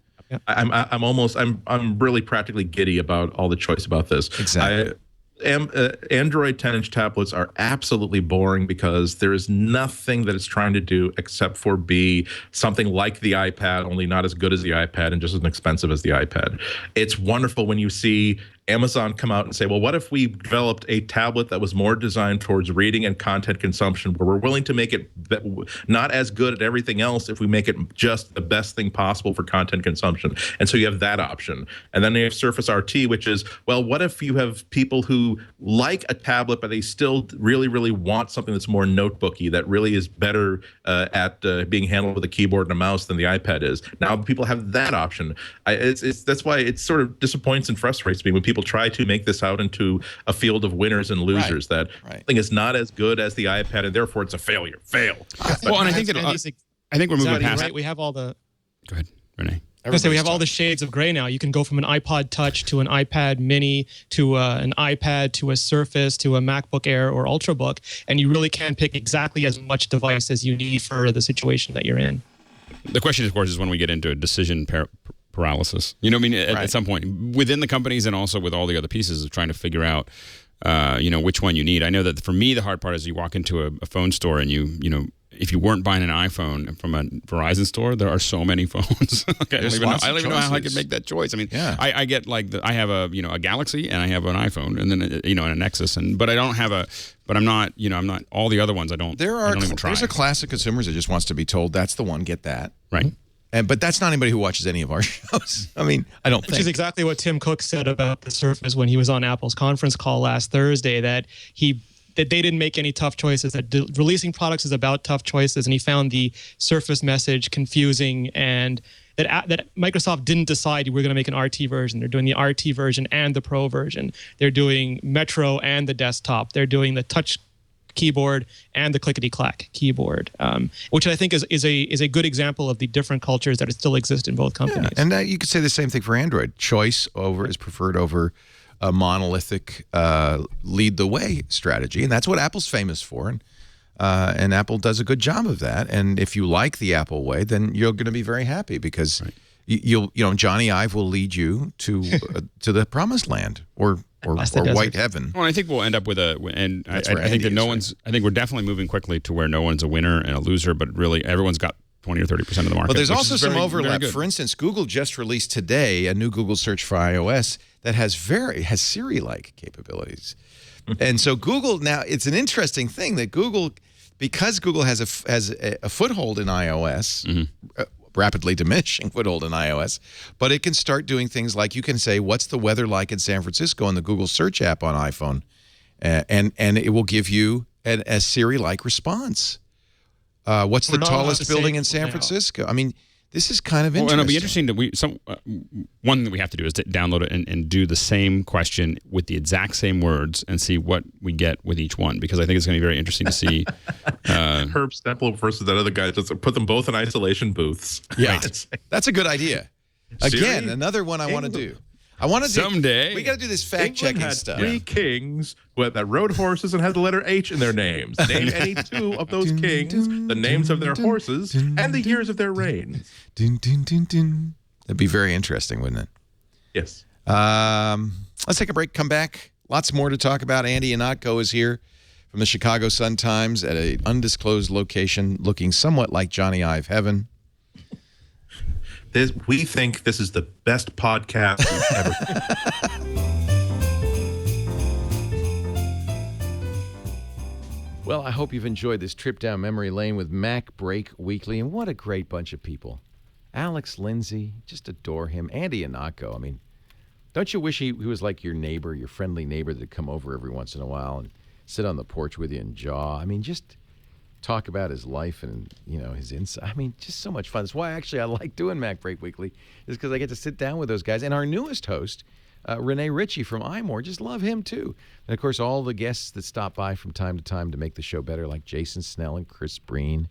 I'm really practically giddy about all the choice about this. Exactly. Android 10-inch tablets are absolutely boring because there is nothing that it's trying to do except for be something like the iPad, only not as good as the iPad and just as expensive as the iPad. It's wonderful when you see Amazon come out and say, well, what if we developed a tablet that was more designed towards reading and content consumption, where we're willing to make it not as good at everything else if we make it just the best thing possible for content consumption. And so you have that option. And then you have Surface RT, which is, well, what if you have people who like a tablet, but they still really, really want something that's more notebooky, that really is better at being handled with a keyboard and a mouse than the iPad is. Now people have that option. That's why it sort of disappoints and frustrates me when people try to make this out into a field of winners and losers. That thing is not as good as the iPad, and therefore it's a failure. Fail. Well, and I think we're moving past. Right. We have all the. Go ahead, Renee. I say we have all the shades of gray now. You can go from an iPod Touch to an iPad Mini to an iPad to a Surface to a MacBook Air or Ultrabook, and you really can pick exactly as much device as you need for the situation that you're in. The question, of course, is when we get into a decision paralysis. You know what I mean? At some point, within the companies and also with all the other pieces of trying to figure out, which one you need. I know that for me, the hard part is you walk into a phone store and if you weren't buying an iPhone from a Verizon store, there are so many phones. Okay, I don't even know how I could make that choice. I mean, I get I have a Galaxy and I have an iPhone and then and a Nexus, but I don't have but I'm not all the other ones. I don't even try. There's a class of consumers that just wants to be told that's the one, get that. Right. But that's not anybody who watches any of our shows. I mean, I don't think. Which is exactly what Tim Cook said about the Surface when he was on Apple's conference call last Thursday, that they didn't make any tough choices, that releasing products is about tough choices, and he found the Surface message confusing, and that Microsoft didn't decide we're going to make an RT version. They're doing the RT version and the Pro version. They're doing Metro and the desktop. They're doing the touch keyboard and the clickety-clack keyboard, which I think is a good example of the different cultures that still exist in both companies. Yeah. And you could say the same thing for Android. Choice is preferred over a monolithic lead the way strategy, and that's what Apple's famous for. And Apple does a good job of that. And if you like the Apple way, then you're going to be very happy because Johnny Ive will lead you to the promised land or white heaven. Well, I think we'll end up with I think that I think we're definitely moving quickly to where no one's a winner and a loser, but really everyone's got 20 or 30% of the market. But there's also some overlap. For instance, Google just released today a new Google search for iOS that has Siri-like capabilities. And so Google now, it's an interesting thing that because Google has a foothold in iOS, rapidly diminishing foothold in iOS, but it can start doing things like you can say, what's the weather like in San Francisco in the Google search app on iPhone? And it will give you a Siri-like response. What's the tallest building in San Francisco? I mean, this is kind of interesting. And it'll be interesting that one thing that we have to do is to download it and do the same question with the exact same words and see what we get with each one, because I think it's going to be very interesting to see. Herb Stempel versus that other guy, just put them both in isolation booths. Yeah, that's a good idea. Again, another one I want to do. I want to someday. We got to do this fact-checking stuff. 3 kings that rode horses and had the letter H in their names. Name any 2 of those kings, the names of their horses, and the years of their reigns. That'd be very interesting, wouldn't it? Yes. Let's take a break. Come back. Lots more to talk about. Andy Ihnatko is here from the Chicago Sun-Times at an undisclosed location, looking somewhat like Johnny Ive heaven. We think this is the best podcast we've ever. Well, I hope you've enjoyed this trip down memory lane with MacBreak Weekly, and what a great bunch of people. Alex Lindsay, just adore him. Andy Ihnatko, I mean, don't you wish he was like your neighbor, your friendly neighbor that'd come over every once in a while and sit on the porch with you and jaw? I mean, just talk about his life and, his insight. I mean, just so much fun. That's why actually I like doing MacBreak Weekly, is because I get to sit down with those guys. And our newest host, Renee Ritchie from iMore, just love him too. And of course, all the guests that stop by from time to time to make the show better, like Jason Snell and Chris Breen,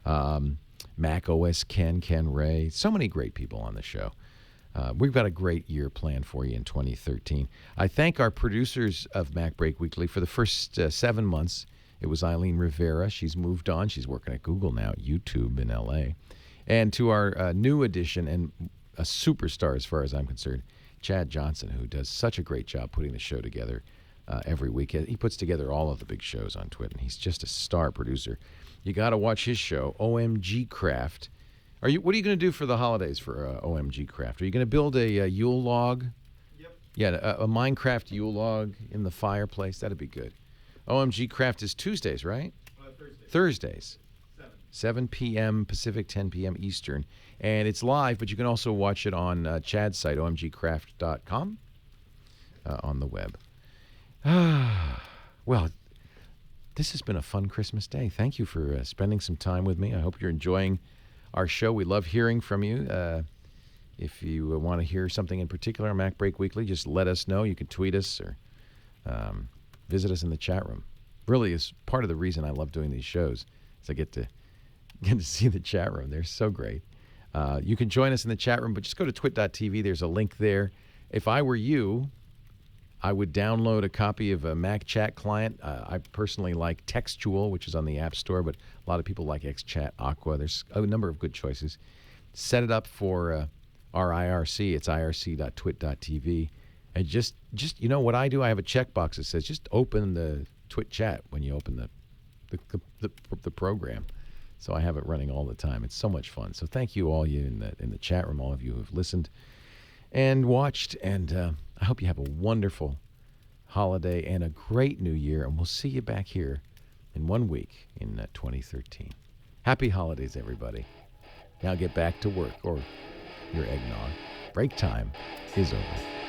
Mac OS Ken Ray, so many great people on the show. We've got a great year planned for you in 2013. I thank our producers of MacBreak Weekly for the first 7 months. It was Eileen Rivera. She's moved on. She's working at Google now, at YouTube in L.A. And to our new addition and a superstar as far as I'm concerned, Chad Johnson, who does such a great job putting the show together every week. He puts together all of the big shows on TWiT, and he's just a star producer. You got to watch his show, OMG Craft. What are you going to do for the holidays for OMG Craft? Are you going to build a Yule log? Yep. Yeah, a Minecraft Yule log in the fireplace. That'd be good. OMG Craft is Tuesdays, right? Thursdays. 7 p.m. Pacific, 10 p.m. Eastern. And it's live, but you can also watch it on Chad's site, omgcraft.com, on the web. Well, this has been a fun Christmas day. Thank you for spending some time with me. I hope you're enjoying our show. We love hearing from you. If you want to hear something in particular on MacBreak Weekly, just let us know. You can tweet us or visit us in the chat room. Really is part of the reason I love doing these shows is I get to see the chat room. They're so great. You can join us in the chat room, but just go to twit.tv. There's a link there. If I were you, I would download a copy of a Mac chat client. I personally like Textual, which is on the App Store, but a lot of people like XChat, Aqua. There's a number of good choices. Set it up for our IRC. It's irc.twit.tv. And just you know what I do? I have a checkbox that says just open the Twit chat when you open the program. So I have it running all the time. It's so much fun. So thank you all you in the chat room, all of you who have listened and watched. And I hope you have a wonderful holiday and a great new year. And we'll see you back here in 1 week in 2013. Happy holidays, everybody. Now get back to work or your eggnog. Break time is over.